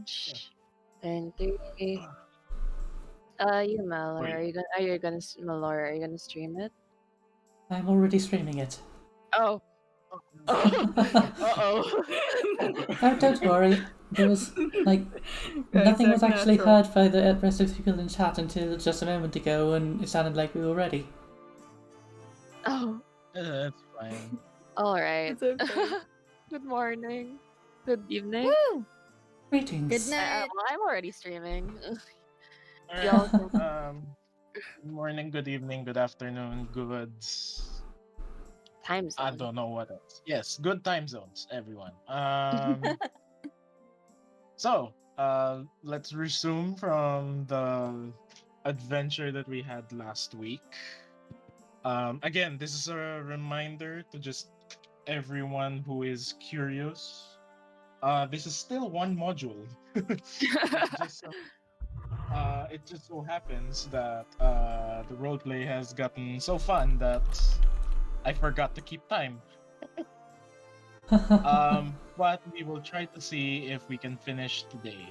launch. And three. You Malor, Wait. Malor, are you gonna stream it? I'm already streaming it. Oh. Uh-oh. Oh, don't worry. There was, nothing was Isaac actually Natural. heard by the rest of the people in chat until just a moment ago, and it sounded like we were ready. Oh. That's fine. Alright. It's okay. Good morning. Good evening. Woo! Greetings. Good night. Well, I'm already streaming. All Y'all right. can- Good morning, good evening, good afternoon, good. Time zone. I don't know what else. Yes, good time zones, everyone. So, let's resume from the adventure that we had last week. Again, this is a reminder to just everyone who is curious. This is still one module. It just so happens that the roleplay has gotten so fun that I forgot to keep time. But we will try to see if we can finish today.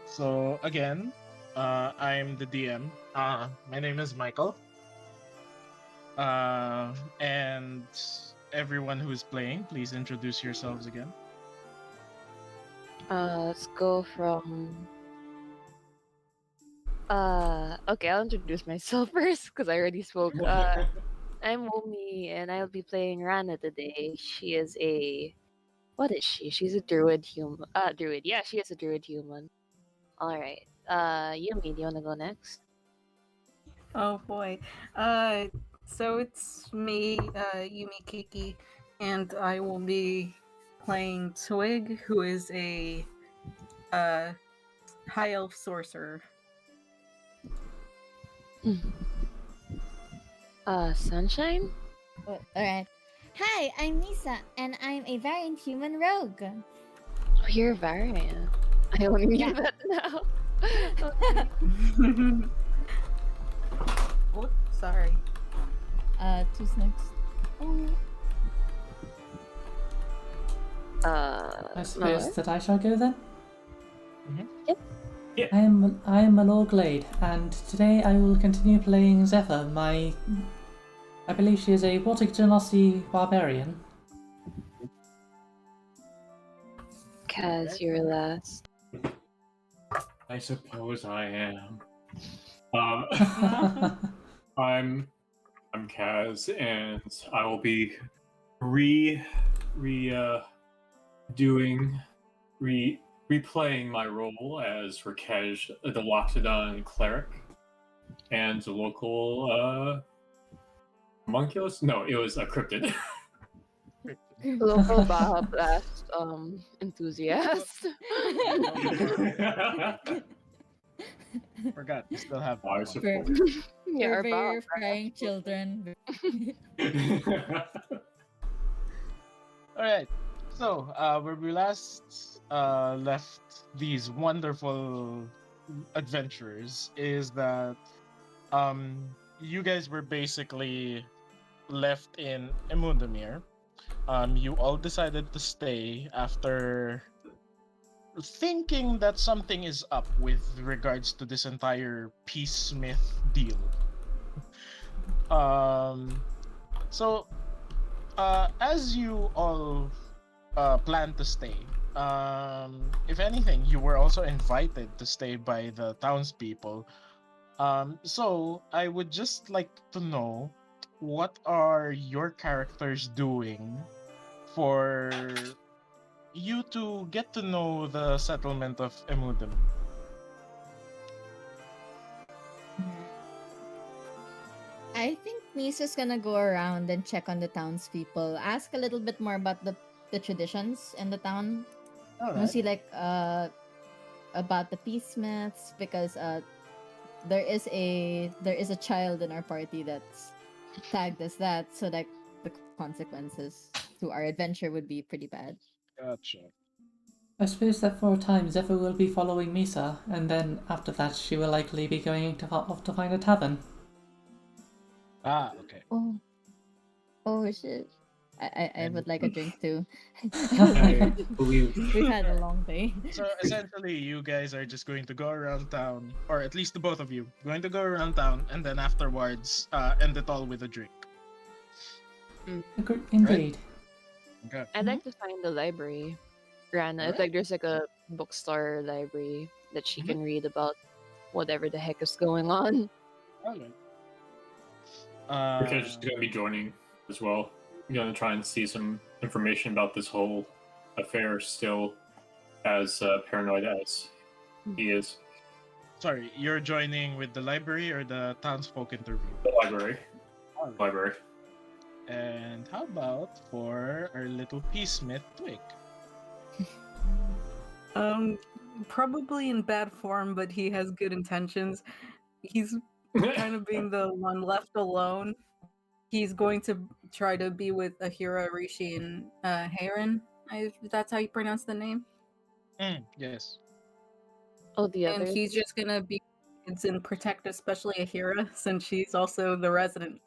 So again, I'm the DM. My name is Michael. And everyone who is playing, please introduce yourselves again. Let's go from. Okay, I'll introduce myself first because I already spoke. I'm Momi, and I'll be playing Rana today. She is a. What is she? She's a druid human. Druid. Yeah, she is a druid human. Alright. Yumi, do you wanna go next? Oh boy. So it's me, Yumi Kiki, and I will be playing Twig, who is a high elf sorcerer. Sunshine? Alright. Hi, I'm Nisa, and I'm a variant human rogue. Oh, you're a variant. I only knew Yeah. that now. Oh, sorry. Who's next? I suppose Malor? that I shall go then? Mhm. Yep. Yeah. I am Malor Glade, and today I will continue playing Zephyr, I believe she is a Water Genasi barbarian. Kaz, you're last. I suppose I am. I'm Kaz, and I will be replaying my role as Rakesh, the Loxodon cleric, and the local homunculus. No, it was a cryptid. Local Baja Blast enthusiast. Forgot, we still have I that one. suppose. Yeah, our Baja For Blast. frying children. Alright, so where we last left these wonderful adventurers is that you guys were basically left in Emundamir. You all decided to stay after thinking that something is up with regards to this entire Peacesmith deal. So as you all plan to stay, if anything, you were also invited to stay by the townspeople. So I would just like to know, what are your characters doing for you to get to know the settlement of Emudum? I think Nisa's gonna go around and check on the townspeople, ask a little bit more about the traditions in the town. Mostly like about the peacesmiths, because there is a child in our party that's tagged as that, so like the consequences to our adventure would be pretty bad. Gotcha. I suppose that for a time Zephyr will be following Misa, and then after that she will likely be going off to find a tavern. Ah, okay. Oh shit! I would like a drink too. I believe We've had a long day. So essentially, you guys are just going to go around town, or at least the both of you, going to go around town, and then afterwards, end it all with a drink. Indeed. Okay. I'd like to find the library, Rana. If like there's like a bookstore library that she can read about whatever the heck is going on. Alright. Rakesh is going to be joining as well. I'm going to try and see some information about this whole affair, still as paranoid as he is. Sorry, you're joining with the library or the townsfolk interview? The library. Alright. Library. And how about for our little peacemith, Twig? Probably in bad form, but he has good intentions. He's kind of being the one left alone. He's going to try to be with Ahira, Rishi, and Heirin. If that's how you pronounce the name. Yes. Oh, the And other. he's just gonna be kids and protect, especially Ahira, since she's also the resident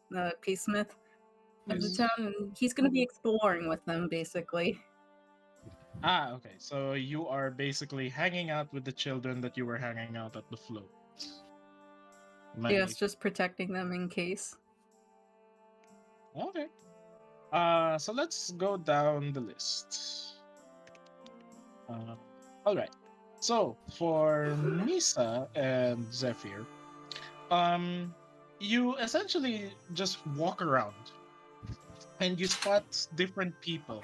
peacemith of the Yes. town. And he's gonna be exploring with them, basically. Okay. So you are basically hanging out with the children that you were hanging out at the float. Yes, just protecting them in case. Okay. So let's go down the list. All right. So for Misa and Zephyr, you essentially just walk around, and you spot different people.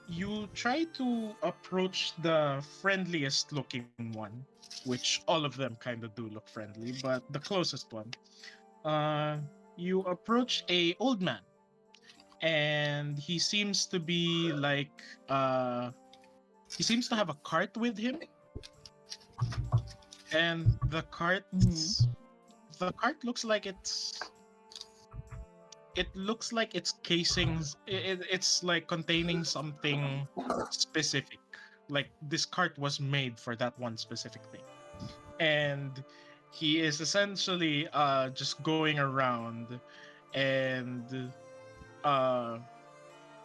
You try to approach the friendliest looking one, which all of them kind of do look friendly, but the closest one. You approach a old man, and he seems to be like he seems to have a cart with him, and the cart looks like it's casings. It's like containing something specific. Like this cart was made for that one specific thing, and he is essentially just going around, and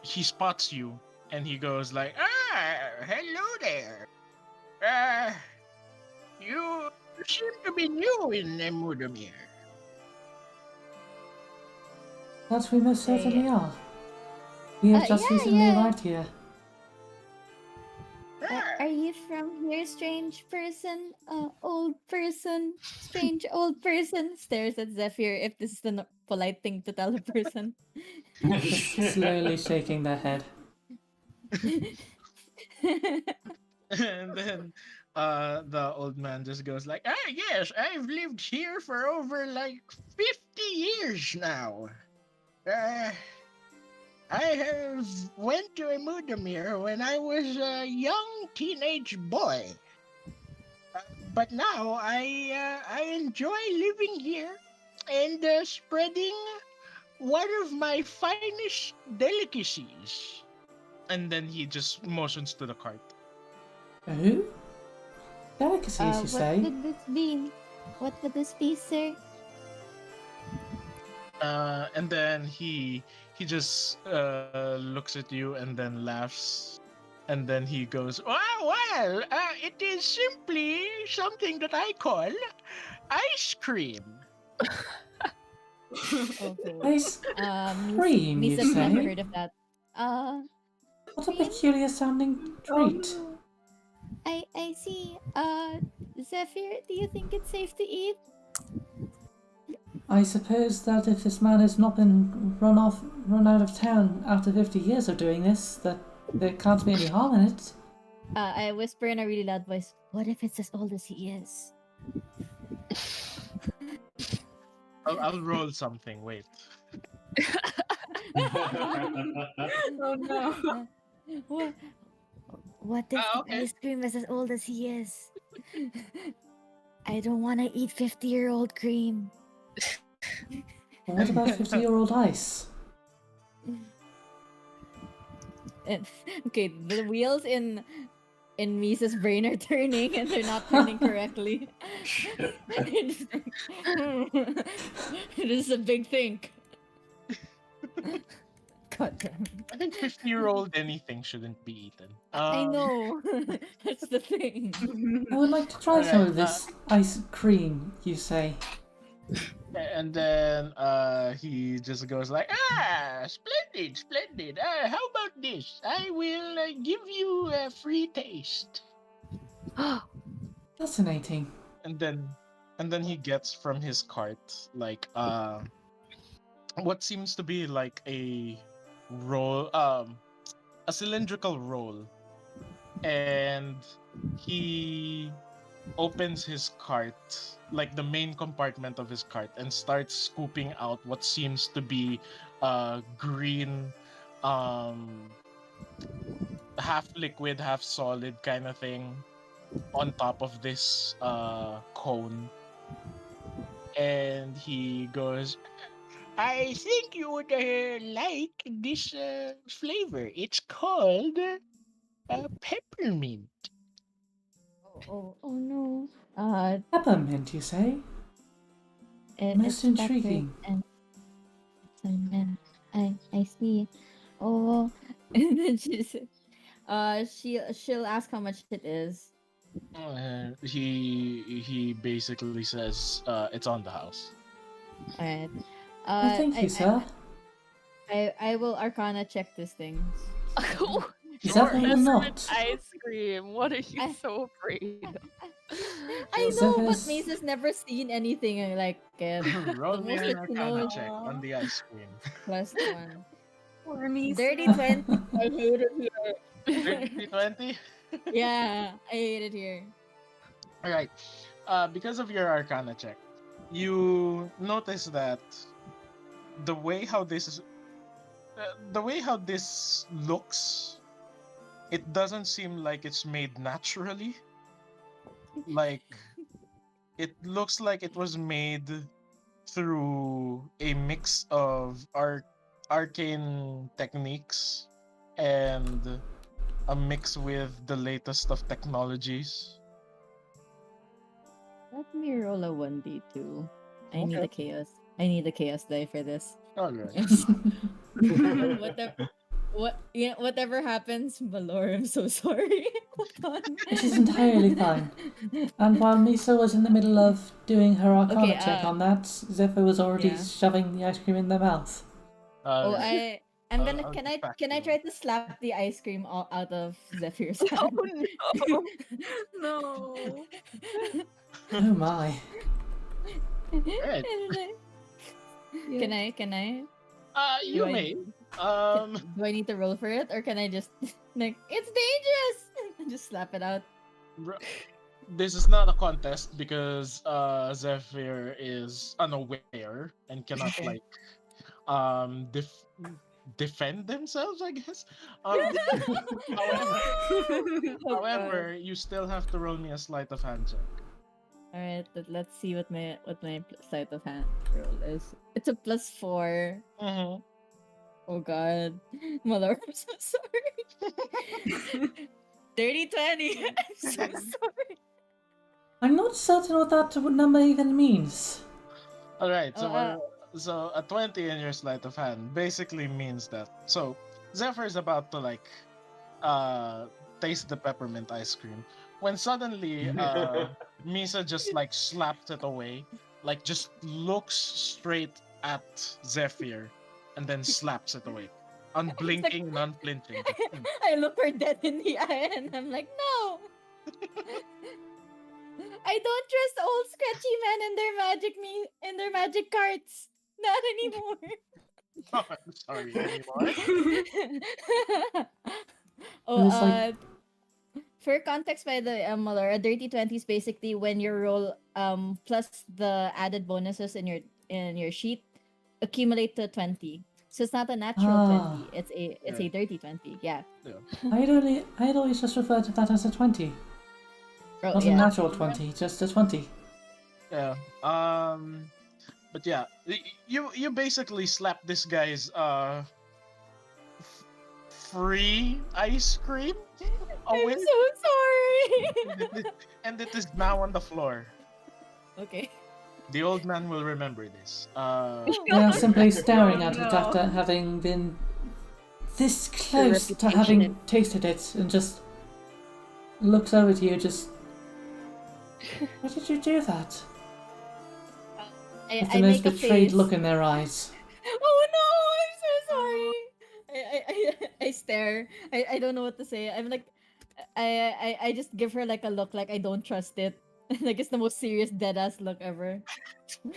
he spots you, and he goes like, hello there. You seem to be new in Mudomir. That we most certainly are. We have just yeah, recently yeah. arrived here. Are you from here, strange person? Old person? Strange old person? Stares at Zephyr if this is the polite thing to tell a person. Slowly shaking their head. And then the old man just goes like, yes, I've lived here for over like 50 years now. I have went to Mudomir when I was a young teenage boy. But now I enjoy living here and spreading one of my finest delicacies. And then he just motions to the cart. Who? Delicacies, you what say? would this be? What would this be, sir? And then he just looks at you and then laughs, and then he goes, well, it is simply something that I call ice cream. Okay. Ice cream, you Misa's never say? heard of that. What a peculiar sounding treat. I see. Zephyr, do you think it's safe to eat? I suppose that if this man has not been run out of town after 50 years of doing this, that there can't be any harm in it. I whisper in a really loud voice, what if it's as old as he is? I'll roll something. Wait. Oh no. What if the okay. ice cream is as old as he is? I don't want to eat 50-year-old cream. What about 50-year-old ice? Okay, the wheels in Misa's brain are turning and they're not turning correctly. This is a big think. God damn. I think 50-year-old anything shouldn't be eaten. I know. That's the thing. I would like to try some Alright, of this ice cream, you say. And then he just goes like, splendid, splendid. How about this? I will give you a free taste. Fascinating. And then he gets from his cart like what seems to be like a roll, a cylindrical roll, and he opens his cart, like the main compartment of his cart, and starts scooping out what seems to be green, half liquid, half solid kind of thing on top of this cone. And he goes, I think you would like this flavor. It's called peppermint. Oh no. Peppermint, you say? Most It's pepper intriguing. and cinnamon. I see. Oh, and then she'll ask how much it is. He basically says it's on the house. Alright. Oh, thank you, sir. I will Arcana check these things. Zephyr will not. Ice cream. What are you I- so afraid of? I know, but Zephyr's- Mace's never seen anything like it. Roll me most an that you Arcana know- check on the ice cream. Plus one. Poor me. Dirty 20. I hate it here. 20? Yeah, I hate it here. All right. Because of your Arcana check, you notice that the way how this looks, it doesn't seem like it's made naturally. Like it looks like it was made through a mix of arcane techniques and a mix with the latest of technologies. Let me roll a 1d2. I need Okay. a chaos. I need a chaos die for this. Alright. Whatever happens, Valor, I'm so sorry. Hold on. It is entirely fine. And while Misa was in the middle of doing her Arcana Okay, check on that, Zephyr was already yeah. shoving the ice cream in their mouth. Oh, Alright. I'm I'll- gonna. I'll Can get I? back Can to I you. try to slap the ice cream out of Zephyr's Oh hand? no! No. Oh my. Alright. Can I? Can I? You Do I- may. Do I need to roll for it, or can I just like it's dangerous? Just slap it out. This is not a contest because Zephyr is unaware and cannot Okay. like defend themselves, I guess. However, Oh, however, you still have to roll me a sleight of hand check. All right, let's see what my sleight of hand roll is. It's a +4. Mm-hmm. Oh God, Malor, I'm so sorry. Dirty 20. I'm so sorry. I'm not certain what that number even means. All right, so Oh, so a 20 in your sleight of hand basically means that. So Zephyr is about to like taste the peppermint ice cream when suddenly Misa just like slaps it away, like just looks straight at Zephyr and then slaps it away, unblinking and unflinching. I look her dead in the eye and I'm like, no. I don't trust old scratchy men and their magic cards. Not anymore. Oh, I'm sorry, anymore. Oh, It's like- for context, by the Muller, a dirty 20 is basically when you roll plus the added bonuses in your sheet accumulate to 20. So it's not a natural 20. It's a dirty 20. Yeah. I'd always just referred to that as a 20. Oh, Not a yeah. natural 20, just a 20. Yeah. But yeah, you basically slap this guy's free ice cream away, I'm so sorry. and it is now on the floor. Okay. The old man will remember this. They are simply staring Oh, at it no. after having been this Your close to reputation having and- tasted it, and just looks over to you. Just, why did you do that? With the I most make a betrayed face. look in their eyes. Oh no! I'm so sorry. I stare. I don't know what to say. I'm like, I just give her like a look like I don't trust it. Like it's the most serious dead ass look ever. I'm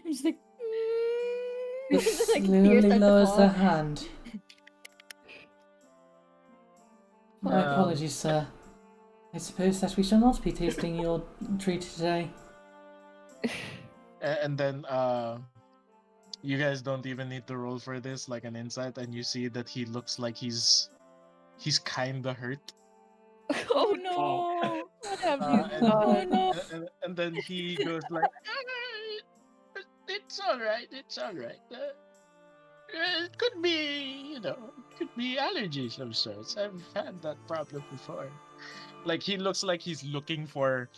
just like, Just like tears slowly start to lowers fall. their hand. My Um, apologies, sir. I suppose that we shall not be tasting your treat today. and then you guys don't even need to roll for this, like an insight, and you see that he looks like he's kinda hurt. Oh no! What have you And, Oh done? no! and then he goes like, "It's all right. It's all right. It could be, it could be allergies of sorts. I've had that problem before." Like he looks like he's looking for,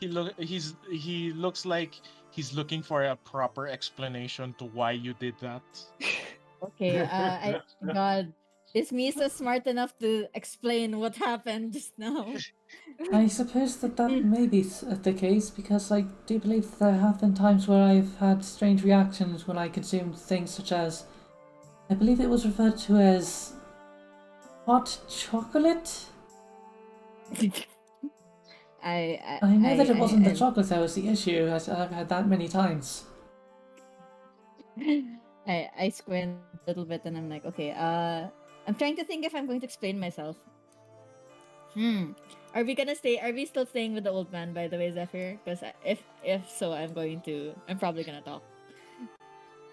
he looks like he's looking for a proper explanation to why you did that. Okay, God, is Misa smart enough to explain what happened just now? I suppose that may be the case, because I do believe there have been times where I've had strange reactions when I consumed things such as, I believe it was referred to as hot chocolate? I know that it wasn't the chocolate that was the issue, as I've had that many times. I squint a little bit and I'm like, okay, I'm trying to think if I'm going to explain myself. Are we still staying with the old man, by the way, Zephyr? Because if so, I'm probably gonna talk.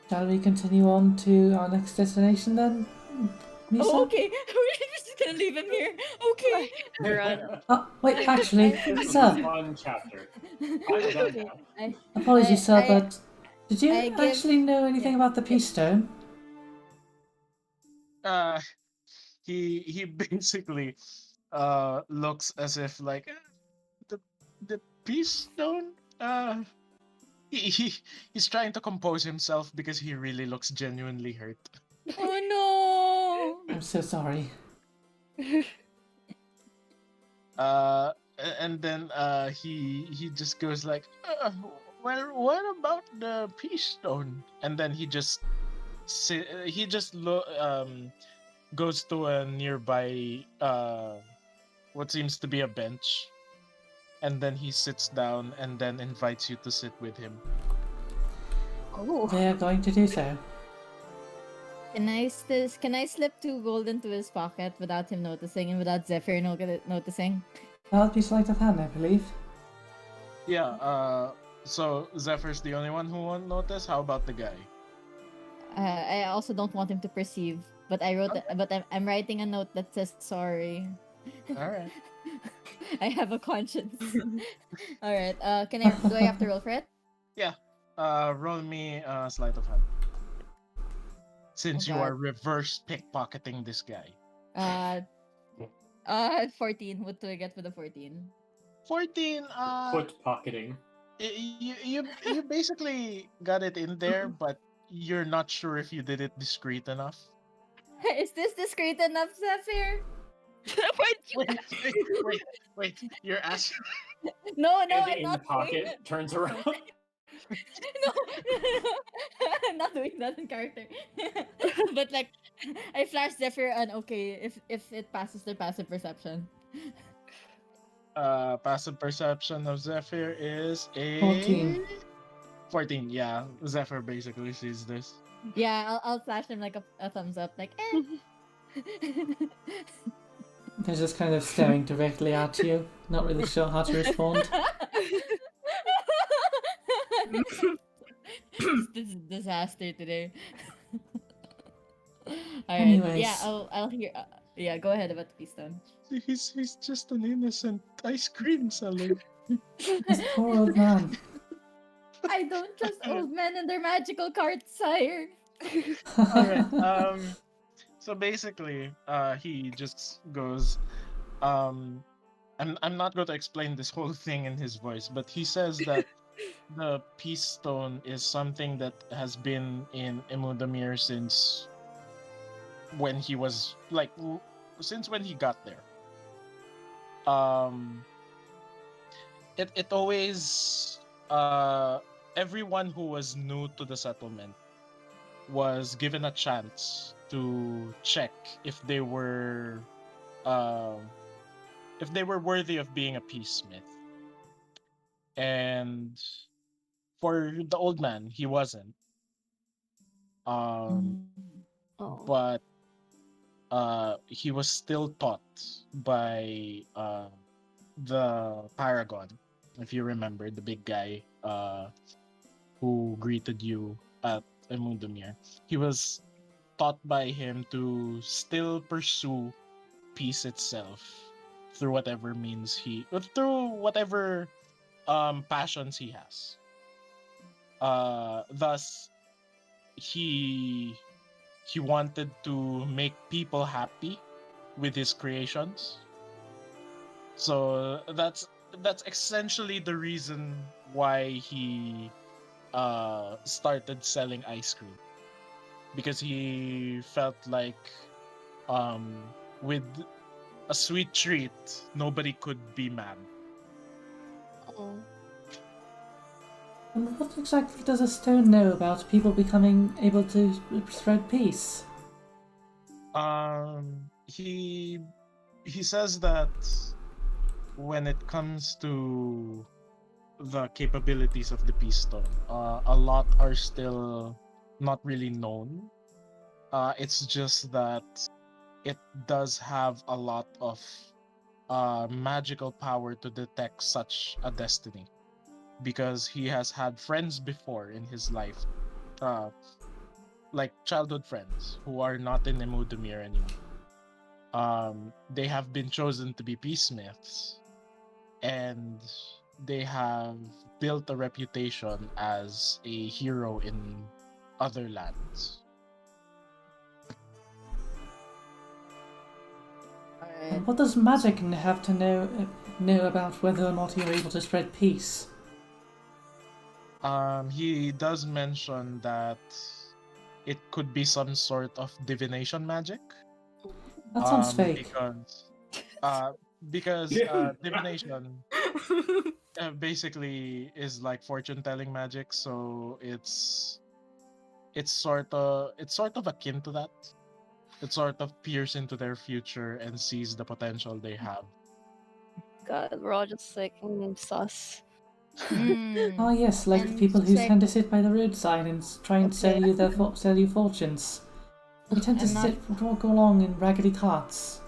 Shall we continue on to our next destination then, Misa? Oh, okay. We're just gonna leave him here. Okay. Run. Oh, wait, actually, This was a sir, fun chapter. Okay. apologies, sir, I- but did you I give- actually know anything about the peace stone? He basically looks as if like the peace stone. He's trying to compose himself because he really looks genuinely hurt. Oh no. I'm so sorry. And then he just goes like, well, what about the peace stone? And then he just goes to a nearby what seems to be a bench, and then he sits down and then invites you to sit with him. Oh. They are going to do so. Can I slip 2 gold into his pocket without him noticing and without Zephyr noticing? That would be sleight of hand, I believe. Yeah. So Zephyr's the only one who won't notice. How about the guy? I also don't want him to perceive, but I'm writing a note that says sorry. All right. I have a conscience. All right. Do I have to roll for it? Roll me sleight of hand. Since Oh, you God. are reverse pickpocketing this guy. 14. What do I get for the 14? 14. Foot pocketing. You basically got it in there, but you're not sure if you did it discreet enough. Is this discreet enough, Zephyr? Wait. You're asking. No, And I'm in the not doing pocket it. turns around. No, I'm not doing that in character. But like, I flash Zephyr and okay, if it passes the passive perception. Passive perception of Zephyr is a 14. 14. Yeah, Zephyr basically sees this. Yeah, I'll flash him like a thumbs up, like They're just kind of staring directly at you, not really sure how to respond. This is disaster today. Alright, Anyways. yeah, I'll hear. Yeah, go ahead about the Keystone. He's just an innocent ice cream seller. This poor old man. I don't trust old men and their magical cards, sire. Alright. So basically, he just goes, I'm not going to explain this whole thing in his voice, but he says that the Peace Stone is something that has been in Emudamir since when he was since when he got there. Um, it always everyone who was new to the settlement was given a chance to check uh, if they were worthy of being a peacesmith. And for the old man, he wasn't. Um, Oh. but he was still taught by the Paragon, if you remember, the big guy who greeted you at Emudumir. He was taught by him to still pursue peace itself through whatever means through whatever passions he has. Thus he wanted to make people happy with his creations. So that's essentially the reason why he started selling ice cream, because he felt like with a sweet treat nobody could be mad. Oh. And what exactly does a stone know about people becoming able to spread peace? He says that when it comes to the capabilities of the Peace Stone, a lot are still not really known. It's just that it does have a lot of magical power to detect such a destiny, because he has had friends before in his life, uh, like childhood friends who are not in Emudumir anymore. They have been chosen to be peacesmiths, and they have built a reputation as a hero in other lands. Alright. And what does magic have to know about whether or not you're able to spread peace? He does mention that it could be some sort of divination magic. That sounds fake. Because divination basically is like fortune telling magic, so it's sort of akin to that. It sort of peers into their future and sees the potential they have. God, we're all just like sus. Ah yes, like the And people who sec- tend to sit by the roadside and try and sell you sell you fortunes. They tend to I'm not- go along in raggedy carts.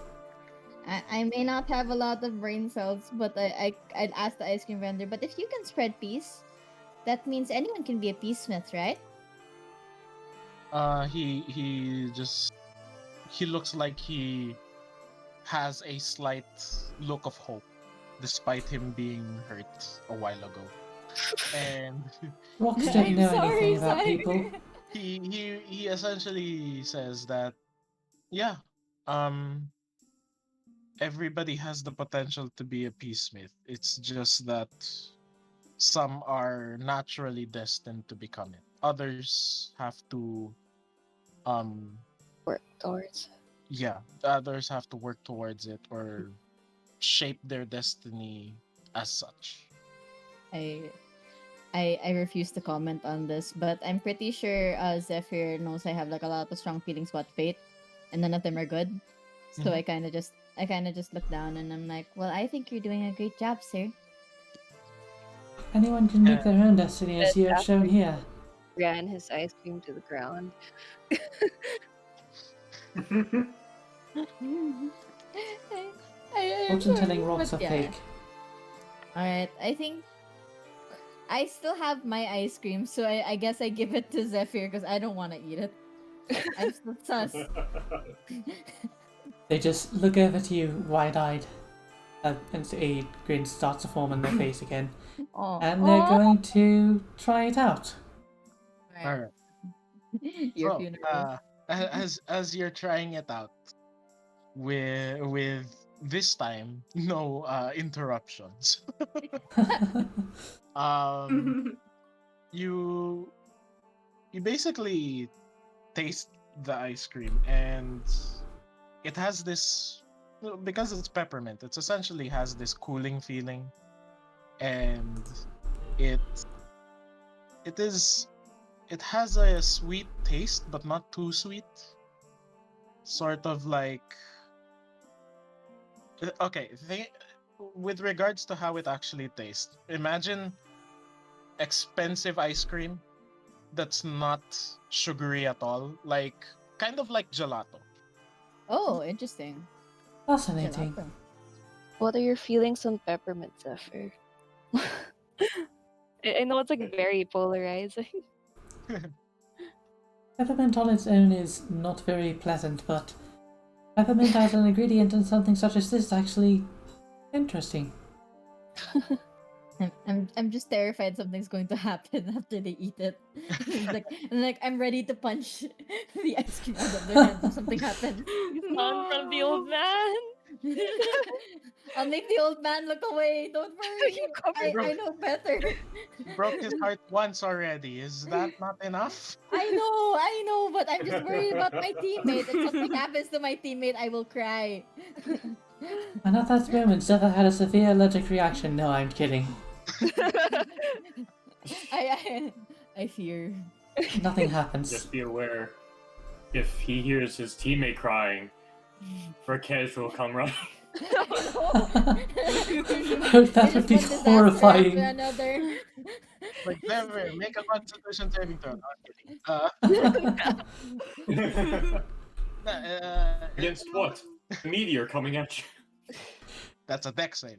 I may not have a lot of brain cells, but I'd ask the ice cream vendor. But if you can spread peace, that means anyone can be a peacesmith, right? He looks like he has a slight look of hope, despite him being hurt a while ago. And Rocks don't I'm know sorry, anything about sorry. people. he essentially says that, yeah, everybody has the potential to be a peacesmith. It's just that some are naturally destined to become it. Others have to um Work towards. others have to work towards it or shape their destiny as such. I I refuse to comment on this, but I'm pretty sure Zephyr knows I have like a lot of strong feelings about fate, and none of them are good. So I kind of just look down and I'm like, well, I think you're doing a great job, sir. Anyone can make their own destiny, as you have shown here. Ran his ice cream to the ground. Fortune telling rocks are fake. Alright, I think I still have my ice cream, so I guess I give it to Zephyr because I don't want to eat it. I'm still sus. They just look over to you wide-eyed, and a grin starts to form on their face again. Oh. And they're going to try it out. All right. Your So, funeral. as you're trying it out, with this time no interruptions. you basically taste the ice cream, and it has this, because it's peppermint. It essentially has this cooling feeling, and it it is it has a sweet taste, but not too sweet. Sort of like, okay, with regards to how it actually tastes, imagine expensive ice cream that's not sugary at all, like kind of like gelato. Oh, interesting. Fascinating. Gelato. What are your feelings on peppermint, Zephyr? I know it's like very polarizing. Peppermint on its own is not very pleasant, but peppermint as an ingredient in something such as this is actually interesting. I'm just terrified something's going to happen after they eat it. like I'm ready to punch the ice cream out of their hands if something happens. Run from the old man. I'll make the old man look away. Don't worry. You covered I know better. Broke his heart once already. Is that not enough? I know, but I'm just worried about my teammate. If something happens to my teammate, I will cry. And at that moment, Zephyr had a severe allergic reaction. No, I'm kidding. I fear. Nothing happens. Just be aware, if he hears his teammate crying, Rakesh will come running. Oh, that would be Just one disaster horrifying. after another. Like, never make a Constitution saving throw. No, I'm kidding. Against what? A meteor coming at you. That's a deck save.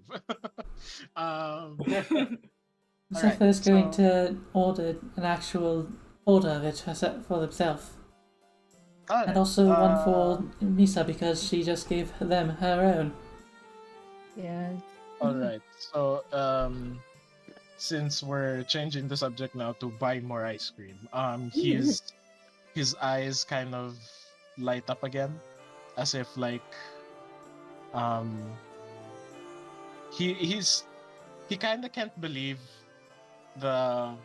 Zephyr is going so- to order an actual order of it for himself. Alright, And also one for Misa because she just gave them her own. Yeah. Alright, so since we're changing the subject now to buy more ice cream, his eyes kind of light up again, as if like he kind of can't believe the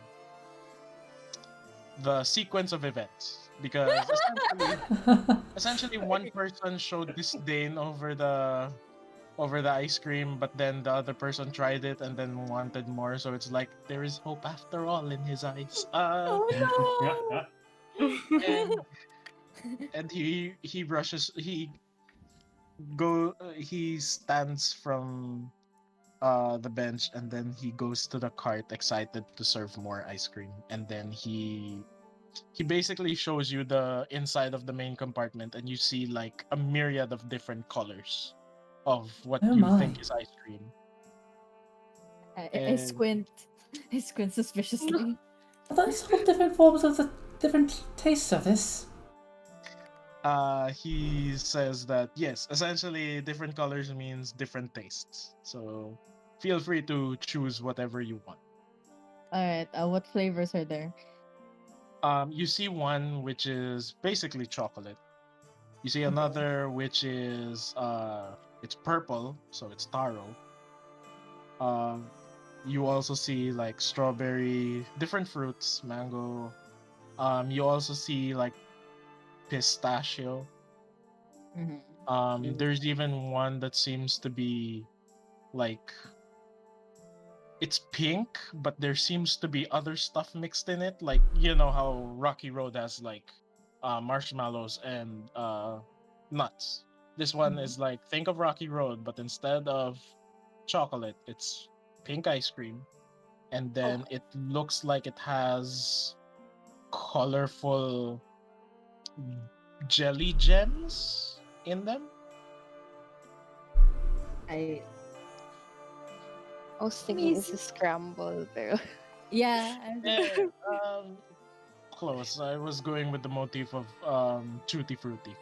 sequence of events, because essentially one person showed disdain over the ice cream, but then the other person tried it and then wanted more, so it's like there is hope after all in his eyes. And he stands from the bench, and then he goes to the cart excited to serve more ice cream, and then he basically shows you the inside of the main compartment, and you see like a myriad of different colors of what Oh you my. think is ice cream. I And- squint. I squint suspiciously. Are those all different forms of the different tastes of this? He says that yes, essentially different colors means different tastes, so feel free to choose whatever you want. Alright, what flavors are there? You see one which is basically chocolate. You see another which is it's purple, so it's taro. You also see like strawberry, different fruits, mango. You also see like pistachio. Mm-hmm. There's even one that seems to be like it's pink, but there seems to be other stuff mixed in it. Like, you know how Rocky Road has like marshmallows and nuts. This one is like, think of Rocky Road, but instead of chocolate, it's pink ice cream, and then it looks like it has colorful jelly gems in them. I was thinking it's a scramble, pero yeah. Close. I was going with the motif of Tutti Frutti.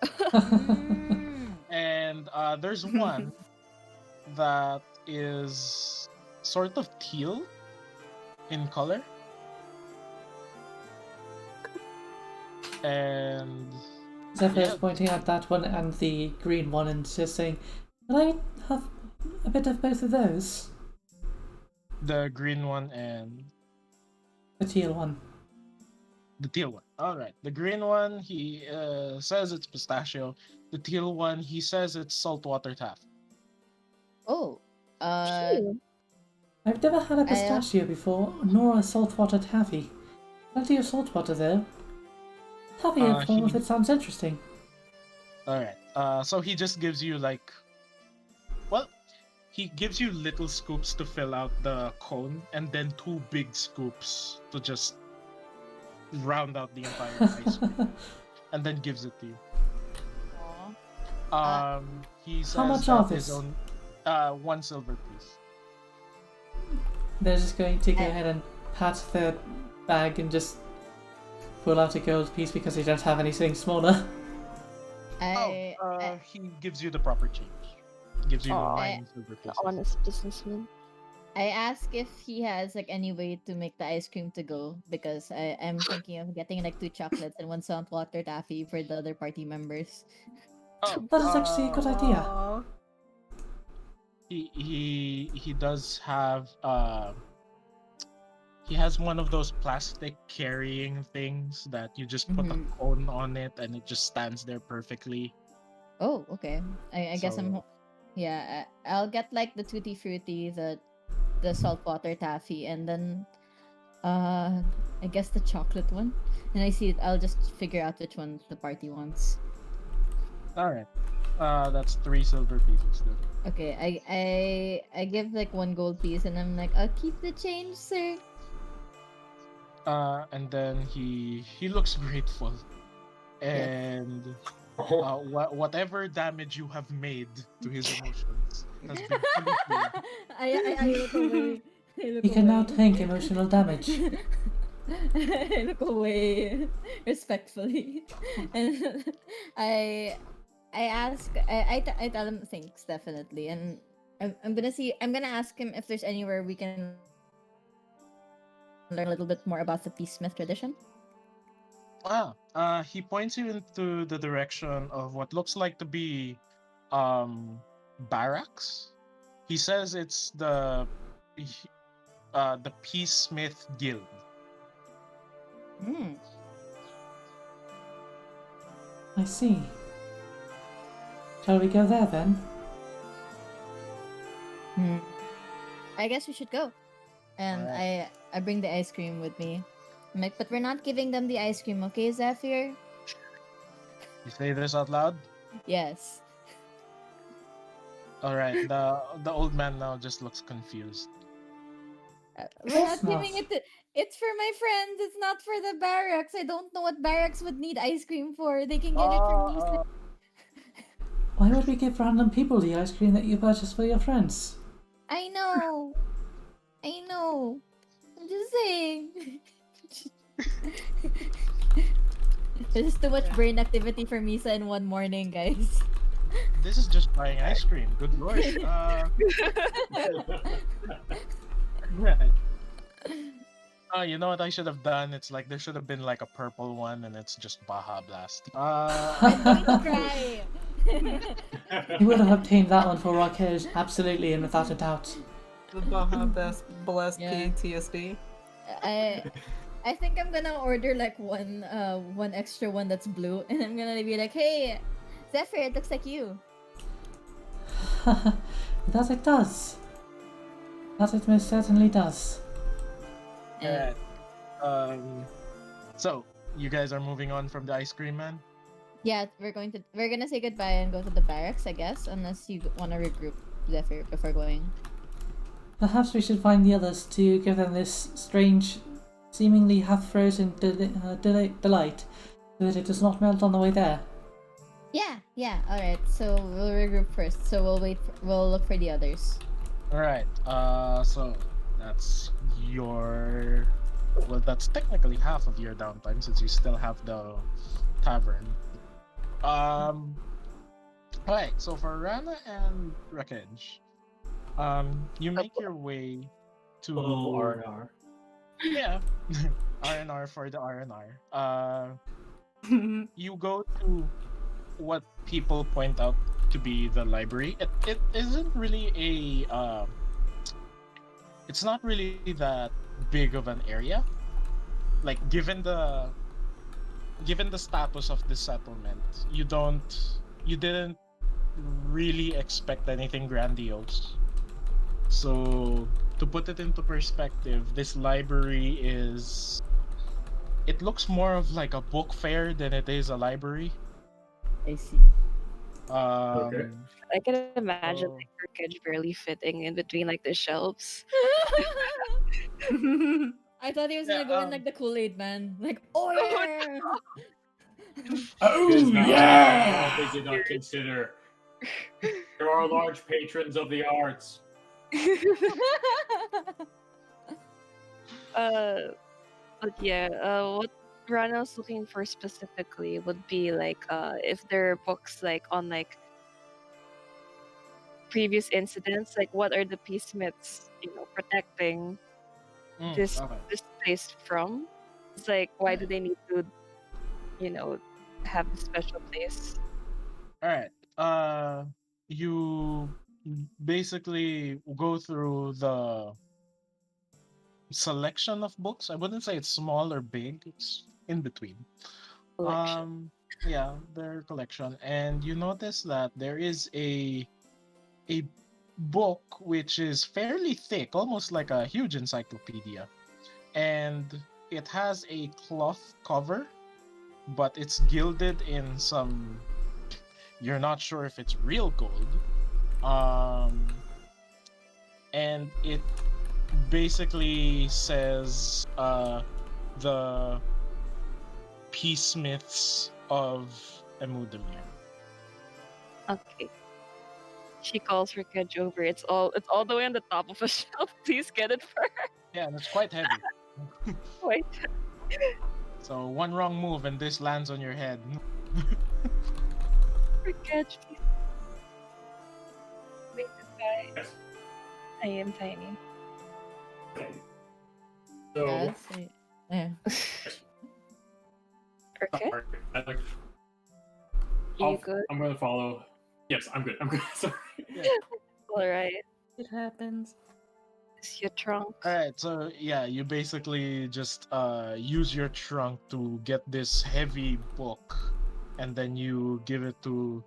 Mm. And there's one that is sort of teal in color. And Zephyr is Yeah. pointing at that one and the green one and just saying, "Can I have a bit of both of those?" the green one and The teal one. The teal one. All right. The green one, he says it's pistachio. The teal one, he says it's saltwater taffy. Oh, Phew. I've never had a I, pistachio before, nor a saltwater taffy. Plenty of saltwater though. Taffy in form of it sounds interesting. All right. So he just gives you like, well, he gives you little scoops to fill out the cone, and then 2 big scoops to just round out the entire ice cream, and then gives it to you. aw. He says How much that of his this? own 1 silver piece. They're just going to go I- ahead and pat the bag and just pull out a gold piece because they don't have anything smaller. I, He gives you the proper change. Gives you Aw. 9 silver An pieces. honest businessman. I ask if he has like any way to make the ice cream to go because I'm thinking of getting like 2 chocolates and 1 saltwater taffy for the other party members. Oh, That is actually a good idea. Aw. he does have he has one of those plastic carrying things that you just put a Mhm. cone on it and it just stands there perfectly. Oh, okay. I guess I'm. So- Yeah, I'll get like the tutti frutti, the saltwater taffy, and then I guess the chocolate one. And I see it. I'll just figure out which one the party wants. All right. That's 3 silver pieces then. Okay, I give like 1 gold piece, and I'm like, I'll keep the change, sir. And then he looks grateful, and whatever damage you have made to his emotions has been fully healed. I look away. I look You can now away. take emotional damage. I look away respectfully, and I ask. I tell him thanks definitely, and I'm gonna ask him if there's anywhere we can learn a little bit more about the peacesmith tradition. He points you into the direction of what looks like to be barracks. He says it's the Peacesmith Guild. Hmm. I see. Shall we go there then? I guess we should go. And Alright. I bring the ice cream with me. I'm like, but we're not giving them the ice cream, okay, Zephyr? You say this out loud? Yes. All right. The old man now just looks confused. We're course not giving not. it to. It's for my friends. It's not for the barracks. I don't know what barracks would need ice cream for. They can get it from me. Uh, Why would we give random people the ice cream that you purchased for your friends? I know. I know. I'm just saying. This is too much brain activity for Misa in one morning, guys. This is just buying ice cream. Good lord. Right. You know what I should have done? It's like there should have been like a purple one, and it's just Baja Blast. I'm going to cry. You would have obtained that one for Rakesh, absolutely and without a doubt. The Baja Best Blessed Yeah. PTSD. I think I'm gonna order like one extra one that's blue, and I'm gonna be like, hey, Zephyr, it looks like you. That it does. That it most certainly does. Alright. So you guys are moving on from the ice cream man. Yeah, we're gonna say goodbye and go to the barracks, I guess, unless you wanna regroup, Zephyr, before going. Perhaps we should find the others to give them this strange, seemingly half-frozen delight, so that it does not melt on the way there. Yeah, alright, so we'll regroup first, so we'll look for the others. Alright. So that's your. Well, that's technically half of your downtime since you still have the tavern. Alright. So for Rana and Rakej, you make your way to Little R&R. Yeah. R&R for the R&R. You go to what people point out to be the library. It isn't really a it's not really that big of an area. like given the status of this settlement, you didn't really expect anything grandiose. So to put it into perspective, this library it looks more of like a book fair than it is a library. I see. Okay. I can imagine so- like Urkage barely fitting in between like the shelves. I thought he was gonna Yeah, go in like the Kool-Aid man. Like, oh Oh, yeah! It is Oh not yeah! they did not consider. There are large patrons of the arts. But yeah, what Rana's looking for specifically would be like if there are books like on like previous incidents, like what are the peacemiths, protecting this okay. this place from? It's like why do they need to, you know, have this special place? All right. You basically go through the selection of books. I wouldn't say it's small or big. It's in between. Collection. Yeah, their collection, and you notice that there is a book which is fairly thick, almost like a huge encyclopedia, and it has a cloth cover, but it's gilded in some. You're not sure if it's real gold. And it basically says the peacemiths of Emudamir. Okay. She calls her Kedge over. It's all the way on the top of a shelf. Please get it for her. Yeah, and it's quite heavy. Wait. So one wrong move and this lands on your head. For Kedge, please. Wait, goodbye. Yes. I am tiny. Okay. So, Yes. Yeah. Okay. sorry, I like. You good? I'm gonna follow. Yes, I'm good. I'm good. Sorry. Alright. It happens. Is your trunk? Alright, so yeah, you basically just use your trunk to get this heavy book and then you give it to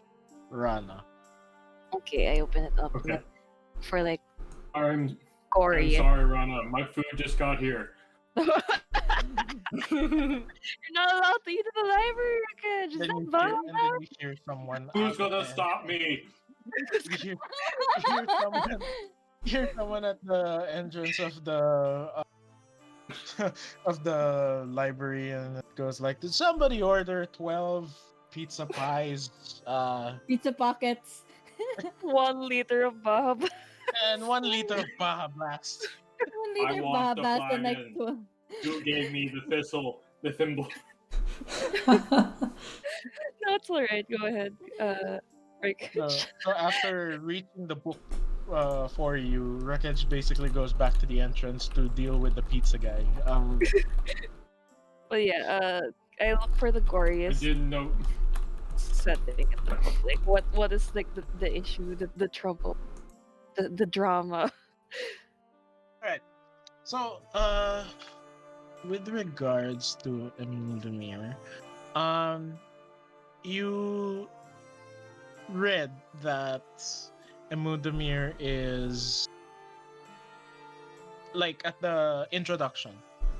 Rana. Okay, I open it up Okay. for like I'm gory. sorry, Rana. My food just got here. You're not allowed to eat in the library, Kedge. Is Then that you bad? hear, and then you hear someone. Who's out gonna and- stop me? You hear someone. You hear someone at the entrance of the of the library, and it goes like, "Did somebody order 12 pizza pies, Pizza pockets. 1 liter of Bob. and 1 liter of Baja Blast?" 1 I liter want the babas and like flagon. You gave me the thistle, the thimble. No, it's alright. Go ahead. So after reaching the book for you, Wreckage basically goes back to the entrance to deal with the pizza guy. But yeah, I look for the I goriest didn't know. setting at the book. Like, what is like the issue, the trouble, the drama. Alright. So, with regards to Emudamir, you read that Emudamir is like at the introduction.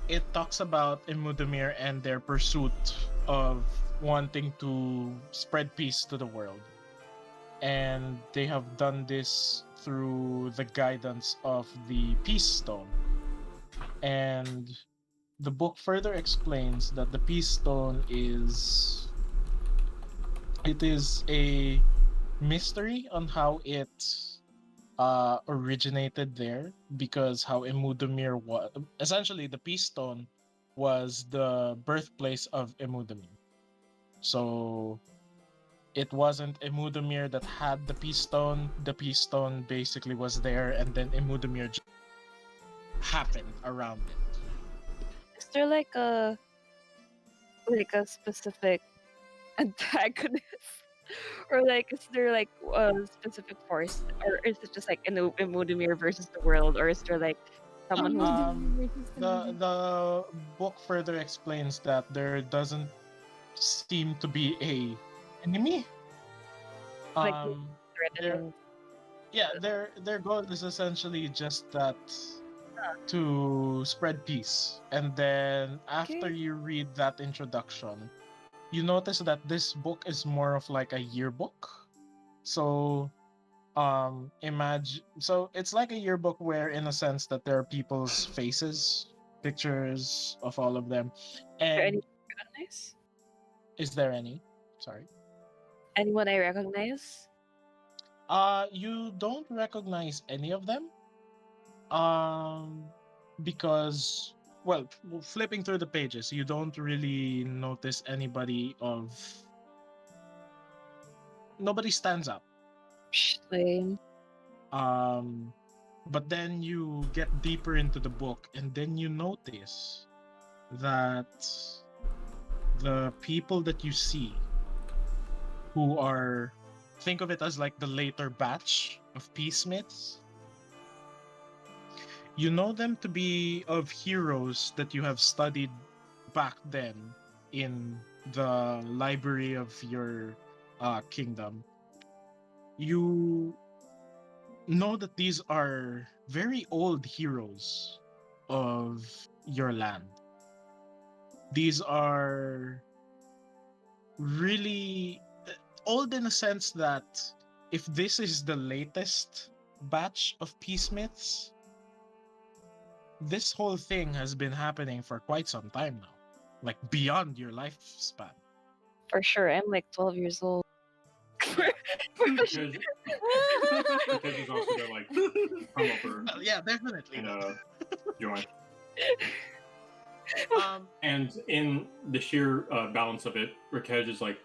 It talks about Emudamir and their pursuit of wanting to spread peace to the world. And they have done this through the guidance of the Peace Stone. And the book further explains that the Peace Stone is a mystery on how it originated there, because how Emudamir was essentially the Peace Stone was the birthplace of Emudamir. So it wasn't Emudamir that had the Peace Stone. The Peace Stone basically was there, and then Emudamir just happened around it. Is there like a specific antagonist? Or like is there like a specific force, or is it just like Emudamir versus the world, or is there like someone who's The book further explains that there doesn't seem to be a enemy. Like, Um, threatened. their goal is essentially just that to spread peace. And then after Okay. you read that introduction, you notice that this book is more of like a yearbook. So it's like a yearbook where in a sense that there are people's faces, pictures of all of them. Is there And anyone I recognize? is there any? Sorry. Anyone I recognize? You don't recognize any of them. Um, because flipping through the pages, you don't really notice nobody stands out. Lame. But then you get deeper into the book, and then you notice that the people that you see, who are, think of it as like the later batch of peacemiths, you know them to be of heroes that you have studied back then in the library of your kingdom. You know that these are very old heroes of your land. These are really old in a sense that if this is the latest batch of peacemiths, this whole thing has been happening for quite some time now, like beyond your lifespan. For sure, I'm like 12 years old. Because is also gonna like come over Yeah, definitely. and join. Um, And in the sheer balance of it, Rakesh is like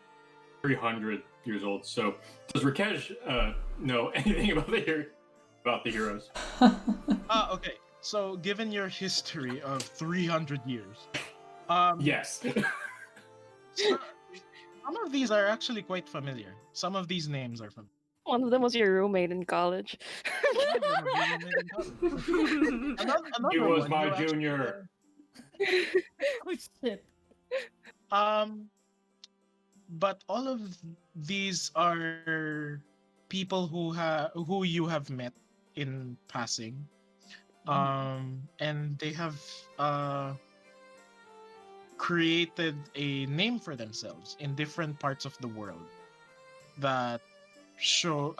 300 years old. So does Rakesh know anything about the heroes? okay. So, given your history of 300 years, Yes. some of these are actually quite familiar. Some of these names are familiar. One of them was your roommate in college. He was my junior. Oh shit. But all of these are people who you have met in passing. And they have created a name for themselves in different parts of the world that show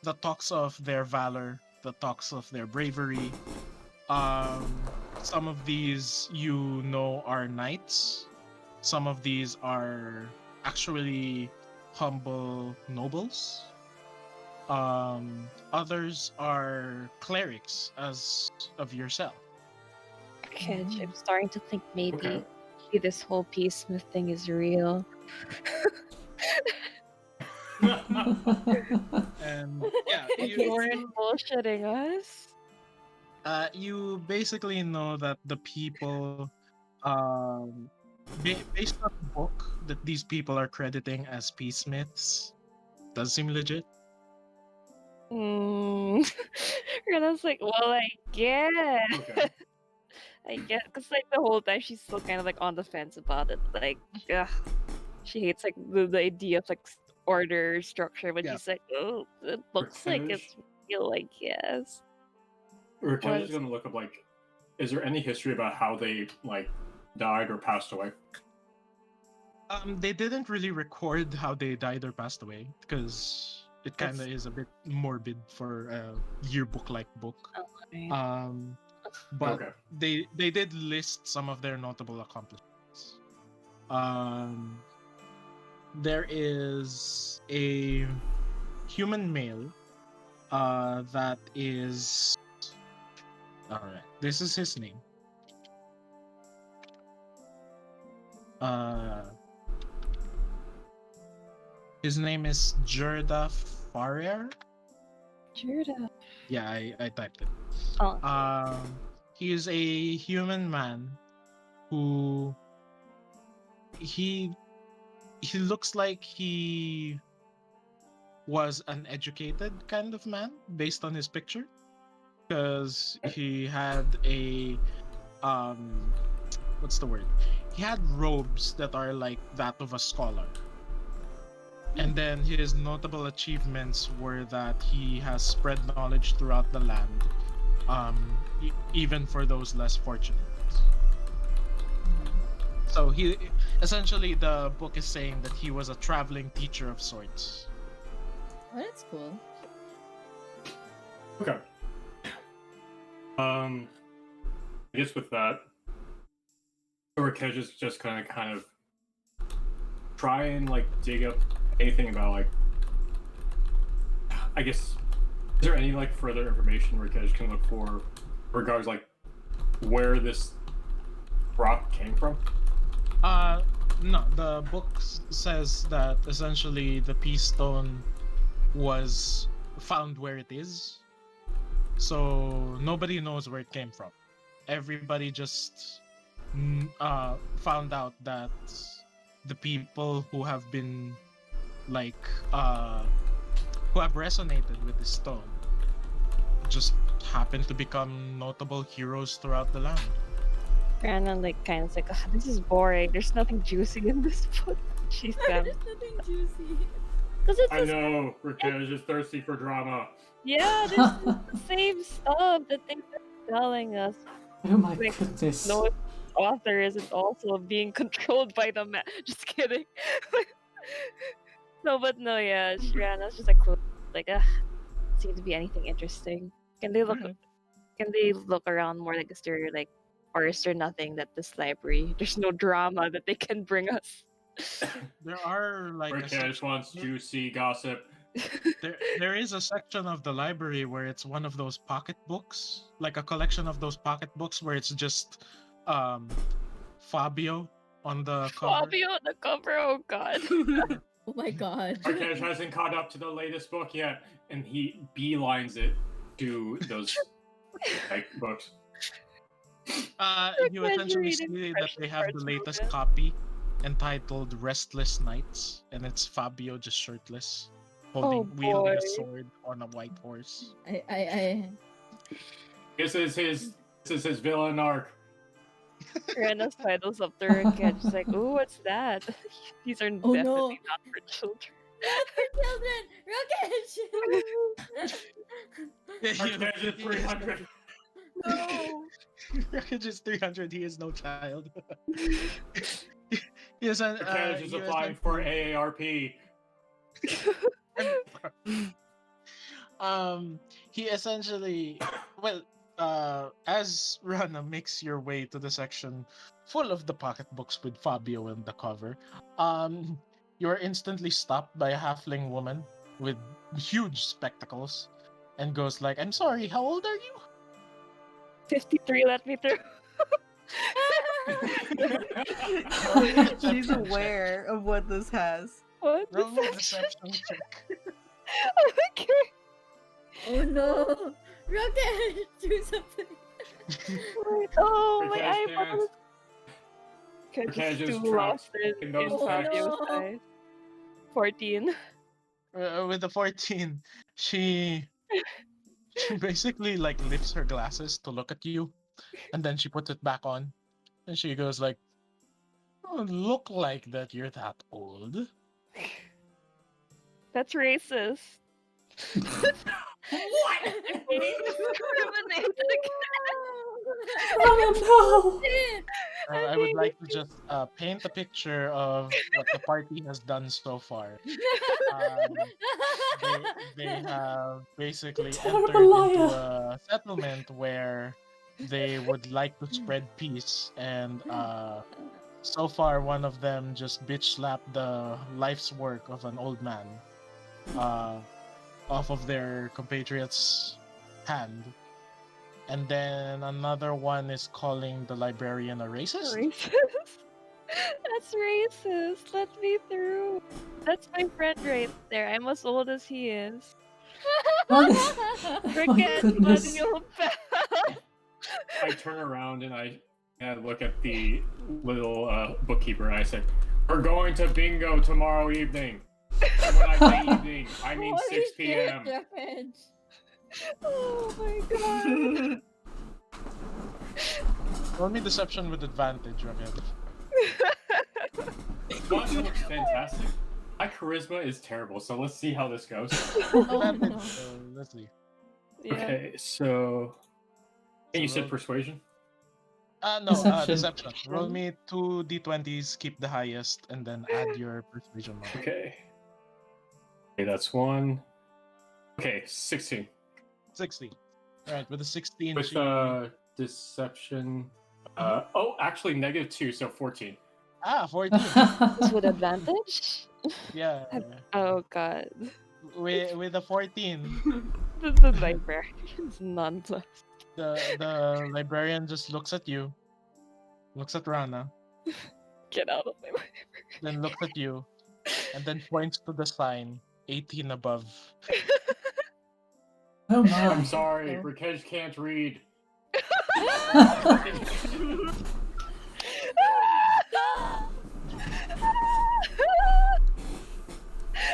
that talks of their valor, that talks of their bravery. Some of these are knights. Some of these are actually humble nobles. Others are clerics as of yourself. Okay, I'm starting to think maybe Okay. this whole peacesmith thing is real. And yeah, You weren't bullshitting us. you basically know that the people, based on the book, that these people are crediting as peacemiths does seem legit. Rena's like, well, I guess. Okay. I guess, because like the whole time she's still kind of like on the fence about it. Like, ugh, she hates like the idea of like order structure, but Yeah. she's like, oh, it looks like it's real, I guess. Rakesh is gonna look up like, is there any history about how they like died or passed away? They didn't really record how they died or passed away because it kind of is a bit morbid for a yearbook-like book. Okay. But Okay. they did list some of their notable accomplishments. There is a human male that is all right. This is his name. His name is Gerda Farrer. Judah. Yeah, I typed it. Oh, He is a human man who he looks like he was an educated kind of man based on his picture. because he had a what's the word? He had robes that are like that of a scholar. And then his notable achievements were that he has spread knowledge throughout the land, even for those less fortunate. So he essentially, the book is saying that he was a traveling teacher of sorts. Oh, that's cool. Okay. I guess with that, Rakesh is just gonna kind of try and like dig up anything about like, I guess, is there any like further information Rakesh can look for regards like where this rock came from? No, the book says that essentially the Peace Stone was found where it is. So nobody knows where it came from. Everybody just found out that the people who have been like who have resonated with the stone just happen to become notable heroes throughout the land. Rana like kind of like, "Ah, this is boring. There's nothing juicy in this book." She's There's nothing juicy. because it's I just, know Rakesh is thirsty for drama. yeah, there's just the same stuff that they've been telling us. Oh my Like, goodness. No author isn't also being controlled by the man. Just kidding. No, but no, yeah, Rana's just like, seems to be anything interesting. Can they look? Alright. Can they look around more like, is there like, or is there nothing that this library? There's no drama that they can bring us. There are like a Rakesh wants juicy gossip. there is a section of the library where it's one of those pocket books, like a collection of those pocket books where it's just Fabio on the cover. Fabio on the cover. Oh god. Oh my god. Rakesh hasn't caught up to the latest book yet, and he beelines it to those like books. You Rakesh essentially reading see that Fresh they have the Starts latest Movement. copy entitled Restless Nights, and it's Fabio just shirtless, wielding boy. a sword on a white horse. I This is his villain arc. Rana's titles up there again. She's like, "Ooh, what's that?" These are Oh, definitely no. not for children. children. Rakesh. Rakesh is 300. No. Rakesh is 300. He is no child. He is an, Rakesh is he applying for AARP. He essentially, well, as Rana makes your way to the section full of the pocketbooks with Fabio in the cover, you are instantly stopped by a halfling woman with huge spectacles and goes like, "I'm sorry, how old are you?" 53. Let me through. She's aware of what this has. What? Roll a deception check. Okay. Oh no. Rakesh, do something. Oh, my Rakesh eyeballs. can't. Rakesh Rakesh is is too trapped lost in in those Fabio's text. eyes. 14. With the 14, she basically like lifts her glasses to look at you, and then she puts it back on, and she goes like, "Don't look like that you're that old." That's racist. What? Discriminated Oh I would like to just paint a picture of what the party has done so far. They have basically Terrible entered into liar. a settlement where they would like to spread peace, and so far one of them just bitch slapped the life's work of an old man off of their compatriot's hand. And then another one is calling the librarian a racist. Racist. That's racist. Let me through. That's my friend right there. I'm as old as he is. my Rakesh, goodness. buddy, you'll pass. I turn around and I look at the little bookkeeper and I say, "We're going to bingo tomorrow evening." And when I say evening, I mean Holy 6 shit, p.m. Rakesh. Oh my god. Roll me deception with advantage, Raquel. Not so much fantastic. My charisma is terrible, so let's see how this goes. Oh, Advantage. no. Let's see. Yeah. Okay, so. And you So said roll- persuasion? No, Deception. deception. Roll me 2 d20s, keep the highest, and then add your persuasion modifier. Okay. Okay, that's 1. Okay, 16. 60. Alright, with a 16, With she... deception. Actually, -2, so 14. 14. This with advantage? Yeah. Oh god. With a 14, The librarian's nonplussed. the librarian just looks at you, looks at Rana, Get out of my way. then looks at you, and then points to the sign 18 above. Oh my. I'm sorry, Oh. Rakesh can't read.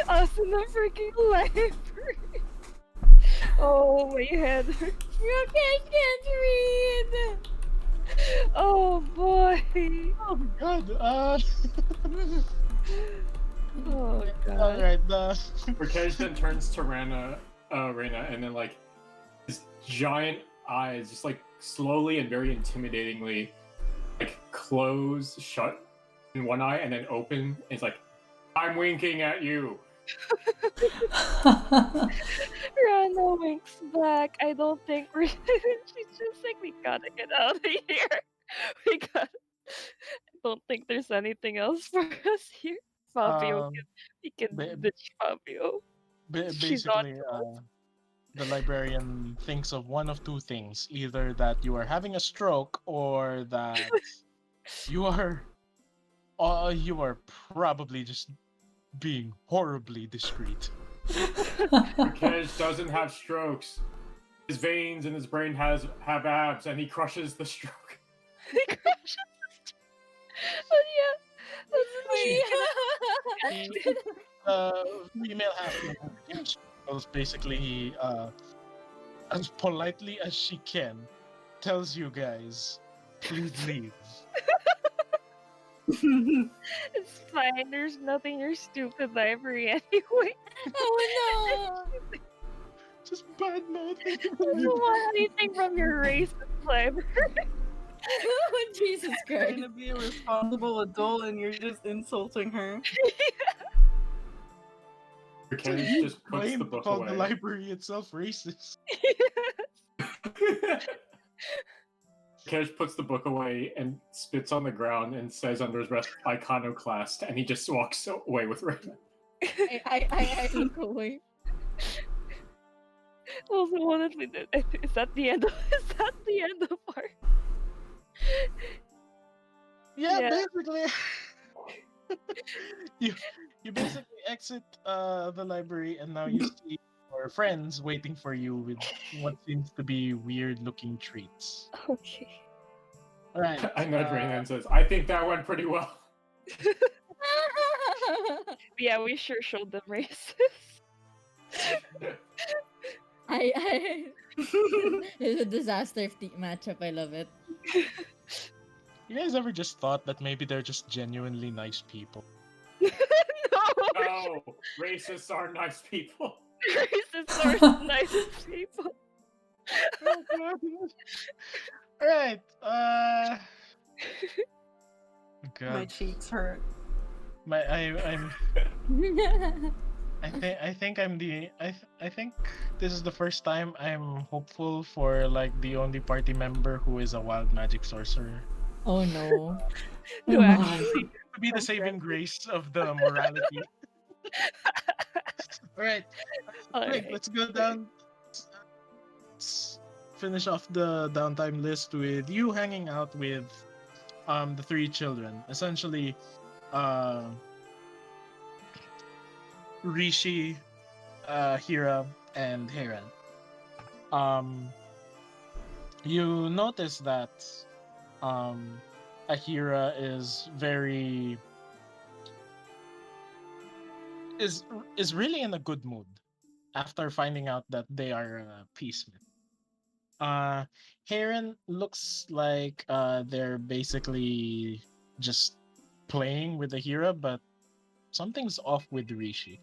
Us in the freaking library. Oh, my head. Rakesh can't read! Oh boy. Oh my god. Oh god. Alright, Rakesh then turns to Reyna, and then like his giant eyes just like slowly and very intimidatingly like close shut in one eye and then open. And it's like, I'm winking at you. Rana winks back. I don't think we're. She's just like, we gotta get out of here. We gotta. I don't think there's anything else for us here. Fabio, we can ba- ditch Fabio. She's on basically, the librarian thinks of one of two things: either that you are having a stroke, or that you are probably just being horribly discreet. Rakesh doesn't have strokes. His veins in his brain have abs, and he crushes the stroke. He crashes the Oh yeah. Female half was basically as politely as she can tells you guys, please leave. It's fine. There's nothing in your stupid library anyway. Oh no! Just bad mouthing. I don't want anything from your racist library. Oh, Jesus Trying Christ. to be a responsible adult and you're just insulting her. Rakesh just puts Claim the to book call away. the library itself racist. Rakesh puts the book away and spits on the ground and says under his breath, "Iconoclast," and he just walks away with Reyna. I look away. Also, honestly, is that the end of our? Yeah, Yeah. basically. you basically exit the library, and now you see your friends waiting for you with what seems to be weird looking treats. Okay. Alright. I nudge Reyna and says, "I think that went pretty well." Yeah, we sure showed them racist. It's a disaster matchup. I love it. You guys ever just thought that maybe they're just genuinely nice people? No, No, racists are nice people. racists are nice people. Alright, My God. cheeks hurt. I think I'm the I think this is the first time I'm hopeful for like the only party member who is a wild magic sorcerer. Oh no. To Oh my. actually To be the saving grace of the morality. Alright, quick, Alright. let's go down. Let's finish off the downtime list with you hanging out with the three children. Essentially, Rishi, Hira, and Heran. You notice that Ahira is is really in a good mood. after finding out that they are peacemith. Uh, Heron looks like they're basically just playing with the hero, but something's off with Rishi.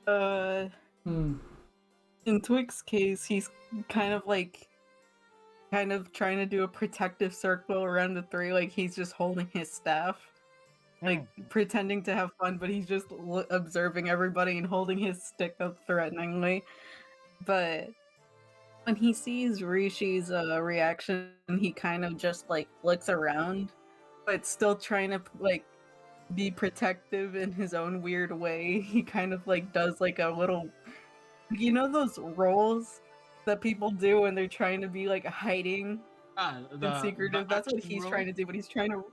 Hmm. In Twig's case, he's kind of trying to do a protective circle around the three, like he's just holding his staff, like pretending to have fun, but he's just observing everybody and holding his stick up threateningly. But when he sees Rishi's reaction, he kind of just like looks around, but still trying to like be protective in his own weird way. He kind of like does like a little, you know, those rolls that people do when they're trying to be like hiding and secretive. That's what he's trying to do, but he's trying to,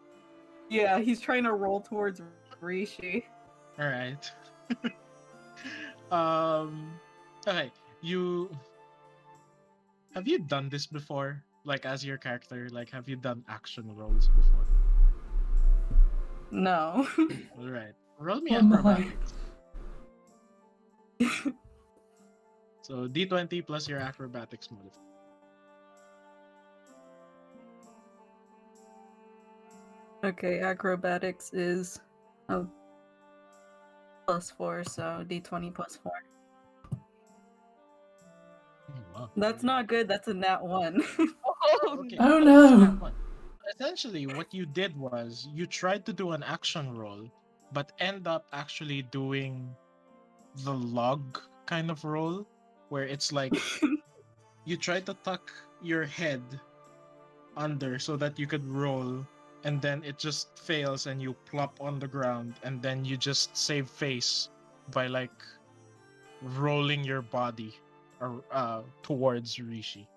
yeah, he's trying to roll towards Rishi. All right. Okay. Have you done this before? Like as your character, like have you done action rolls before? No. All right. Roll me Oh my. acrobatics. So D20 plus your acrobatics modifier. Okay, acrobatics is +4, so D20 +4. Wow. That's not good. That's a nat 1. Okay. Oh so no! that one. Essentially, what you did was you tried to do an action roll, but end up actually doing the log kind of roll, where it's like you try to tuck your head under so that you could roll, and then it just fails and you plop on the ground, and then you just save face by like rolling your body towards Rishi.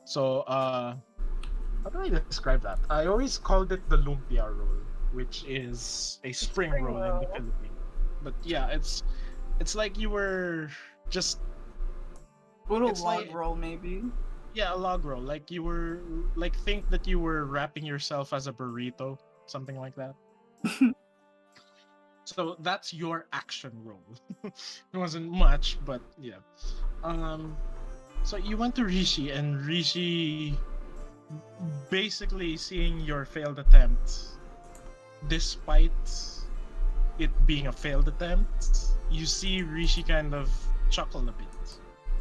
So how do I describe that? I always called it the lumpia roll, which is a spring roll in the Philippines. But yeah, it's like you were just Little it's log like- roll, maybe. yeah, a log roll. Like you were like think that you were wrapping yourself as a burrito, something like that. So that's your action roll. It wasn't much, but yeah. So you went to Rishi, and Rishi basically seeing your failed attempt, despite it being a failed attempt, you see Rishi kind of chuckle a bit.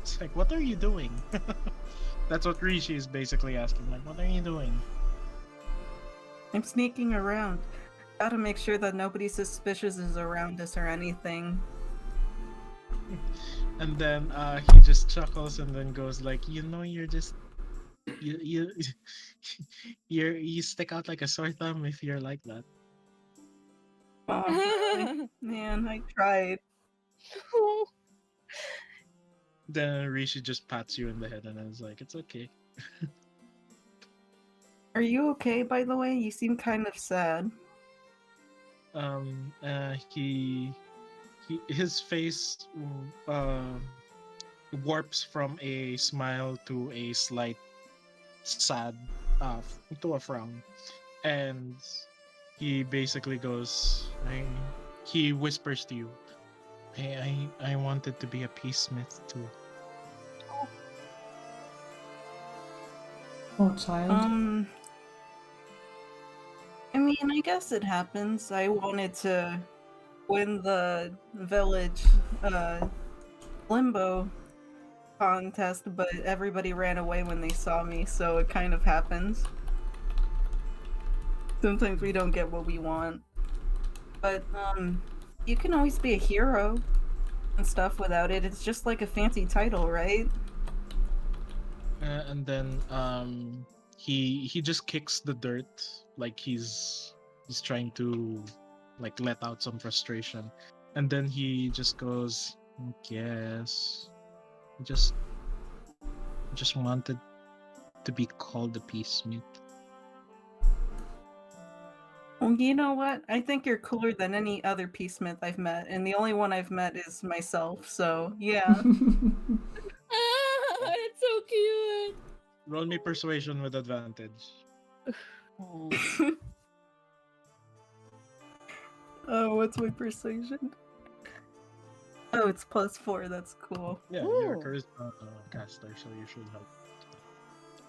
It's like, what are you doing? That's what Rishi is basically asking. Like, what are you doing? I'm sneaking around. Gotta make sure that nobody suspicious is around us or anything. And then he just chuckles and then goes like, you're just you you stick out like a sore thumb if you're like that. Oh, man, I tried. Then Rishi just pats you in the head and is like, it's okay. Are you okay, by the way? You seem kind of sad. His face warps from a smile to a slight sad to a frown, and he basically goes, he whispers to you, I wanted to be a peacemith too. Poor child. I mean, I guess it happens. I wanted to win the village limbo contest, but everybody ran away when they saw me, so it kind of happens. Sometimes we don't get what we want. But you can always be a hero and stuff without it. It's just like a fancy title, right? And then he just kicks the dirt like he's trying to like let out some frustration, and then he just goes, yes, I just wanted to be called a peacemith. Well, you know what? I think you're cooler than any other peacemith I've met, and the only one I've met is myself, so yeah. It's so cute. Roll me persuasion with advantage. Oh, what's my persuasion? Oh, it's +4. That's cool. Yeah, you're a Ooh. charisma caster, so you should help.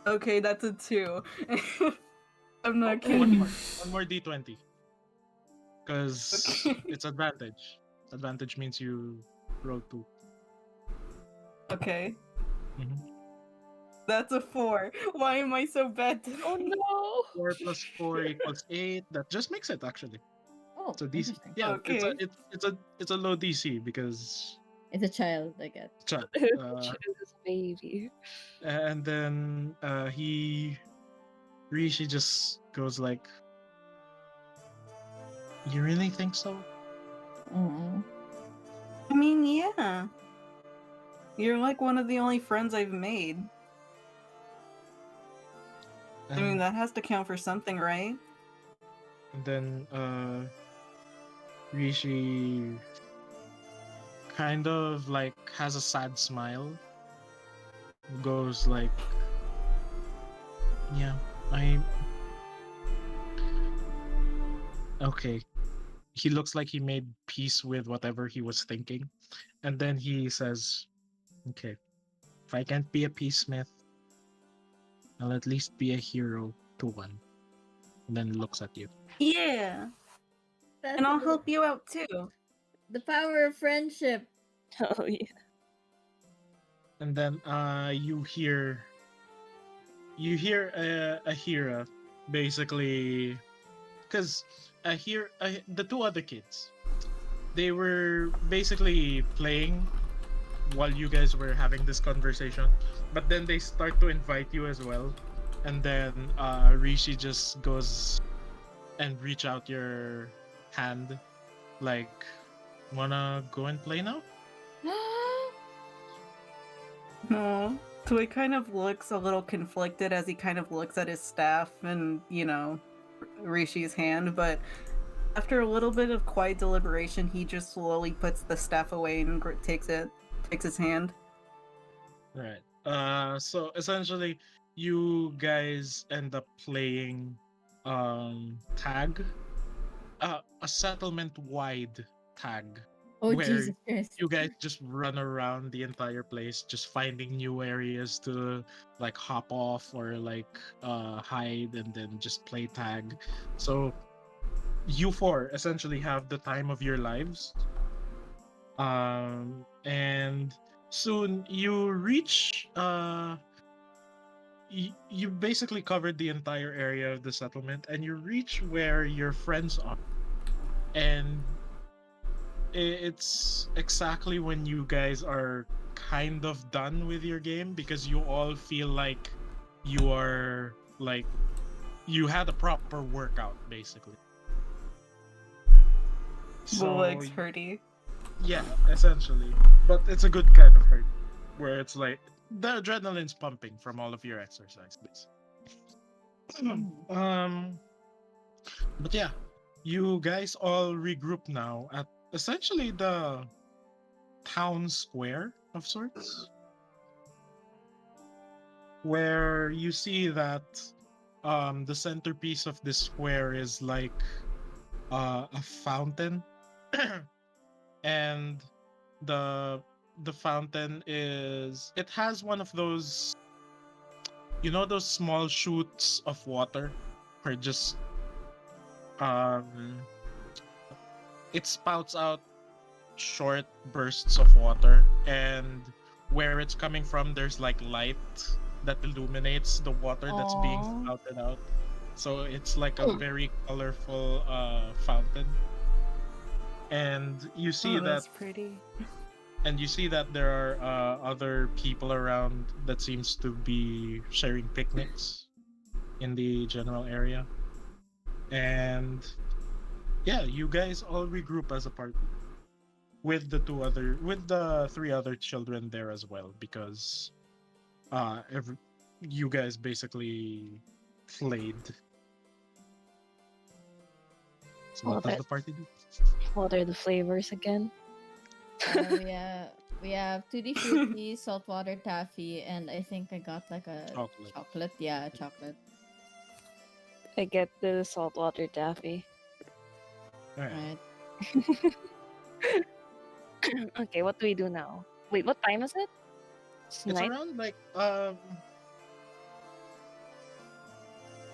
Okay, that's a 2. I'm not Oh, one kidding. more. One more d20. Because Okay. it's advantage. Advantage means you roll 2. Okay, Mm-hmm. that's a 4. Why am I so bad today? Oh no! 4 plus 4 equals 8. That just makes it actually. Oh, It's a DC. interesting. Yeah, Okay. it's a low DC because It's a child, I guess. child. Choose baby. And then Rishi just goes like, "You really think so?" Oh. I mean, yeah. You're like one of the only friends I've made. I mean, And, that has to count for something, right? and then Rishi kind of like has a sad smile. Goes like, "Yeah, I okay." He looks like he made peace with whatever he was thinking, and then he says, "Okay, if I can't be a peacesmith, I'll at least be a hero to one." And then looks at you. Yeah. That's And I'll the- help you out too. The power of friendship. Oh yeah. And then you hear Ahira basically, because the two other kids, they were basically playing while you guys were having this conversation, but then they start to invite you as well, and then Rishi just goes and reach out your hand like, "Wanna go and play now?" No. Toy kind of looks a little conflicted as he kind of looks at his staff and, Rishi's hand, but after a little bit of quiet deliberation, he just slowly puts the staff away and takes his hand. Right. So essentially, you guys end up playing tag, a settlement-wide tag, Oh, where Jesus Christ. you guys just run around the entire place, just finding new areas to like hop off or like hide, and then just play tag. So you four essentially have the time of your lives. And soon you reach you basically covered the entire area of the settlement, and you reach where your friends are, and it's exactly when you guys are kind of done with your game, because you all feel like you are like you had a proper workout basically. The legs hurty. Yeah, essentially. But it's a good kind of hurt, where it's like the adrenaline's pumping from all of your exercise, basically. But yeah, you guys all regroup now at essentially the town square of sorts, where you see that the centerpiece of this square is like a fountain, and the fountain it has one of those, those small shoots of water, where just um it spouts out short bursts of water, and where it's coming from there's like light that illuminates the water that's being Aw. spouted out, so it's like a very colorful fountain. And you see Oh, that that's pretty. and you see that there are other people around that seems to be sharing picnics in the general area. And yeah, you guys all regroup as a party with the three other children there as well, because you guys basically played. So what does the party do? What are the flavors again? We have Tutti Frutti, saltwater taffy, and I think I got like a Chocolate. chocolate. Yeah, chocolate. I get the saltwater taffy. All right. Right. Okay, what do we do now? Wait, what time is it? It's night? around like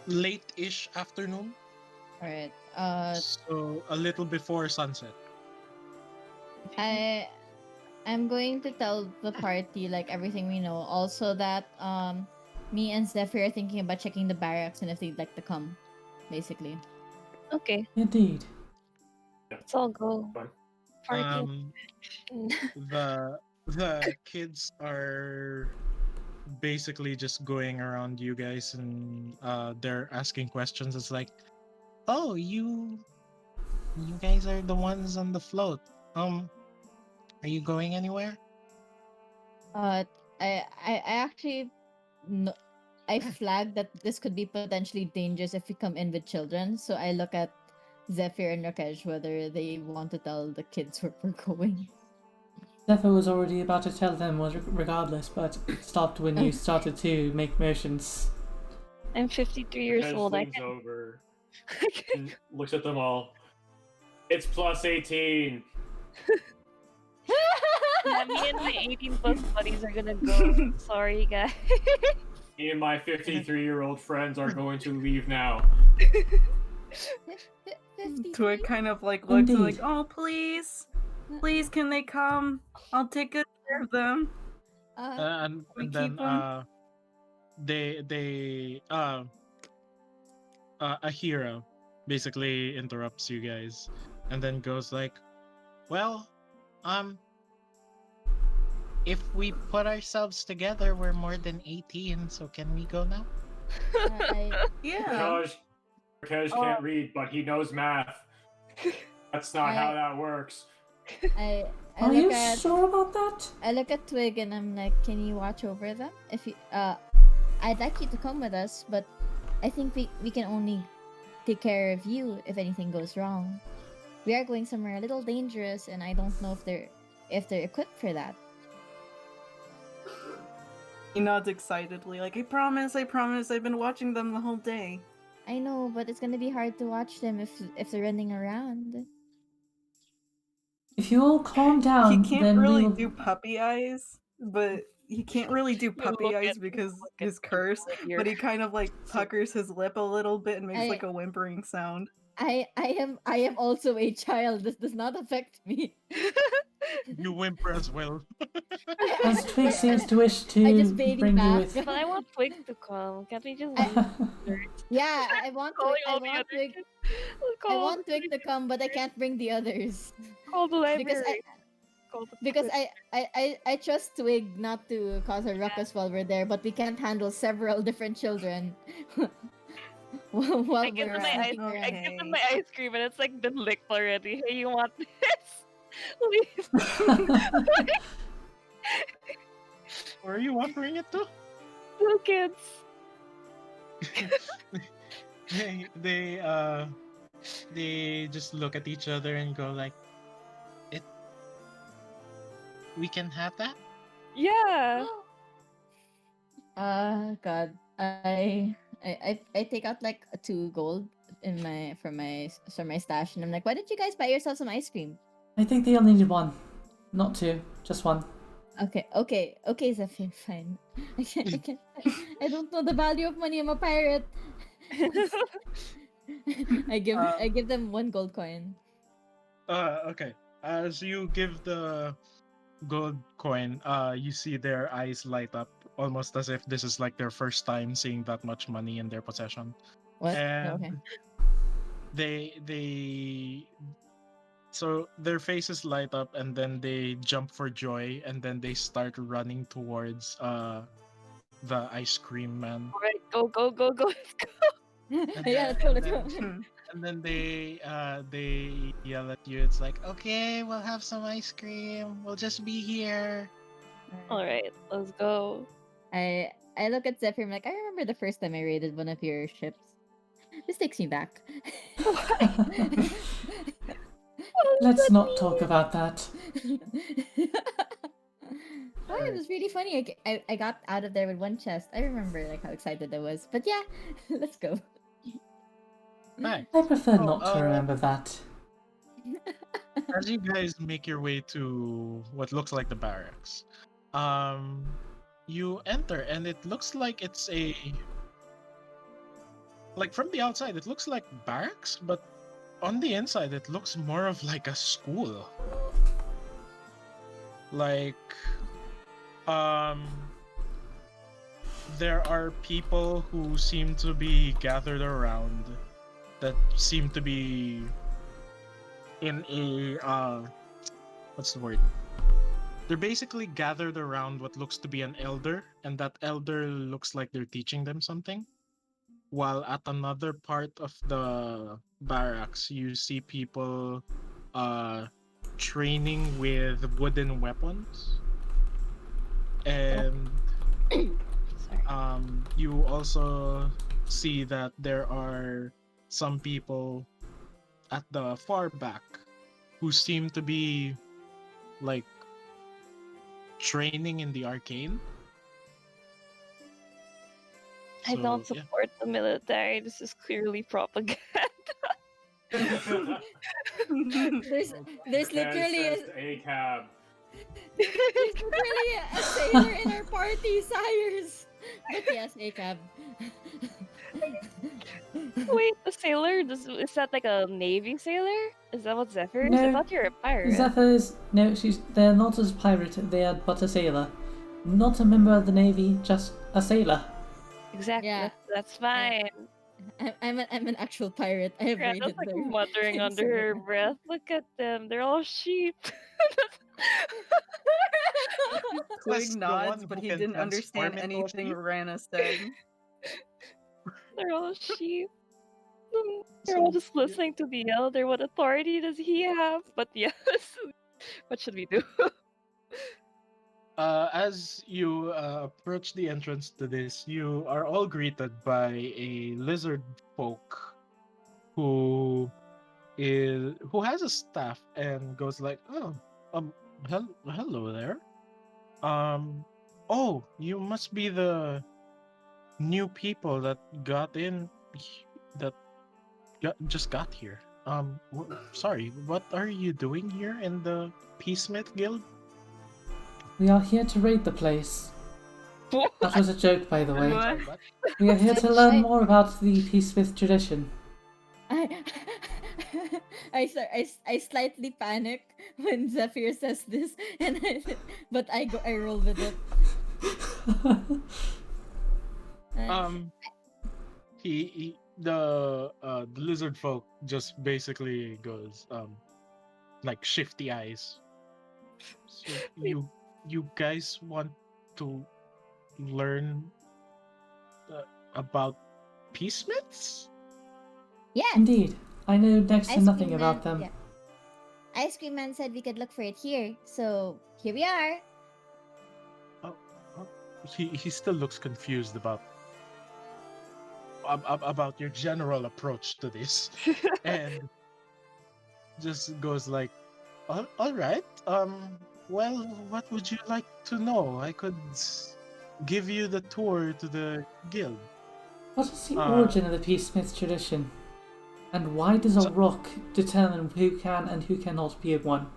late-ish afternoon, All right. so a little before sunset. I'm going to tell the party like everything we know. Also that me and Zephyr are thinking about checking the barracks and if they'd like to come, basically. Okay, Indeed. let's all go. Fine. Party. The kids are basically just going around you guys, and they're asking questions. It's like, oh, you guys are the ones on the float. Are you going anywhere? I actually no, I flagged that this could be potentially dangerous if we come in with children. So I look at Zephyr and Rakesh whether they want to tell the kids where we're going. Zephyr was already about to tell them regardless, but stopped when you started to make motions. I'm 53 years Ted old. I leans can. over and looks at them all. It's plus 18. Yeah, me and my 18 plus buddies are gonna go. Sorry, guys. Me and my 53-year-old friends are going to leave now. Twig kind of like looks Indeed. like, oh please, please, can they come? I'll take good care of them. And We then keep 'em? Ahira basically interrupts you guys, and then goes like, well, if we put ourselves together, we're more than 18, so can we go now? Yeah. Rakesh can't read, but he knows math. That's not how that works. I Are look you at sure about that? I look at Twig and I'm like, can you watch over them? If you I'd like you to come with us, but I think we can only take care of you if anything goes wrong. We are going somewhere a little dangerous, and I don't know if they're equipped for that. He nods excitedly, like, I promise, I've been watching them the whole day. I know, but it's gonna be hard to watch them if they're running around. If you all calm down, He can't then really we'll... do puppy eyes, but he can't really do look puppy eyes at- because look at his curse, people here. but he kind of like puckers his lip a little bit and makes I- like a whimpering sound. I am also a child. This does not affect me. You whimper as well. As Twig seems to wish I to just baby bring you back. with... But I want Twig to come. Can't we just I- leave nerds? Yeah, I want Calling Twig. I all the want other Twig. kids. I want Twig to come, but I can't bring the others Call the library. because Because I trust Twig not to cause a ruckus while we're there, but we can't handle several different children while I give we're them my ice. sneaking I around. give them my ice cream, and it's like been licked already. Hey, you want this? Please. Where are you offering it to? Little kids. They just look at each other and go like, we can have that? Yeah. God, I take out like 2 gold in from my stash, and I'm like, why didn't you guys buy yourself some ice cream? I think they only need one. Not 2, just 1. Okay, Zephyr, fine. I don't know the value of money. I'm a pirate. I give them 1 gold coin. Okay. As you give the gold coin, you see their eyes light up, almost as if this is like their first time seeing that much money in their possession. What? And Okay. So their faces light up, and then they jump for joy, and then they start running towards the ice cream man. Alright, go, let's go. Yeah, let's go. Let's go. And then they yell at you. It's like, okay, we'll have some ice cream. We'll just be here. Alright, let's go. I look at Zephyr. I'm like, I remember the first time I raided one of your ships. This takes me back. Let's not talk about that. Oh, it was really funny. I got out of there with 1 chest. I remember like how excited I was. But yeah, let's go. Nice. I prefer Oh, not to remember that. As you guys make your way to what looks like the barracks, you enter and it looks like it's a like from the outside it looks like barracks, but on the inside it looks more of like a school. Like um there are people who seem to be gathered around that seem to be in a what's the word? They're basically gathered around what looks to be an elder, and that elder looks like they're teaching them something. While at another part of the barracks, you see people uh training with wooden weapons. And Sorry. you also see that there are some people at the far back who seem to be like training in the arcane. I don't So, yeah. support the military. This is clearly propaganda. There's literally a cab. there's literally a sailor in our party, sires. But yes, ACAB. Wait, the sailor? Is that like a navy sailor? Is that what Zephyr is? I No. thought you're a pirate. Zephyr is no, they're not a pirate, they are but a sailor. Not a member of the navy, just a sailor. Exactly. Yeah. That's fine. I'm an actual pirate. I have read Greta's it like there. muttering under her breath. Look at them. They're all sheep. Quig the nods, one but who he can didn't understand transform into a anything sheep? Rana said. They're all sheep. They're all just listening to the elder. What authority does he have? But yes. What should we do? As you approach the entrance to this, you are all greeted by a lizard folk who has a staff and goes like, "Oh, hello there. Oh, you must be the new people that got in, that just got here. Sorry, what are you doing here in the Peacesmith Guild?" We are here to raid the place. That was a joke, by the way. Sorry, what? We are here to learn more about the Peacesmith tradition. I slightly panic when Zephyr says this, but I roll with it. The lizard folk just basically goes like shifty eyes. So you guys want to learn about peacemiths? Yes. Indeed, I know next to Ice nothing Cream about Man- them. yeah. Ice Cream Man said we could look for it here, so here we are. He still looks confused about your general approach to this, and just goes like, all right. Well, what would you like to know? I could give you the tour to the guild. What is the origin of the Peacesmith tradition? And why does a rock determine who can and who cannot be one?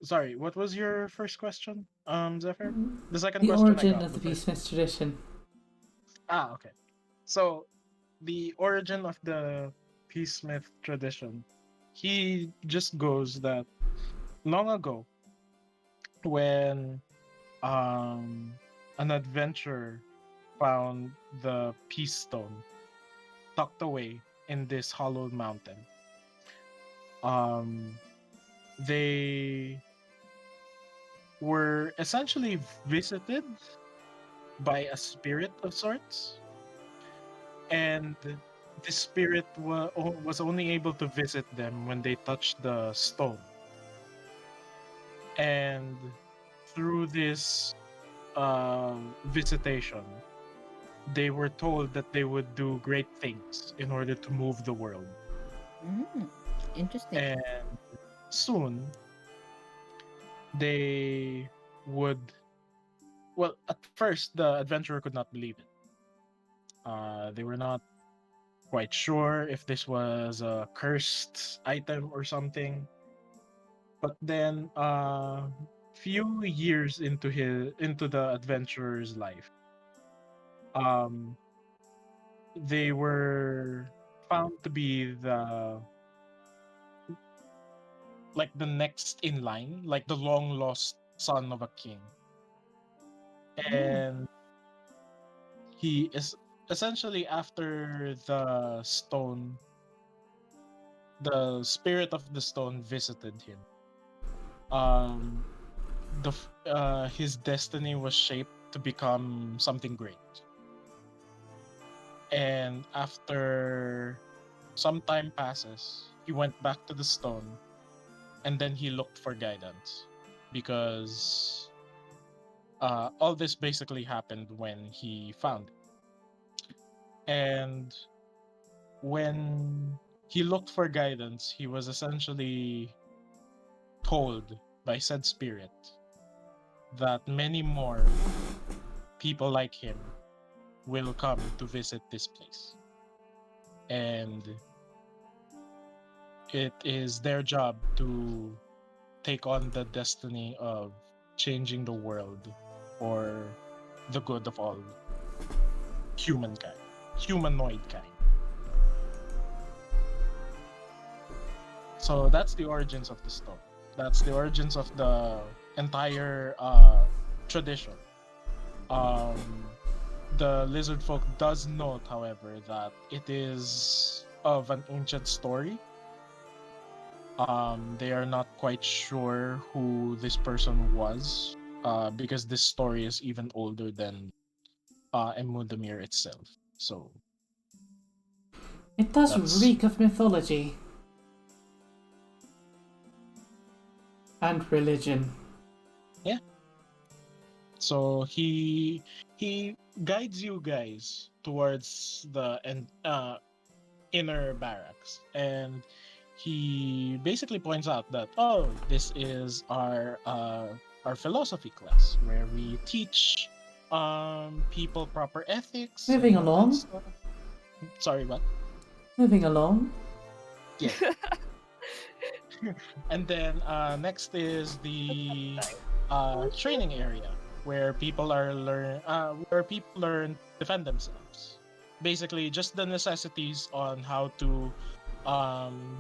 Sorry, what was your first question, Zephyr? The second The question I origin got. of the The first- Peacesmith tradition. Okay. So, the origin of the Peacesmith tradition, he just goes that long ago, when an adventurer found the Peace Stone tucked away in this hollowed mountain, they were essentially visited by a spirit of sorts, and this spirit was only able to visit them when they touched the stone. And through this visitation, they were told that they would do great things in order to move the world. Interesting. And soon, they would. Well, at first, the adventurer could not believe it. They were not quite sure if this was a cursed item or something. But then, few years into the adventurer's life, um, they were found to be the next in line, like the long lost son of a king. And he is essentially, after the spirit of the stone visited him. His destiny was shaped to become something great. And after some time passes, he went back to the stone, and then he looked for guidance, because all this basically happened when he found it. And when he looked for guidance, he was essentially told by said spirit that many more people like him will come to visit this place. And it is their job to take on the destiny of changing the world for the good of all humankind, humanoid kind. So that's the origins of the stone. That's the origins of the entire tradition. The lizard folk does note, however, that it is of an ancient story. They are not quite sure who this person was, because this story is even older than Emudamir itself. So It does That's- reek of mythology. And religion. So he guides you guys towards the inner barracks, and he basically points out that, oh, this is our philosophy class where we teach people proper ethics. and Moving all that along. stuff." Sorry, what? Moving along. Yeah. And then next is the training area where people learn to defend themselves. Basically, just the necessities on how to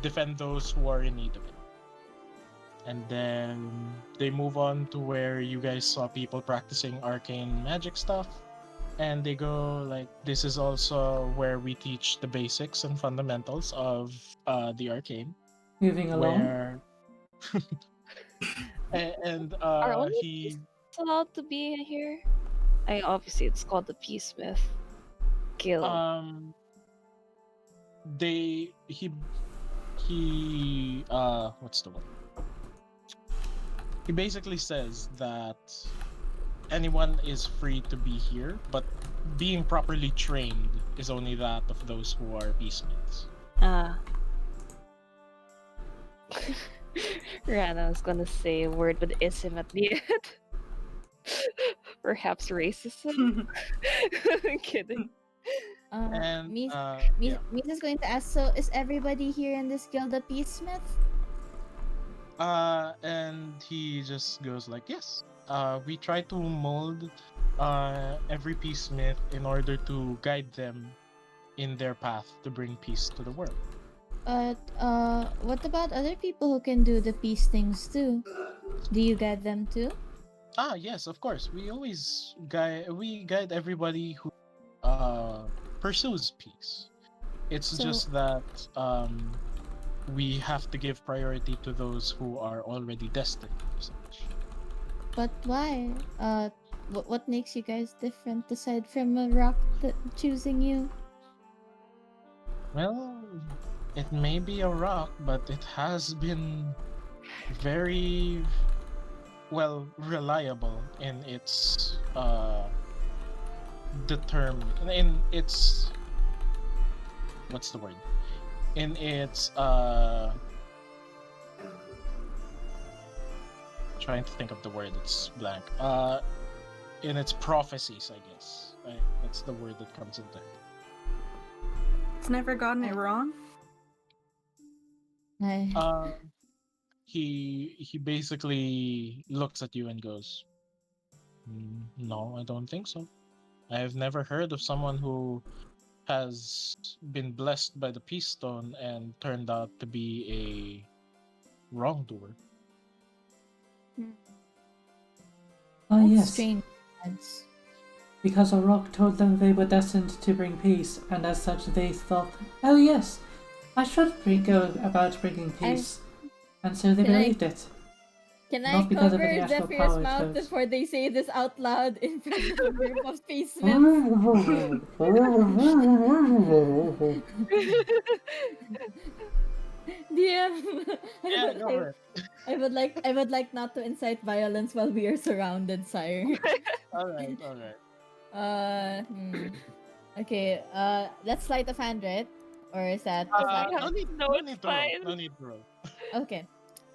defend those who are in need of it. And then they move on to where you guys saw people practicing arcane magic stuff. And they go like, this is also where we teach the basics and fundamentals of the arcane. Moving along. Where and Are only he priests allowed to be here? Obviously it's called the Peacesmith Guild. he what's the word? He basically says that anyone is free to be here, but being properly trained is only that of those who are peacemiths. Rana was gonna say a word with ism at the end. Perhaps racism. Kidding. And Misa's going to ask, so is everybody here in this guild a peacesmith? and he just goes like, yes. We try to mold every peacemith in order to guide them in their path to bring peace to the world. What about other people who can do the peace things too? Do you guide them too? Yes, of course. We always guide everybody who pursues peace. It's So- just that we have to give priority to those who are already destined for such. But why? What makes you guys different aside from a rock choosing you? Well, it may be a rock, but it has been very reliable in its in its what's the word? In its trying to think of the word, it's blank. In its prophecies, I guess. That's the word that comes into it. Zephyrd's never gotten it wrong. Uh, he basically looks at you and goes, No, I don't think so. I have never heard of someone who has been blessed by the Peace Stone and turned out to be a wrongdoer. Ah, That's yes. strange. That's- Because a rock told them they were destined to bring peace, and as such they thought, oh yes, I should go about bringing peace. And so they Can I- believed it. Can I Not because of cover any actual Zephyr's power it mouth shows. before they say this out loud in front of a group of spacemen? DM. Yeah, go for it. I would like not to incite violence while we are surrounded, sire. All right, all right. Okay, that's sleight of hand, right? Or is that No need, No, no it's need to roll. fine. No need to roll. okay.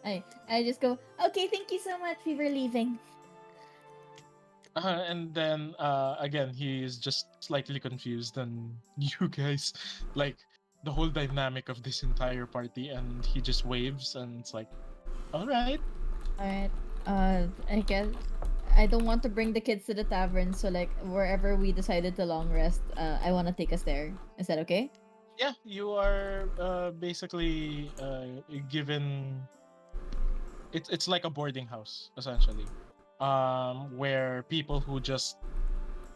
I just go, okay, thank you so much, we were leaving. And then again, he is just slightly confused, and you guys, like the whole dynamic of this entire party, and he just waves, and it's like, all right. Alright. I guess I don't want to bring the kids to the tavern, so like wherever we decided to long rest, I want to take us there. Is that okay? Yeah, you are basically given. It's like a boarding house essentially, where people who just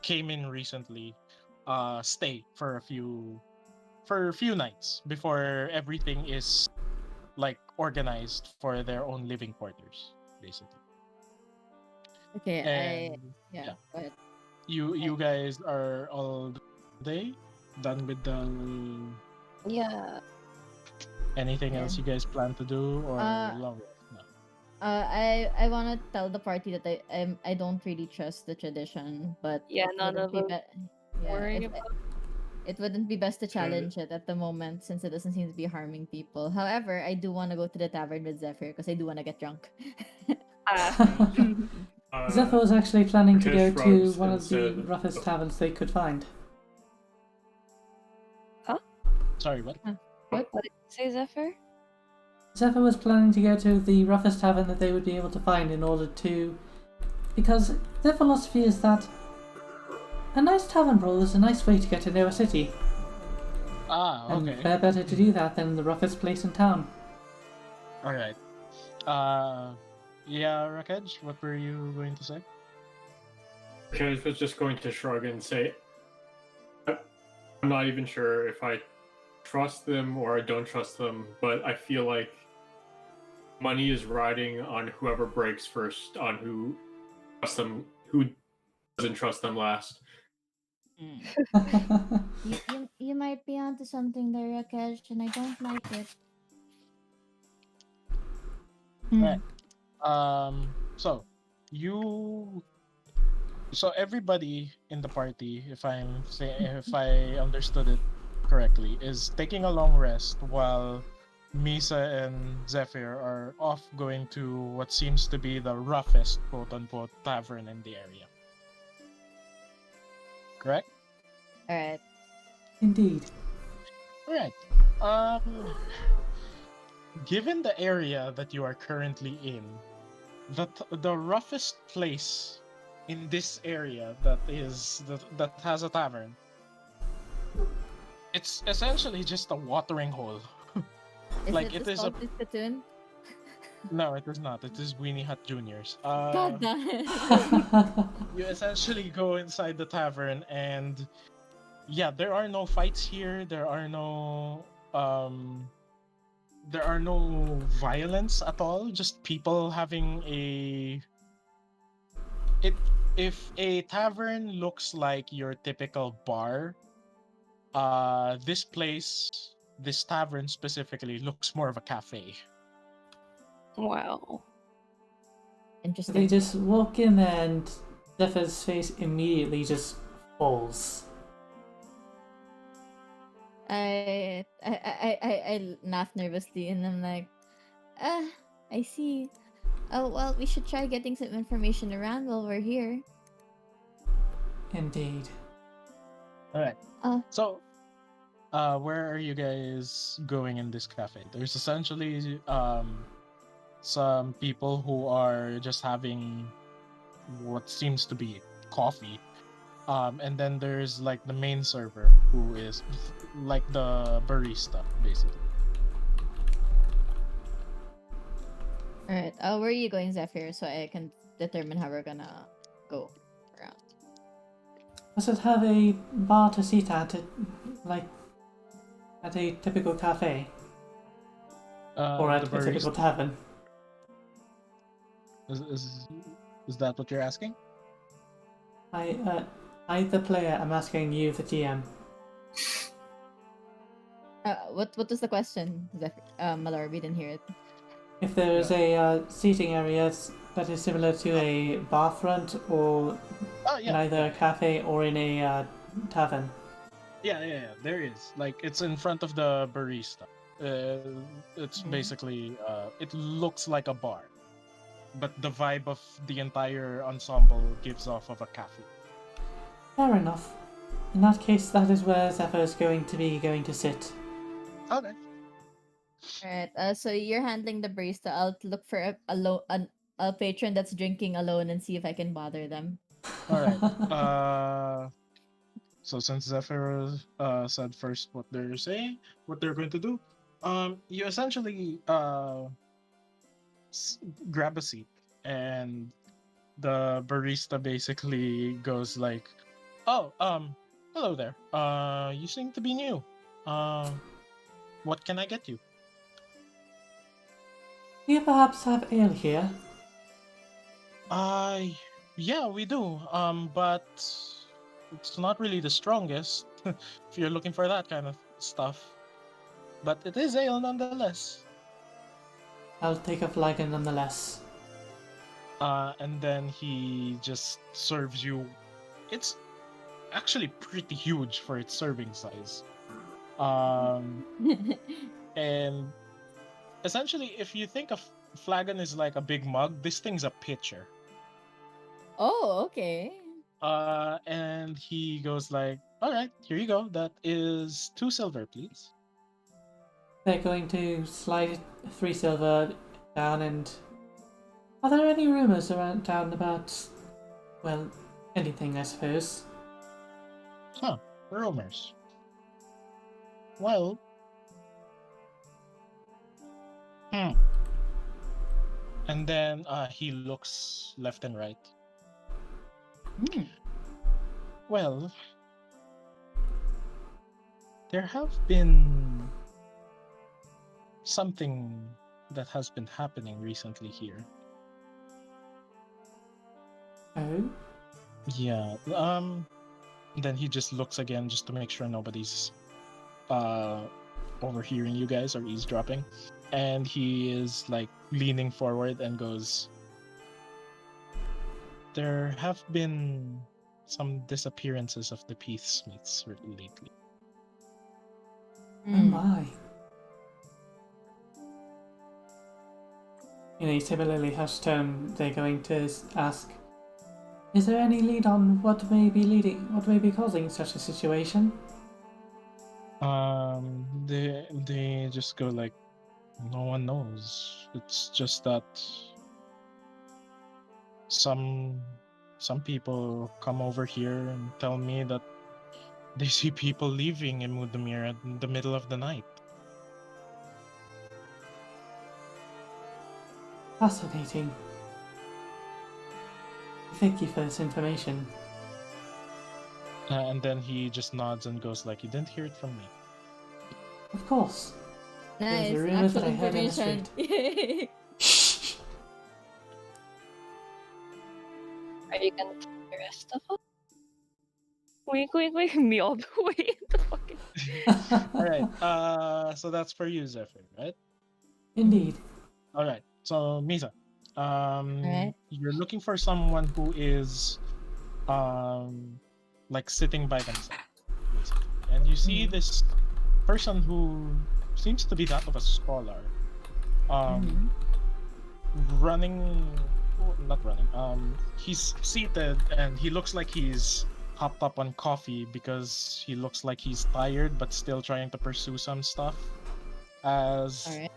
came in recently stay for a few nights before everything is like organized for their own living quarters, basically. Okay, And yeah, go ahead. you guys are all day done with the Yeah. anything Yeah. else you guys plan to do or Uh, long rest? No. I want to tell the party that I don't really trust the tradition, but Yeah, it none wouldn't of be us yeah, worrying it, about. it wouldn't be best to Should- challenge it at the moment since it doesn't seem to be harming people. However, I do want to go to the tavern with Zephyr because I do want to get drunk. Zephyr was actually planning to go Rakesh to shrugs one and of the said, roughest taverns they could find. Sorry, what? What did you say, Zephyr? Zephyr was planning to go to the roughest tavern that they would be able to find in order to... Because their philosophy is that a nice tavern brawl is a nice way to get to know a city. Ah, And okay. they're better to do that than the roughest place in town. All right. Yeah, Rakej, what were you going to say? Rakesh was just going to shrug and say, I'm not even sure if I trust them or I don't trust them, but I feel like money is riding on whoever breaks first, on who trusts them, who doesn't trust them last. You might be onto something there, Rakesh, and I don't like it. Right. So everybody in the party, if I understood it correctly, is taking a long rest while Misa and Zephyr are off going to what seems to be the roughest quote unquote tavern in the area. Correct? Alright. Indeed. Alright. Given the area that you are currently in, the roughest place in this area that has a tavern, it's essentially just a watering hole. Is Like, it it the is a- Salty Spittoon? No, it is not. It is Weenie Hut Juniors. God damn it. You essentially go inside the tavern, and yeah, there are no fights here. There are no violence at all. Just people having if a tavern looks like your typical bar, this tavern specifically looks more of a cafe. Wow. They Interesting. just walk in and Zephyr's face immediately just falls. I laugh nervously and I'm like, I see. Oh well, we should try getting some information around while we're here. Indeed. All right. Uh. So, where are you guys going in this cafe? There's essentially some people who are just having what seems to be coffee. And then there's like the main server who is like the barista, basically. Alright, where are you going, Zephyr, so I can determine how we're gonna go around. Does it have a bar to sit at, like at a typical cafe or at The a typical barista. tavern? Is that what you're asking? I, the player, am asking you, the GM. What was the question, Zephyr? Malor, we didn't hear it. If there is a seating area that is similar to a bar front or Oh in yeah, either a cafe or in a tavern. yeah. There is. Like it's in front of the barista. It's Mhm. basically it looks like a bar, but the vibe of the entire ensemble gives off of a cafe. Fair enough. In that case, that is where Zephyr is going to sit. Okay. Alright, so you're handling the barista. I'll look for a patron that's drinking alone and see if I can bother them. All right. So since Zephyr said first what they're saying, what they're going to do, you essentially grab a seat, and the barista basically goes like, "Oh, hello there. You seem to be new. What can I get you?" Do you perhaps have ale here? Yeah, we do. But it's not really the strongest if you're looking for that kind of stuff. But it is ale nonetheless. I'll take a flagon nonetheless. And then he just serves you. It's actually pretty huge for its serving size. And essentially, if you think of flagon is like a big mug, this thing's a pitcher. Oh, okay. And he goes like, "All right, here you go. That is 2 silver, please." They're going to slide 3 silver down and... Are there any rumours around town about, well, anything, I suppose? Huh, rumors. Well, and then he looks left and right. Hmm. Well, there have been something that has been happening recently here. Oh? Yeah. Then he just looks again just to make sure nobody's overhearing you guys or eavesdropping. And he is like leaning forward and goes, "There have been some disappearances of the Peace-Smiths lately." Oh Mm. my. In a similarly hushed tone, they're going to ask, is there any lead on what may be causing such a situation? They just go like, "No one knows. It's just that some people come over here and tell me that they see people leaving in Mudamir in the middle of the night." Fascinating. Thank you for this information. And then he just nods and goes like, "You didn't hear it from me." Of course. Nice. a rumor that Actual I heard in the information. Shh. Are you gonna tell the rest of us? Wink, wink, wink. Me all the way in the fucking. All right. So that's for you, Zephyr, right? Indeed. All right. So Misa, Alright. you're looking for someone who is, like sitting by themselves, basically. And you see this person who seems to be that of a scholar, running, not running. He's seated and he looks like he's hopped up on coffee because he looks like he's tired but still trying to pursue some stuff. As All right.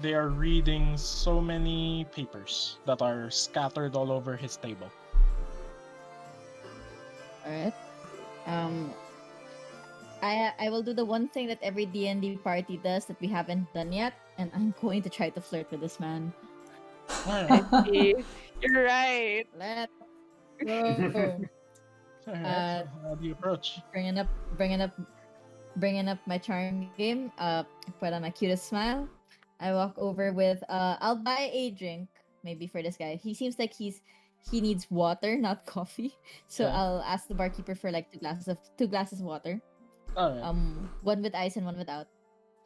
they are reading so many papers that are scattered all over his table. All right. Um, I will do the one thing that every D&D party does that we haven't done yet, and I'm going to try to flirt with this man. Alright. You're right. Let's go. Alright, so how do you approach? bringing up, bringing up my charm game. Put on my cutest smile. I walk over with. I'll buy a drink maybe for this guy. He seems like he needs water, not coffee. So Yeah. I'll ask the barkeeper for like two glasses of water. Alright. One with ice and one without.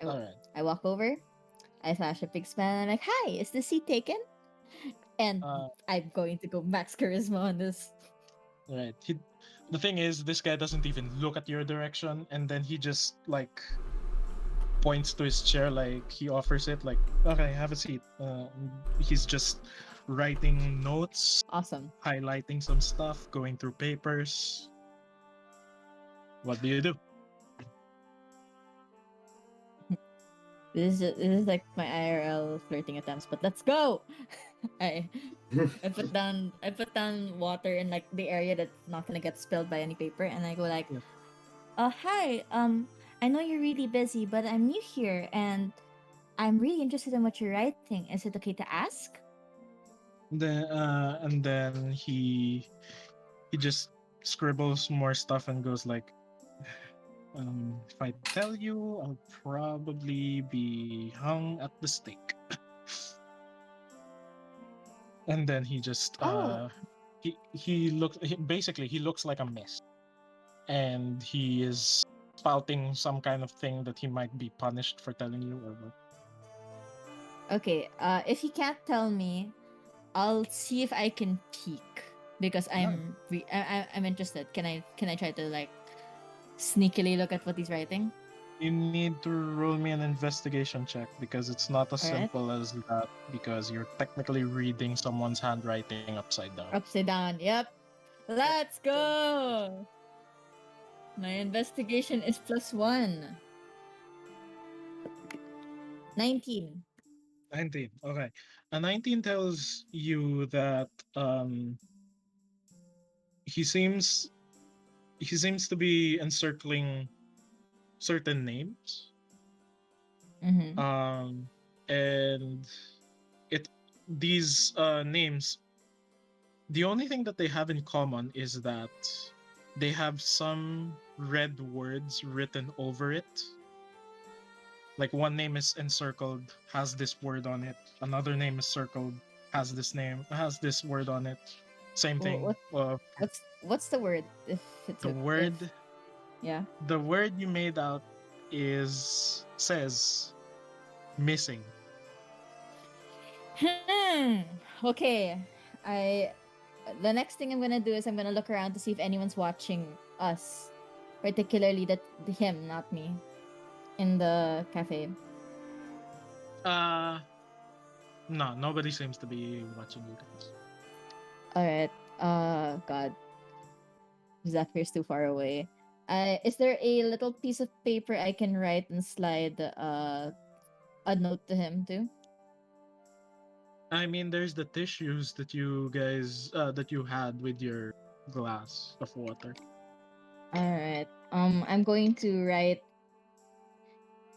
Alright. I walk over. I flash a big smile. I'm like, "Hi, is the seat taken?" And I'm going to go max charisma on this. Right. The thing is, this guy doesn't even look at your direction, and then he just like points to his chair, like he offers it, like, "Okay, have a seat." He's just writing notes, Awesome. highlighting some stuff, going through papers. What do you do? This is like my IRL flirting attempts, but let's go. I put down water in like the area that's not gonna get spilled by any paper, and I go like, Yeah. Hi, I know you're really busy, but I'm new here and I'm really interested in what you're writing. Is it okay to ask?" And then he just scribbles more stuff and goes like, "If I tell you, I'll probably be hung at the stake." And then he just Oh. he looks basically he looks like a mess, and he is spouting some kind of thing that he might be punished for telling you or what. Okay. If you can't tell me, I'll see if I can peek because I'm interested. Can I try to like sneakily look at what he's writing? You need to roll me an investigation check because it's not as Alright. simple as that, because you're technically reading someone's handwriting upside down. Upside down. Yep. Let's go. My investigation is +1. 19. 19. Okay. A 19 tells you that he seems to be encircling certain names. Mm-hmm. And these names, the only thing that they have in common is that they have some red words written over it. Like one name is encircled, has this word on it. Another name is circled, has this word on it. Same thing. What's the word? If it's The word yeah. the word you made out says missing. Okay. The next thing I'm gonna do is I'm gonna look around to see if anyone's watching us, particularly him, not me, in the cafe. No, nobody seems to be watching you guys. All right. God, Zephyr's too far away. Is there a little piece of paper I can write and slide a note to him too? I mean, there's the tissues that you guys that you had with your glass of water. All right. I'm going to write.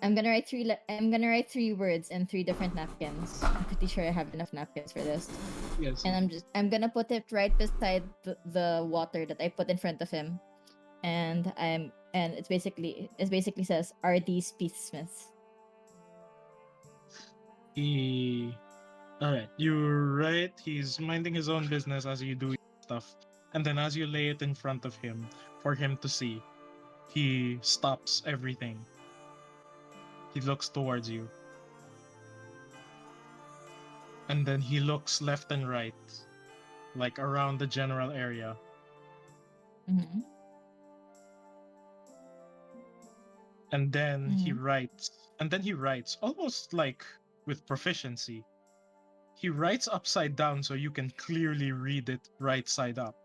I'm gonna write three words in 3 different napkins. I'm pretty sure I have enough napkins for this. Yes. And I'm gonna put it right beside the water that I put in front of him, and it basically says, "Are these Smiths?" Alright, you're right. He's minding his own business as you do stuff. And then as you lay it in front of him for him to see, he stops everything. He looks towards you. And then he looks left and right, like around the general area. Mm-hmm. And then he writes. Almost like with proficiency. He writes upside down so you can clearly read it right side up.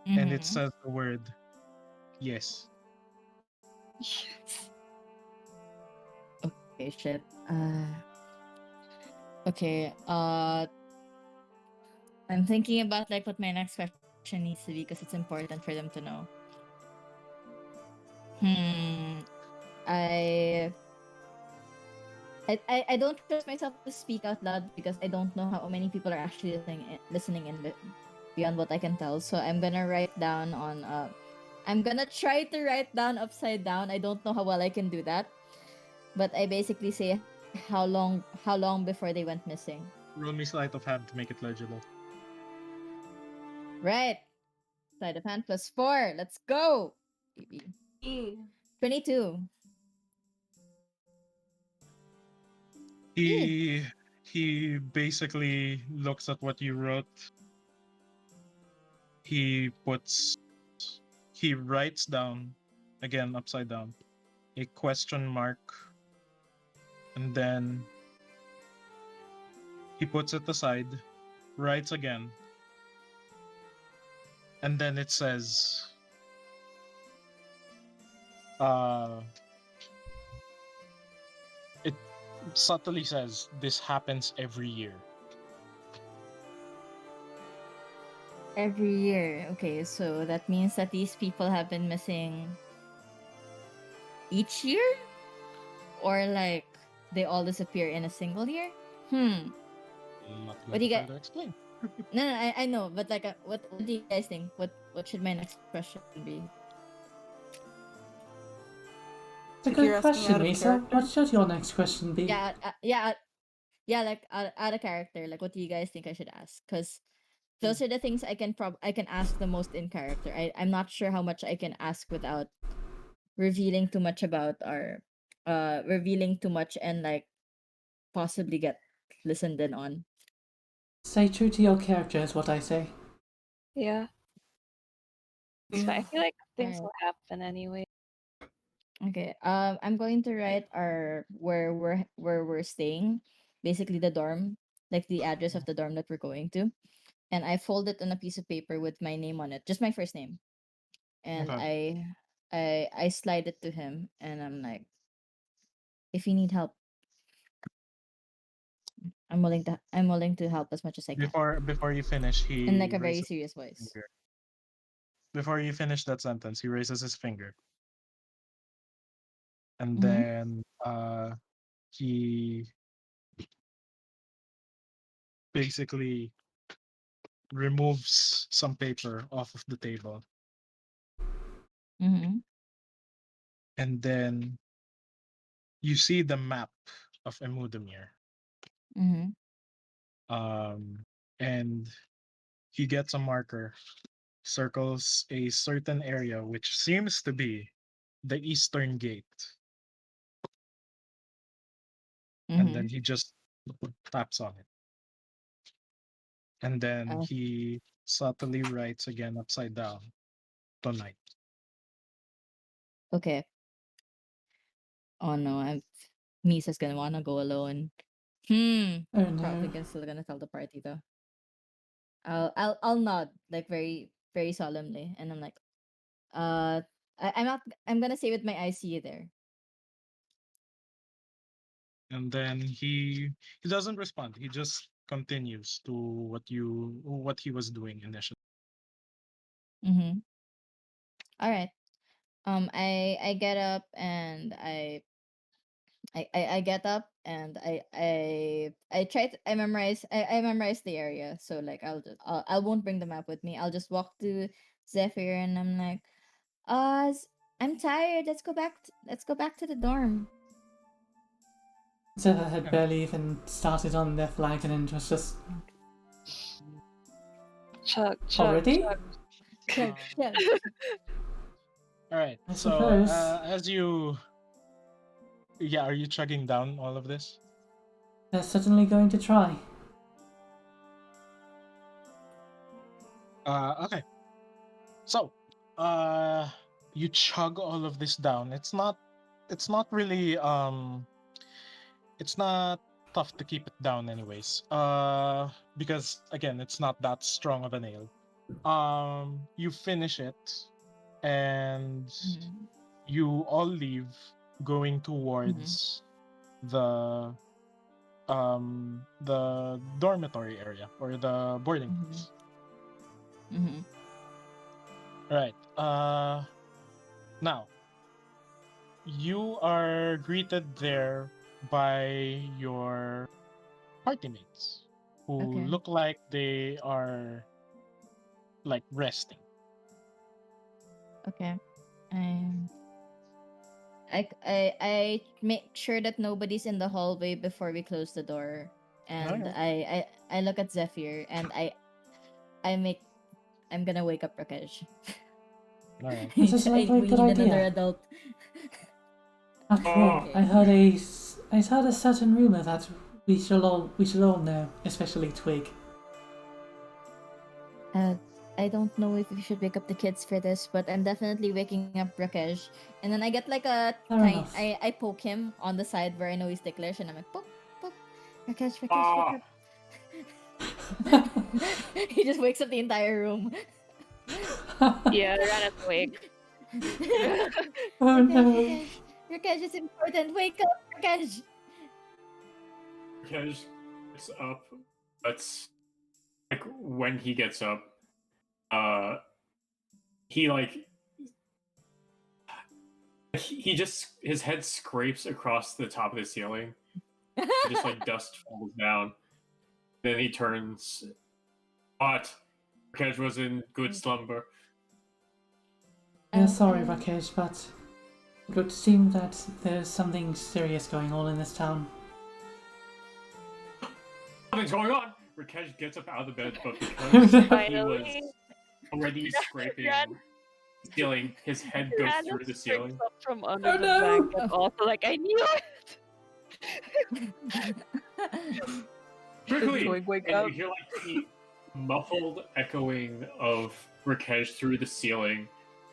and it Mhm. says the word yes. Yes. Okay, shit. Okay. I'm thinking about like what my next question needs to be because it's important for them to know. Hmm. I I don't trust myself to speak out loud because I don't know how many people are actually listening in beyond what I can tell. So I'm gonna write down on I'm gonna try to write down upside down. I don't know how well I can do that, but I basically say how long before they went missing. Roll me sleight of hand to make it legible. Right. Sleight of hand plus 4. Let's go. Baby. 22. Eh. He basically looks at what you wrote. He writes down again upside down a question mark, and then he puts it aside, writes again, and then it says it subtly says this happens every year. Every year. Okay, so that means that these people have been missing each year? Or like they all disappear in a single year? I'm not What going do to you try get? to explain. No, I know, but like, what do you guys think? What should my next question be? It's a Like you're good asking question, out of Misa. character? What should your next question be? Yeah, like out of character. Like, what do you guys think I should ask? Because those are the things I can ask the most in character. I'm not sure how much I can ask without revealing too much about our revealing too much and like possibly get listened in on. Stay true to your character is what I say. Yeah. So I feel like things Alright. will happen anyway. Okay. I'm going to write our where we're staying, basically the dorm, like the address of the dorm that we're going to, and I fold it on a piece of paper with my name on it, just my first name, and Okay. I slide it to him, and I'm like, if you need help, I'm willing to help as much as I can, Before you finish, in he like a very raises serious his voice. finger. Before you finish that sentence, he raises his finger, and Mm-hmm. then he basically removes some paper off of the table, Mm-hmm. and then you see the map of Emudamir. Mm-hmm. And he gets a marker, circles a certain area, which seems to be the eastern gate, and Mm-hmm. then he just taps on it, and then Uh, he subtly writes again upside down tonight. okay. Oh no, Misa's gonna wanna go alone. Oh Probably no. still gonna tell the party though. I'll nod like very very solemnly, and I'm like, uh, I'm not. I'm gonna say with my eyes, see you there. And then he doesn't respond. He just continues to what he was doing initially. Mm-hmm. All right. I get up and I get up and I try to I memorize the area. So like I won't bring the map with me. I'll just walk to Zephyr and I'm like, I'm tired. Let's go back to the dorm. Zephyr had barely even started on their flag and it was just Chug, chug, already? chug. Chug, chug. All right. I So suppose. as you, yeah, are you chugging down all of this? They're certainly going to try. Okay. So, you chug all of this down. It's not really it's not tough to keep it down anyways. Because again, it's not that strong of a nail. You finish it, and Mhm. you all leave, going towards the dormitory area or the boarding Mhm. house. Mhm. Right. Now you are greeted there by your party mates who Okay. look like they are like resting. Okay. Um, I make sure that nobody's in the hallway before we close the door, and Okay. I look at Zephyr and I'm gonna wake up Rakesh. All right. This is a very We good need another idea. adult. After all, Oh. I heard a certain rumor that we shall all know, especially Twig. I don't know if we should wake up the kids for this, but I'm definitely waking up Rakesh. And then I get like a Fair tiny, enough. I poke him on the side where I know he's ticklish, and I'm like, poke, poke, Rakesh, wake Ah, up. He just wakes up the entire room. Yeah, Ranet's awake. Oh no. Rakesh, it's important. Wake up, Rakesh. Rakesh gets up. That's like when he gets up. He like he just his head scrapes across the top of the ceiling. Just like dust falls down. Then he turns. But Rakesh was in good slumber. Yeah, sorry, Uh, Rakesh, but it would seem that there's something serious going on in this town. Something's going on. Rakesh gets up out of the bed, but because he was Finally, already scraping Ran- the ceiling, his head goes Ranet through the scrapes ceiling. up from under Oh the no! blanket. Also, like I knew it. Quickly! Twig wake And up? you hear like the muffled echoing of Rakesh through the ceiling.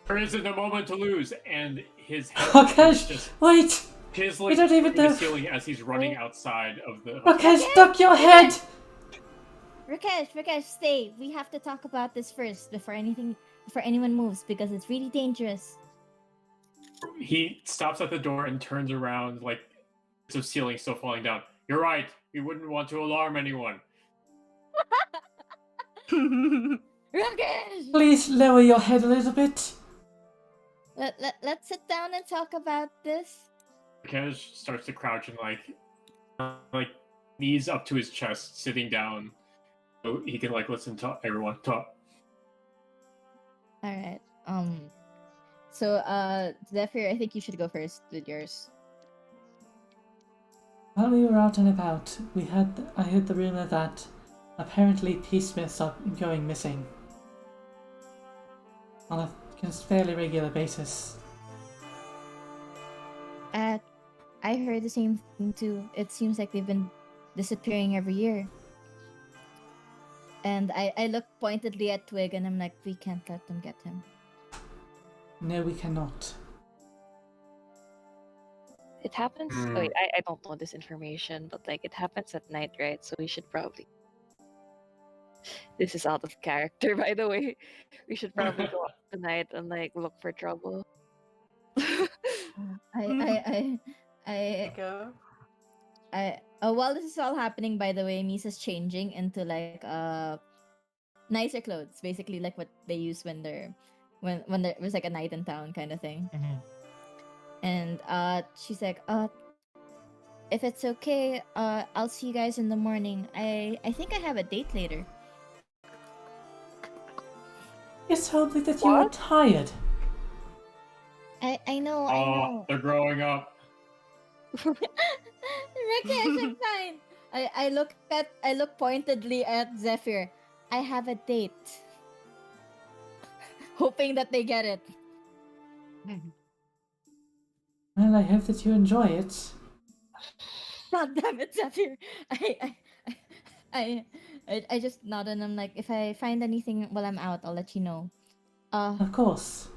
There isn't a moment to lose, and his head is Rakesh, just wait! chiseling don't even through the know- ceiling as he's running outside of the. Rakesh, duck your head! Rakesh, stay. We have to talk about this first before anyone moves because it's really dangerous. He stops at the door and turns around, like bits of ceiling still falling down. You're right. We wouldn't want to alarm anyone. Rakesh! Please lower your head a little bit. Let's sit down and talk about this. Rakesh starts to crouch and like knees up to his chest, sitting down, so he can like listen to everyone talk. All right. So, Zephyr, I think you should go first with yours. While we were out and about, I heard the rumor that apparently peacesmiths are going missing on a fairly regular basis. I heard the same thing too. It seems like they've been disappearing every year. And I look pointedly at Twig and I'm like, we can't let them get him. No, we cannot. It happens. Hmm. Oh, wait, I don't know this information, but like it happens at night, right? So we should probably. This is out of character, by the way. We should probably go out tonight and like look for trouble. While this is all happening, by the way, Misa's changing into like nicer clothes, basically like what they use when there was like a night in town kind of thing. Mhm. And she's like, if it's okay, I'll see you guys in the morning. I think I have a date later. You told me that you were tired. I know. Oh, they're growing up. Rakesh, I'm fine. I look pointedly at Zephyr. I have a date. Hoping that they get it. Well, I hope that you enjoy it. God damn it, Zephyr. I just nod and I'm like, if I find anything while I'm out, I'll let you know. Of course.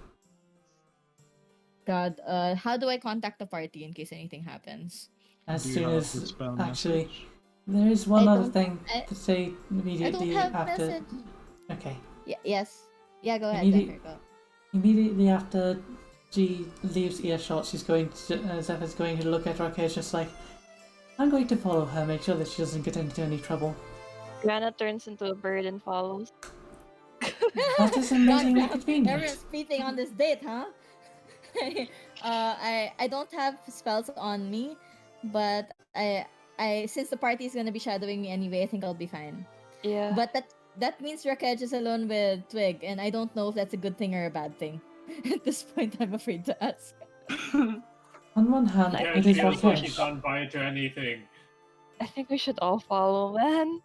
God, how do I contact the party in case anything happens? As Do you soon have as the spell actually, message? there is one I other don't- thing I- to say I don't immediately have after. message. Okay, Yes. Yeah, go ahead, Immediate- Zephyr. Go. Immediately after she leaves earshot, Zephyr's going to look at Rakesh just like, I'm going to follow her, make sure that she doesn't get into any trouble. Grana turns into a bird and follows. That is God amazingly damn, convenient. everyone's speaking on this date, huh? I don't have spells on me, but I since the party is gonna be shadowing me anyway, I think I'll be fine. Yeah. But that means Rakej is alone with Twig, and I don't know if that's a good thing or a bad thing. At this point, I'm afraid to ask. On one hand, Like, it Cash is feels like he's Rakesh. not invited to anything. I think we should all follow, man.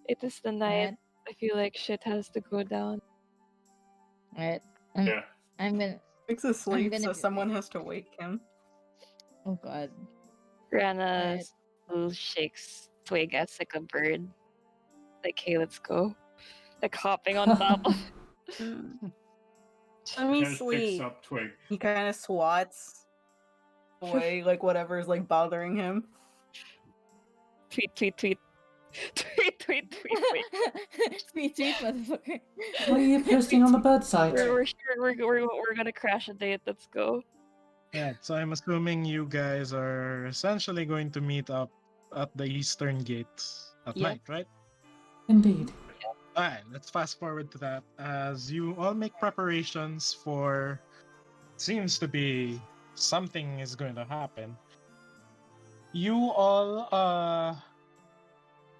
It is the night. Alright, I feel like shit has to go down. alright. Yeah. I'm gonna. Twig's asleep, gonna so be- someone has to wake him. Oh God. Grana Right. still shakes Twig as like a bird. Like, hey, let's go. Like hopping on top of Let me Cash picks sleep. up Twig. He kind of swats away, like whatever is like bothering him. tweet, tweet, tweet. Tweet, tweet, tweet, tweet. Tweet, motherfucker. What are you posting on the bird site? We're gonna crash a date. Let's go. Yeah, so I'm assuming you guys are essentially going to meet up at the eastern gate at Yeah. night, right? Indeed. Alright, let's fast forward to that as you all make preparations for seems to be something is going to happen. You all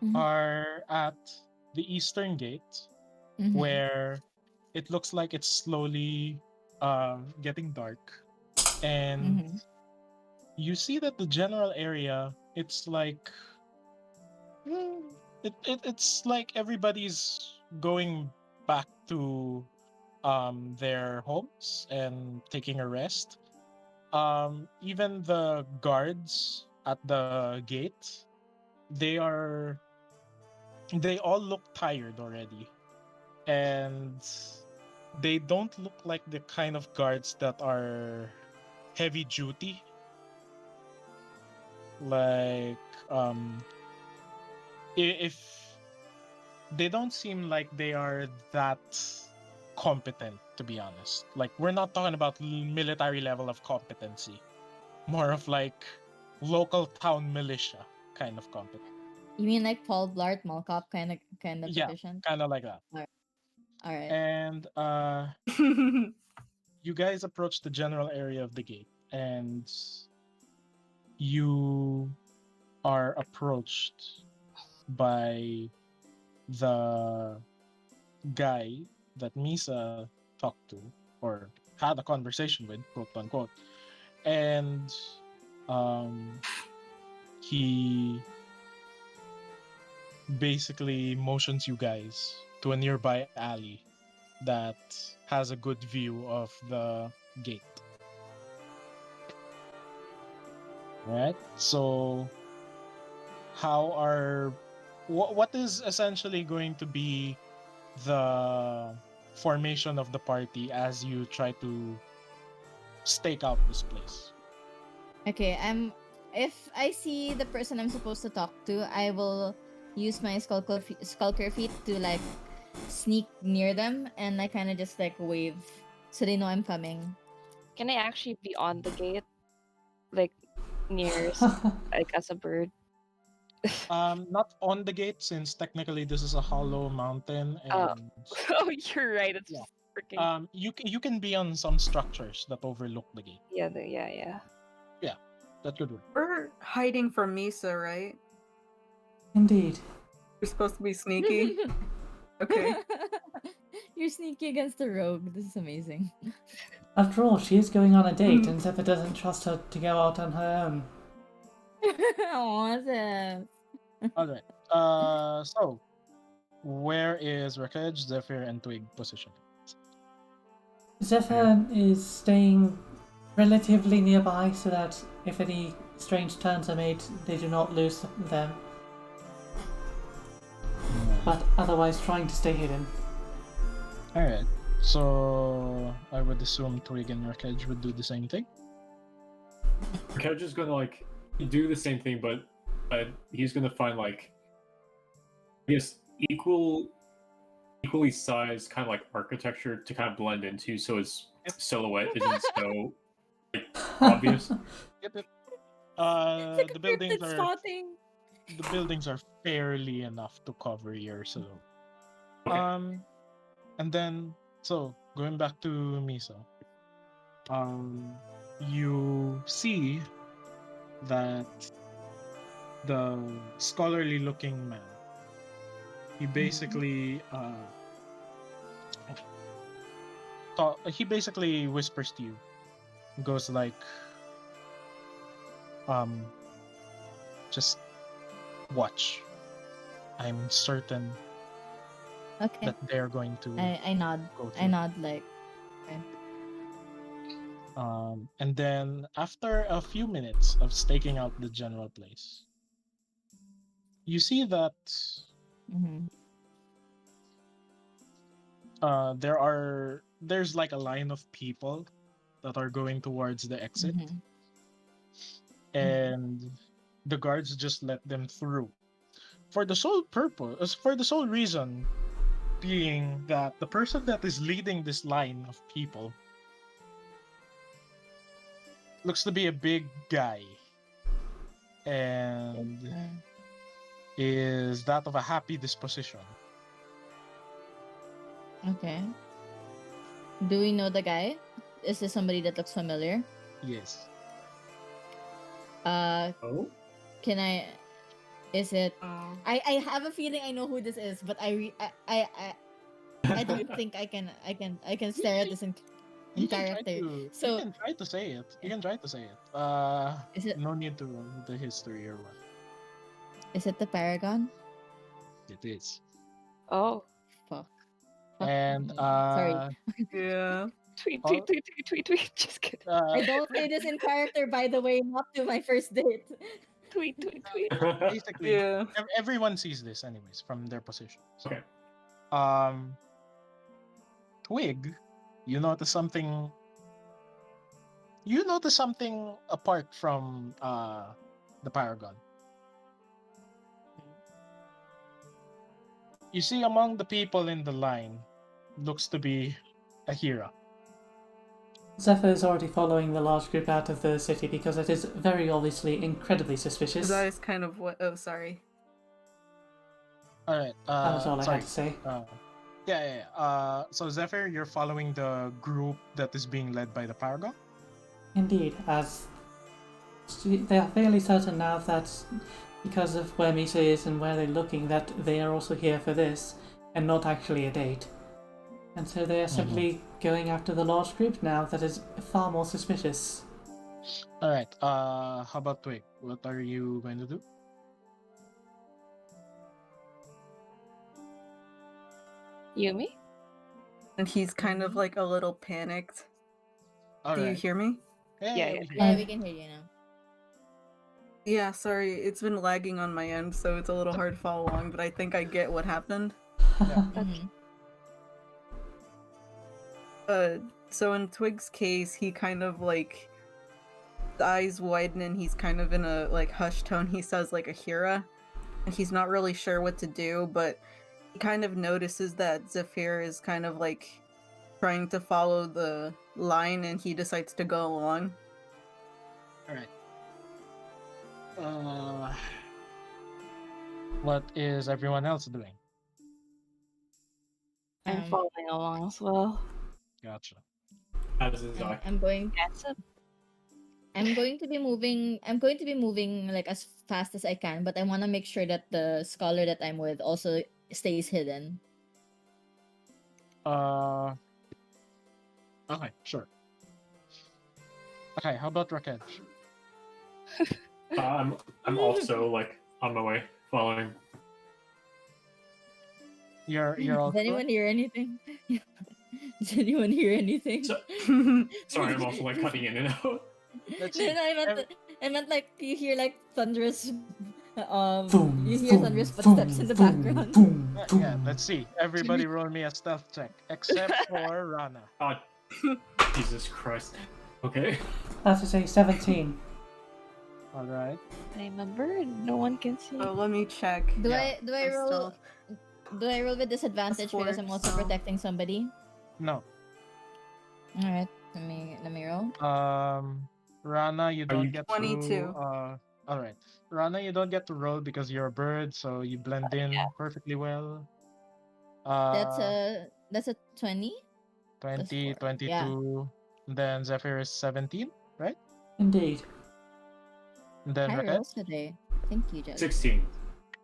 Mhm. are at the eastern gate Mhm. where it looks like it's slowly getting dark, and Mhm. you see that the general area, it's like it's like everybody's going back to their homes and taking a rest. Even the guards at the gate, they all look tired already, and they don't look like the kind of guards that are heavy duty, like if they don't seem like they are that competent, to be honest. Like, we're not talking about military level of competency, more of like local town militia kind of competence. You mean like Paul Blart Mall Cop kind of Yeah. position? Kind of like that. All right. And you guys approach the general area of the gate, and you are approached by the guy that Misa talked to or had a conversation with, quote unquote, and he basically motions you guys to a nearby alley that has a good view of the gate. Right? So what is essentially going to be the formation of the party as you try to stake out this place? Okay, if I see the person I'm supposed to talk to, I will use my skulker feet to like sneak near them and I kind of just like wave so they know I'm coming. Can I actually be on the gate, like near, like as a bird? Not on the gate, since technically this is a hollow mountain, and Oh, you're right. It's Yeah. just freaking. you can be on some structures that overlook the gate. Yeah, yeah. That could work. We're hiding from Misa, right? Indeed. We're supposed to be sneaky. Okay. You're sneaky against the rogue. This is amazing. After all, she is going on a date, and Zephyr doesn't trust her to go out on her own. Awesome. All right. So where is Rakej, Zephyr, and Twig positioned? Zephyr is staying relatively nearby so that if any strange turns are made, they do not lose them. But otherwise trying to stay hidden. All right. So I would assume Twig and Rakej would do the same thing. Kedge is gonna like do the same thing, but he's gonna find like I guess equal equally sized kind of like architecture to kind of blend into, so its silhouette isn't so like, obvious. Yep, yep. It's like The a buildings cryptid are spotting. fairly enough to cover your silhouette. Okay. And then going back to Miso, you see that the scholarly looking man, he basically he basically whispers to you. He goes like, just watch. I'm certain Okay. that they're going to I nod. go I through. nod like. Okay. And then after a few minutes of staking out the general place, you see that Mm-hmm. there's like a line of people that are going towards the exit, Mm-hmm. and the guards just let them through for the sole reason being that the person that is leading this line of people looks to be a big guy and is that of a happy disposition. Okay. Do we know the guy? Is this somebody that looks familiar? Yes. Oh. Can I? Is it? Oh. I have a feeling I know who this is, but I don't think I can stare at this in character. So- you can try to say it. You can try to say it. Is it? No need to run the history or what. Is it the Paragon? It is. Oh, Fuck. And Sorry. Yeah. tweet, Oh. tweet. Just kidding. I don't say this in character, by the way, not to my first date. Tweet. basically Yeah. everyone sees this anyways from their positions. Okay. Twig, you notice something apart from the Paragon. You see among the people in the line looks to be Ahira. Zephyr is already following the large group out of the city because it is very obviously incredibly suspicious. That is kind of what. Oh, sorry. Alright, That was all I sorry. had to say. So Zephyr, you're following the group that is being led by the Paragon? Indeed, as they are fairly certain now that because of where Misa is and where they're looking, that they are also here for this and not actually a date. And so they are simply going after the large group now that is far more suspicious. Alright, how about Twig? What are you going to do? Yumi? And he's kind of like a little panicked. Do you hear me? Yeah. we hear Yeah, you. we can hear you now. Yeah, sorry, it's been lagging on my end, so it's a little hard to follow along, but I think I get what happened. Mhm. So in Twig's case, he kind of like the eyes widen and he's kind of in a like hushed tone. He says like Ahira, and he's not really sure what to do, but he kind of notices that Zephyr is kind of like trying to follow the line, and he decides to go along. Alright. What is everyone else doing? I'm following along as well. Gotcha. As is I. I'm going That's it. I'm going to be moving like as fast as I can, but I want to make sure that the scholar that I'm with also stays hidden. Okay, sure. Okay, how about Rakesh? I'm also like on my way, following. You're all Does anyone hear anything? Does anyone hear anything? So- Sorry, I'm also like cutting in and out. Let's No, see. I meant like you hear like thunderous Boom, you hear boom, thunderous footsteps boom, in the boom, background. Boom, boom. Yeah, let's see. Everybody roll me a stealth check, except for Rana. God, Jesus Christ. Okay. That is a 17. Alright. I'm a bird. No one can see. Oh, let me check. Do Yeah. I roll? Do I roll with disadvantage Plus because I'm four, also so- protecting somebody? No. All right, let me roll. Rana, you Are don't you- get 22. to. All right. Rana, you don't get to roll because you're a bird, so you blend in perfectly well. That's Uh, a 20. 20, 4. Yeah. 22. Then Zephyr is 17, right? Indeed. And then High Raket, rolls today. Thank you, Judge. 16.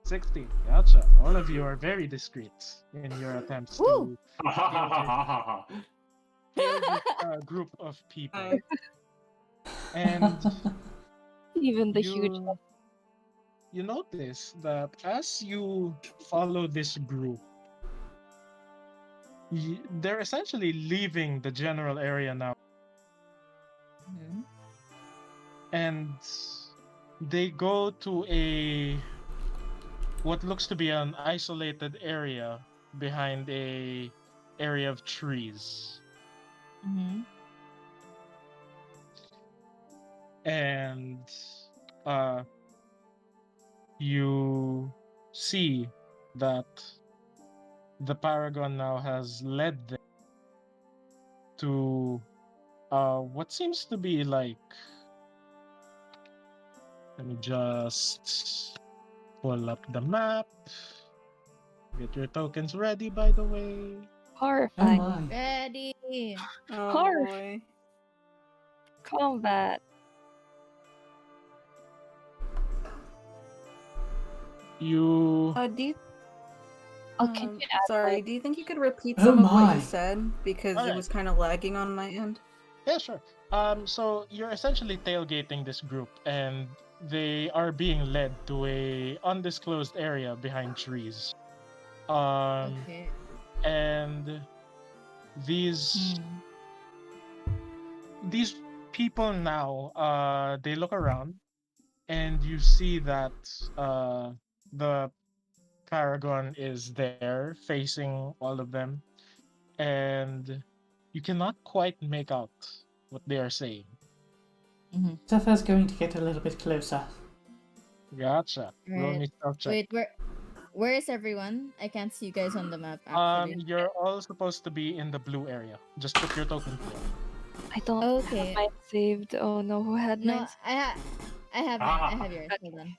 16. Gotcha. All of you are very discreet in your attempts Woo! to Ha ha ha ha ha ha. kill this group of people. Nice. And Even the huge. you notice that as you follow this group, they're essentially leaving the general area now, Mhm. and they go to a what looks to be an isolated area behind a area of trees. Mhm. And you see that the Paragon now has led them to what seems to be like, let me just pull up the map. Get your tokens ready, by the way. Oh Horrifying. my. Ready. Oh Harsh. boy. Combat. You Do you Oh, can you add sorry, like- do you think you could repeat Oh some of what my. you said? Because Alright. it was kind of lagging on my end. Yeah, sure. So you're essentially tailgating this group, and they are being led to a undisclosed area behind trees. Okay. And these Hmm. these people now, they look around, and you see that the Paragon is there, facing all of them, and you cannot quite make out what they are saying. Zephyr's going to get a little bit closer. Gotcha. Roll Right. me stealth check. Wait, where is everyone? I can't see you guys on the map actually. You're all supposed to be in the blue area. Just put your token here. I don't Okay. have mine saved. Oh no, who had No, mine? I have mine. I have yours. Hold on.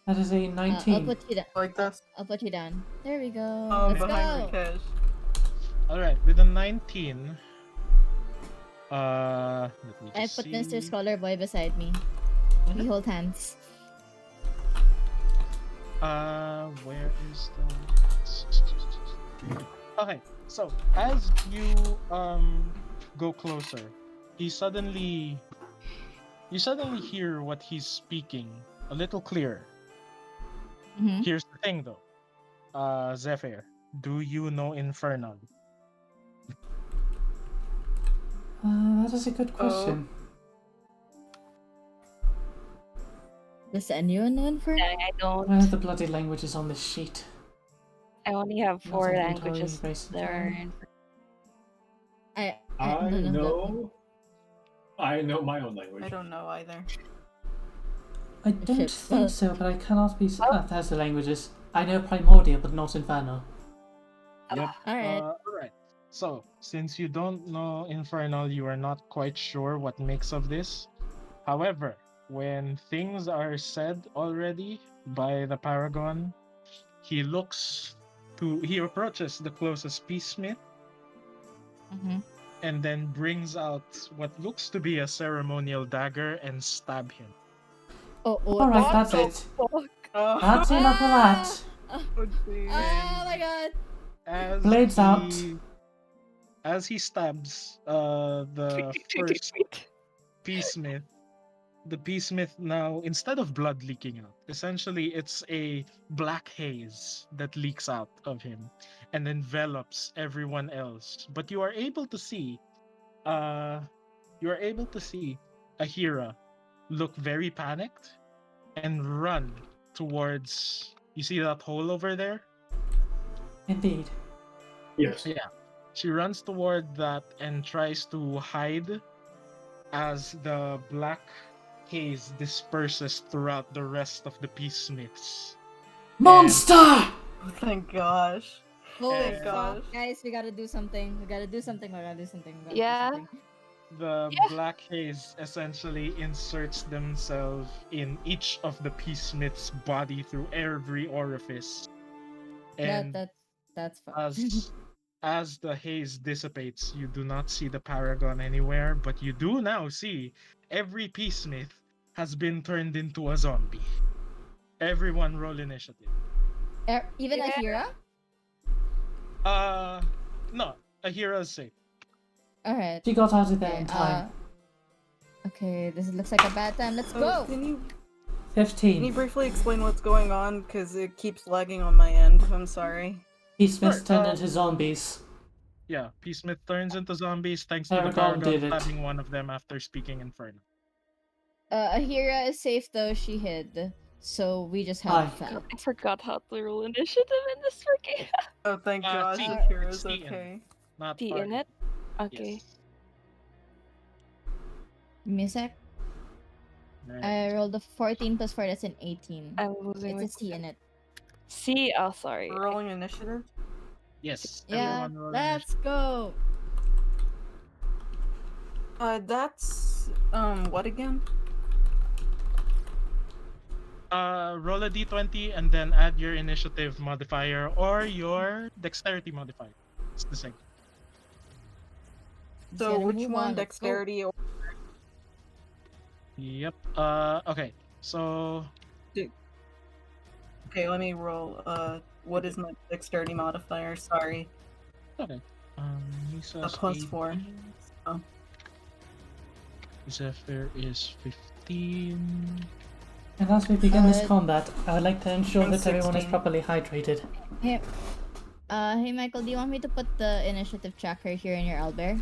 That is a I'll 19. put you down. Like that's I'll put you down. There we go. oh Let's behind go. Rakesh. All right, with a 19. Let me I just put see. Mr. Scholar Boy beside me. We hold hands. Where is the? Okay, so as you go closer, you suddenly hear what he's speaking a little clearer. Mm-hmm. Here's the thing, though. Zephyr, do you know Infernal? That is a good question. Does anyone know for? I don't. Where are the bloody languages on this sheet? I only have Not 4 inventory, languages base that are time. in. I none of them. know. I know my own language. I don't know either. I don't Shit, think well- so, but I cannot be. There's the languages. I know Primordial, but not Infernal. Yep. All right. All right. So, since you don't know Infernal, you are not quite sure what makes of this. However, when things are said already by the Paragon, he approaches the closest peacesmith Mm-hmm. and then brings out what looks to be a ceremonial dagger and stab him. Oh, Alright, that's it. Oh, That's enough of that. Oh my god. As Blades out. As he stabs the first peacesmith, the peacesmith now, instead of blood leaking out, essentially it's a black haze that leaks out of him and envelops everyone else. But you are able to see Ahira look very panicked and run towards, you see that hole over there? Indeed. Yes. Yeah. She runs toward that and tries to hide as the black haze disperses throughout the rest of the peacesmiths. Monster! Thank gosh. Oh Thank fuck, gosh. guys, we gotta do something. We gotta do something. We gotta do something. We gotta Yeah. do something. The Yeah. black haze essentially inserts themselves in each of the peasmith's body through every orifice. And That's fun. as the haze dissipates, you do not see the paragon anywhere, but you do now see every peasmith has been turned into a zombie. Everyone roll initiative. Even Yeah. Ahira? No, Ahira's safe. Alright. She got out of there Okay, in time. Okay, this looks like a bad time. Let's go! Can you 15. briefly explain what's going on? Because it keeps lagging on my end. I'm sorry. Peasmiths Sure, turned into zombies. Yeah, Peasmith turns into zombies thanks to the Paragon paragon did it. stabbing one of them after speaking Inferno. Ahira is safe though, she hid. So we just have Aye. Fab. I forgot how to roll initiative in this freaking Oh, thank gosh, T. Akira's It's T in. okay. Not T in party. it. Okay. Yes. Give me a sec. Right. I rolled a 14 plus 4, that's an 18. I'm losing It's a C in it. C. Oh, sorry. We're rolling initiative? Yes. Yeah, everyone roll let's go! That's what again? roll a d20 and then add your initiative modifier or your dexterity modifier. It's the same. Let's So get a which move one, on, let's go. dexterity or Yep. Okay. So okay, let me roll. What is my dexterity modifier? Sorry. okay. Lisa's A +4. 18. Oh. Zephyr is 15. And as we begin this Uh, combat, I would like to ensure I'm that everyone is 16. properly hydrated. Hey, hey Michael, do you want me to put the initiative tracker here in your owlbear?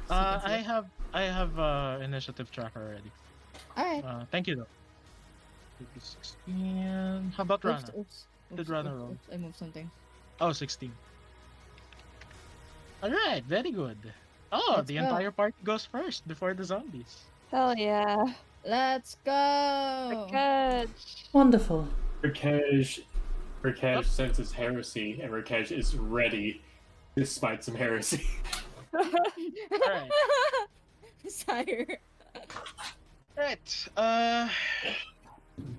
So you can see it? I have initiative tracker already. Alright. Thank you though. 16. How about Rana? Oops. Did Rana roll? Oops, I moved something. Oh, 16. Alright, very good. Oh, Let's the go. entire party goes first before the zombies. Hell yeah. Let's go! Catch. Wonderful. Rakesh senses heresy, and Rakesh is ready to smite some heresy. Alright. Sire. Right.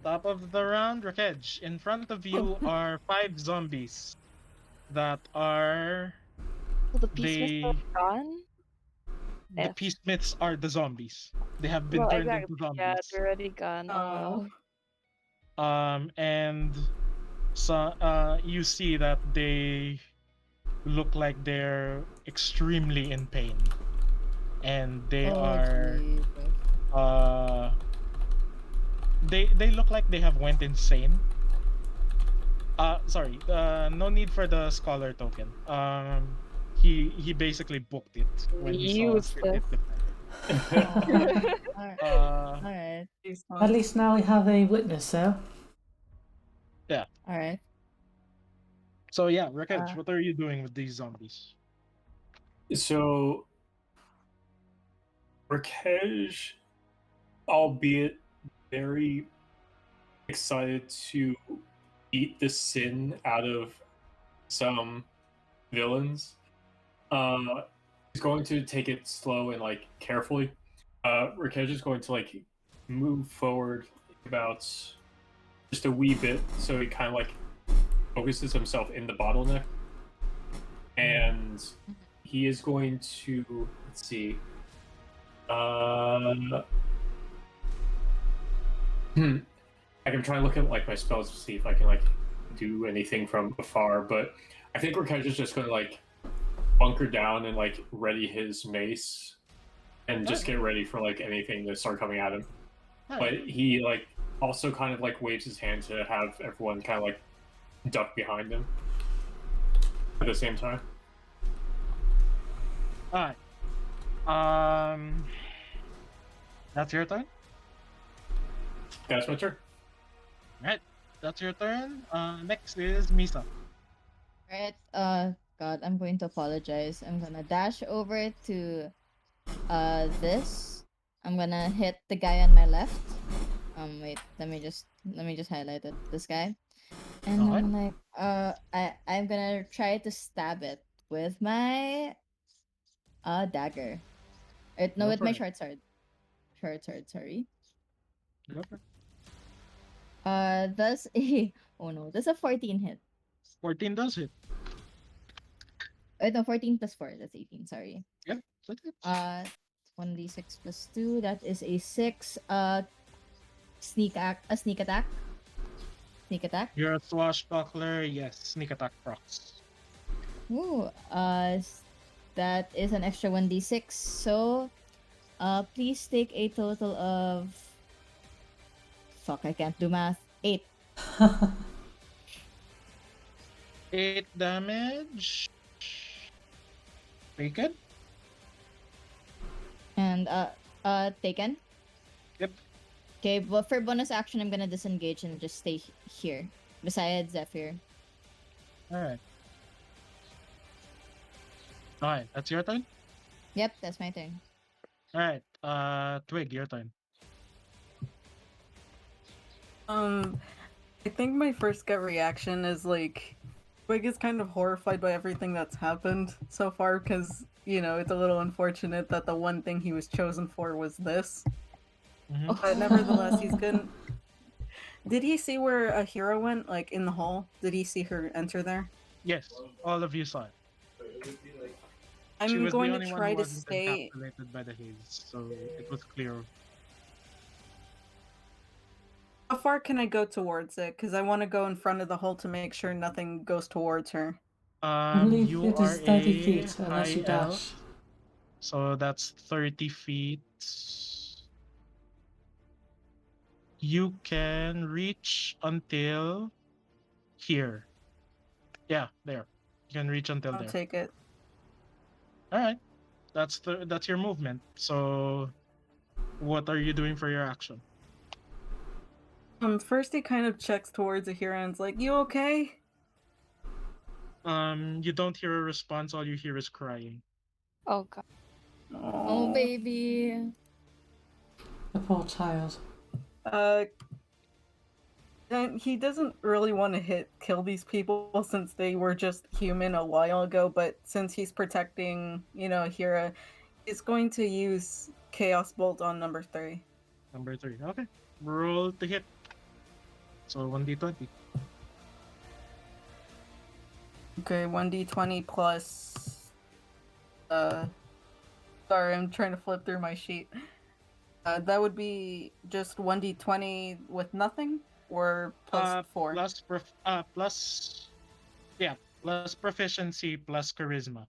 Top of the round, Rakej. In front of you are 5 zombies that are Well, the piece They- was gone. the F. peasmiths are the zombies. They have been Well, turned exactly. into zombies. Yeah, they're already gone. Oh. And so you see that they look like they're extremely in pain, and they are they look like they have went insane. Sorry, no need for the scholar token. He basically booked it when he saw us. Useless. Alright. Uh, Alright. At least now we have a witness, though. Alright. so yeah, Rakej, what are you doing with these zombies? So, Rakesh, albeit very excited to eat the sin out of some villains, is going to take it slow and like carefully. Rakesh is going to like move forward about just a wee bit, so he kind of like focuses himself in the bottleneck, and he is going to, let's see, I can try and look at like my spells to see if I can like do anything from afar, but I think Rakesh is just going to like bunker down and like ready his mace and just get ready for like anything to start coming at him. But he like also kind of like waves his hand to have everyone kind of like duck behind him at the same time. Alright. That's your turn? That's my turn. Alright, that's your turn. Next is Misa. Alright, God, I'm going to apologize. I'm gonna dash over to this. I'm gonna hit the guy on my left. Wait, let me just highlight it. This guy. And Okay. I'm like, I'm gonna try to stab it with my dagger. No, Go with for my it. short sword. Short sword, sorry. Go for it. Does a oh no, does a 14 hit? 14 does hit. No, 14 plus 4. That's 18. Sorry. Yep, that hits. 1d6 plus 2. That is a 6. Sneak attack. Sneak attack. You're a swashbuckler. Yes, sneak attack procs. Ooh. That is an extra 1d6. So, please take a total of. Fuck, I can't do math. 8. 8 damage. Taken. And taken. Yep. Okay, well for bonus action, I'm gonna disengage and just stay here beside Zephyr. Alright. Alright, that's your turn? Yep, that's my turn. Alright, Twig, your turn. I think my first gut reaction is like, Twig is kind of horrified by everything that's happened so far because, you know, it's a little unfortunate that the one thing he was chosen for was this. Mhm. But nevertheless, he's good. Did he see where a hero went, like in the hall? Did he see her enter there? Yes, all of you saw it. She I'm was going the to only one try who to wasn't stay. encapsulated by the haze, so it was clear. How far can I go towards it? Because I want to go in front of the hole to make sure nothing goes towards her. I believe You it are is 30 a feet unless you high elf, dash. so that's 30 feet. You can reach until here. Yeah, there. You can reach until I'll there. take it. All right, that's your movement. So, what are you doing for your action? First he kind of checks towards Ahira and's like, "You okay?" You don't hear a response. All you hear is crying. Oh god. Oh baby. The poor child. And he doesn't really want to kill these people since they were just human a while ago, but since he's protecting, you know, Hira, he's going to use Chaos Bolt on number 3. Number 3. Okay. Roll to hit. So 1d20. Okay, 1d20 plus sorry, I'm trying to flip through my sheet. That would be just 1d20 with nothing or plus 4. Plus proficiency plus charisma.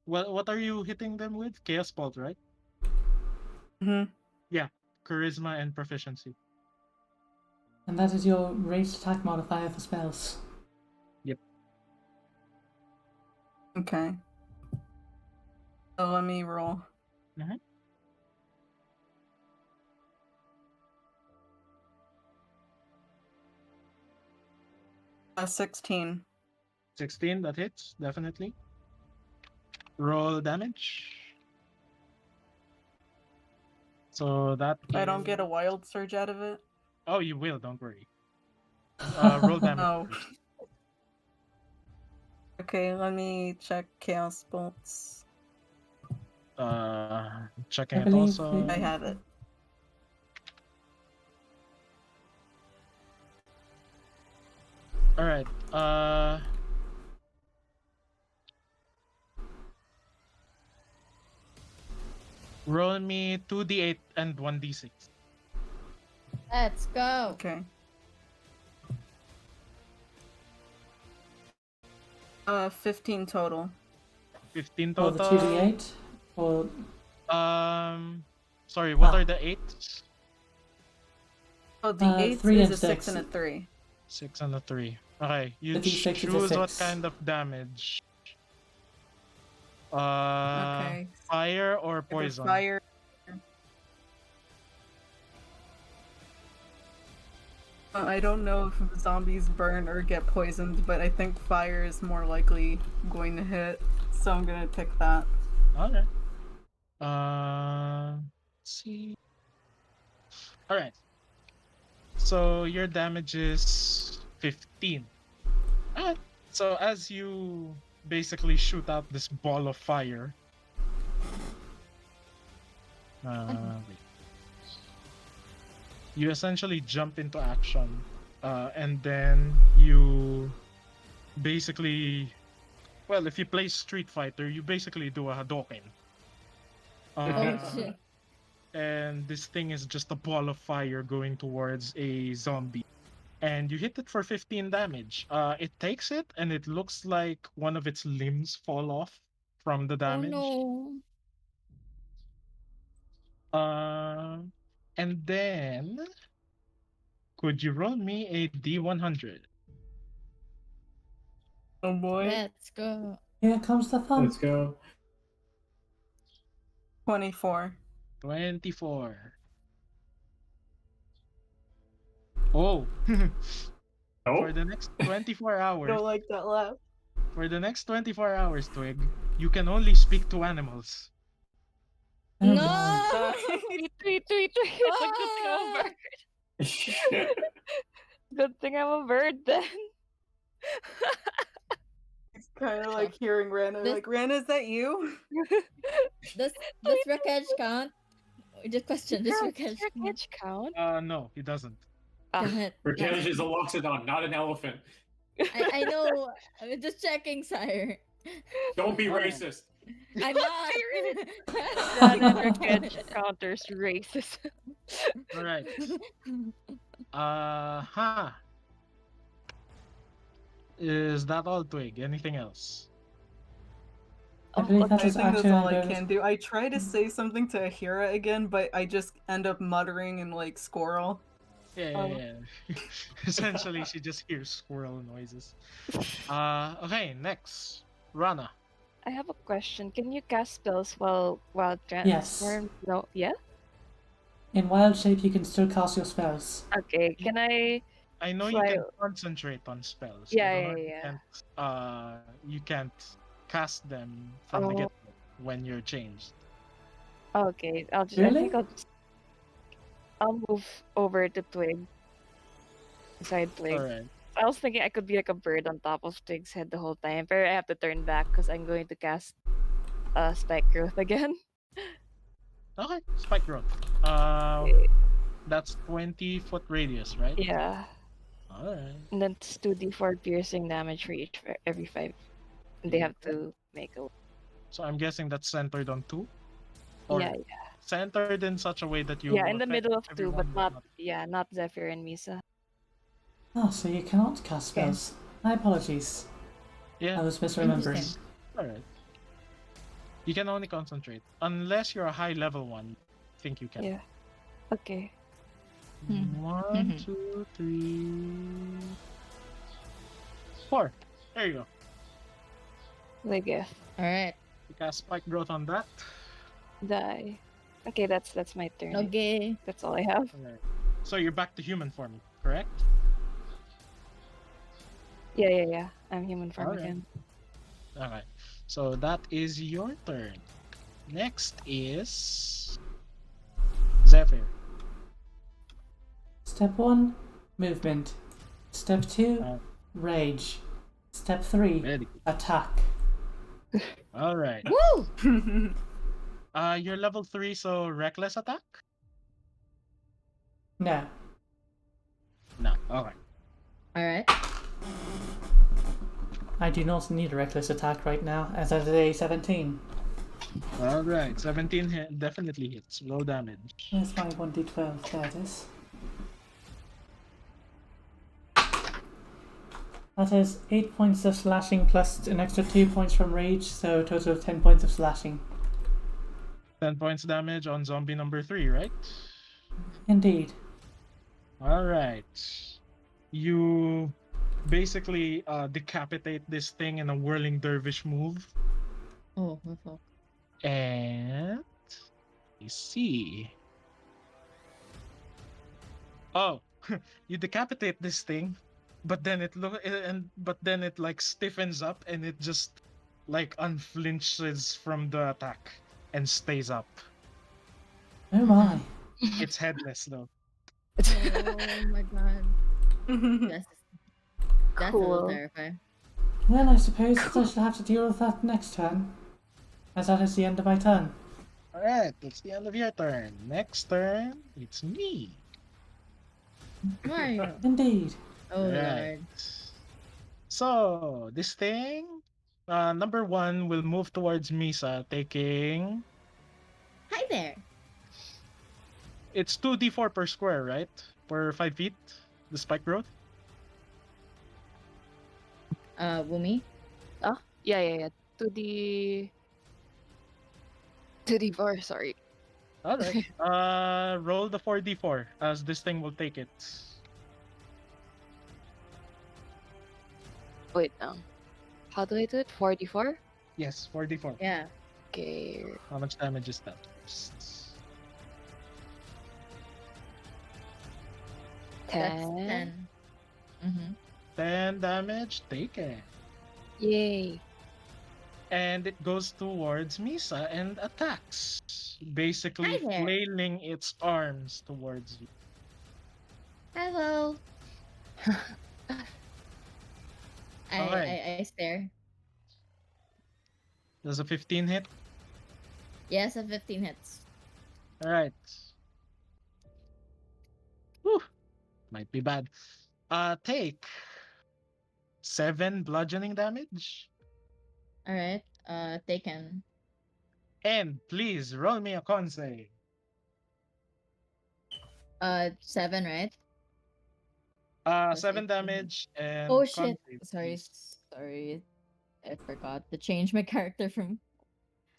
What are you hitting them with? Chaos Bolt, right? Mhm. Yeah, charisma and proficiency. And that is your ranged attack modifier for spells. Yep. Okay. So let me roll. Mhm. A 16. 16, that hits, definitely. Roll damage. So that I don't get a is- wild surge out of it. Oh, you will, don't worry. Roll damage. Oh. first. Okay, let me check Chaos Bolts. Checking I it believe also. I have it. Alright. Roll me 2d8 and 1d6. Let's go. Okay. 15 total. 15 Or the total. 2d8? Or Sorry, what Ah. are the 8s? Oh, the 8 3 is and a 6 6. and a 3. 6 and a 3. Okay, you The D6 is a choose what 6. kind of damage. Okay. Fire or Either poison? fire. I don't know if zombies burn or get poisoned, but I think fire is more likely going to hit, so I'm gonna pick that. Okay. Let's see. Alright. So your damage is 15. Alright. So as you basically shoot out this ball of fire, wait. You essentially jump into action, and then you basically, well, if you play Street Fighter, you basically do a Hadouken. Oh shit. And this thing is just a ball of fire going towards a zombie. And you hit it for 15 damage. It takes it, and it looks like one of its limbs fall off from the Oh damage. no. And then, could you roll me a D100? Oh boy. Let's go. Here comes the fun. Let's go. 24. 24. Oh. Oh, For the next 24 hours, Don't like that laugh. for the next 24 hours, Twig, you can only speak to animals. Oh, No! boy. Tweet. It's a good thing I'm a bird. Good thing I'm a bird then. It's kind of like hearing Rana. This- Like, Rana, is that you? Does Rakesh count? Just question. Does Does Rakesh your count? catch count? No, he doesn't. Damn it. Rakesh is a loxodon, not an elephant. I know. I'm just checking, sire. Don't be Oh. racist. I'm not. That catch counters racism. All right. Is that all, Twig? Anything else? I believe that I is think that's actually all I under- can do. I try to say something to Ahira again, but I just end up muttering and like squirrel. Yeah. Essentially, she just hears squirrel noises. Okay, next. Rana. I have a question. Can you cast spells while Yes. transform? No. Yeah. In wild shape, you can still cast your spells. Okay. Can I? I know you Fly- can concentrate on spells. Yeah, I don't know yeah, if you can't cast them from the Oh. get when you're changed. Okay. I Really? think I'll move over to Twig. Beside Twig. Alright. I was thinking I could be like a bird on top of Twig's head the whole time, but I have to turn back because I'm going to cast Spike Growth again. Okay, spike growth. That's 20-foot radius, right? Yeah. Alright. And then it's 2d4 piercing damage for every 5. And they have to make a. So I'm guessing that's centered on 2? Or Yeah, centered in such a way that you yeah, in the affect middle of 2, everyone, but not Zephyr and Misa. Oh, so you cannot cast Okay. spells. My apologies. Yeah. I was misremembering. Interesting. Alright. You can only concentrate. Unless you're a high level one, I think you can. Yeah. Okay. Hmm. 1, Mhm. 2, 3, 4. There you go. I guess. Alright. You cast spike growth on that. Die. Okay, that's my turn. Okay. That's all I have. Alright. So you're back to human form, correct? Yeah. I'm human form Alright. again. Alright. So that is your turn. Next is Zephyr. Step 1, movement. Step 2, Uh, rage. Step 3, Ready. attack. Alright. Woo! You're level 3, so reckless attack? No. No. Okay. Alright. I do not need a reckless attack right now, as that is a 17. Alright. 17 definitely hits. Low damage. Where's my 1d12? There it is. That is 8 points of slashing plus an extra 2 points from rage, so a total of 10 points of slashing. 10 points damage on zombie number 3, right? Indeed. Alright. You basically decapitate this thing in a whirling dervish move. Oh, my fault. And you see. Oh, you decapitate this thing, but then it like stiffens up and it just like unflinches from the attack and stays up. Oh my. It's headless though. Oh my god. That's a little Cool. terrifying. Well, I suppose I shall have to deal with that next turn, as that is the end of my turn. Alright, that's the end of your turn. Next turn, it's me. Mario. Indeed. Oh Right. lord. So, this thing, number 1 will move towards Misa, taking... Hi there. It's 2d4 per square, right? Per 5 feet, the spike growth. Wumi. Yeah. To the 4, sorry. Alright. Roll the 4d4, as this thing will take it. Wait, how do I do it? 44? Yes, 4d4. Yeah. Okay. How much damage is that? 10. That's 10. Mm-hmm. 10 damage taken. Yay. And it goes towards Misa and attacks. Basically Hi there. flailing its arms towards you. Hello. Alright. I stare. Does a 15 hit? Yes, a 15 hits. Alright. Whew. Might be bad. Take 7 bludgeoning damage. Alright. Taken. And please roll me a con save. 7, right? 7 damage and Oh con shit. save, Sorry. please. Sorry. I forgot to change my character from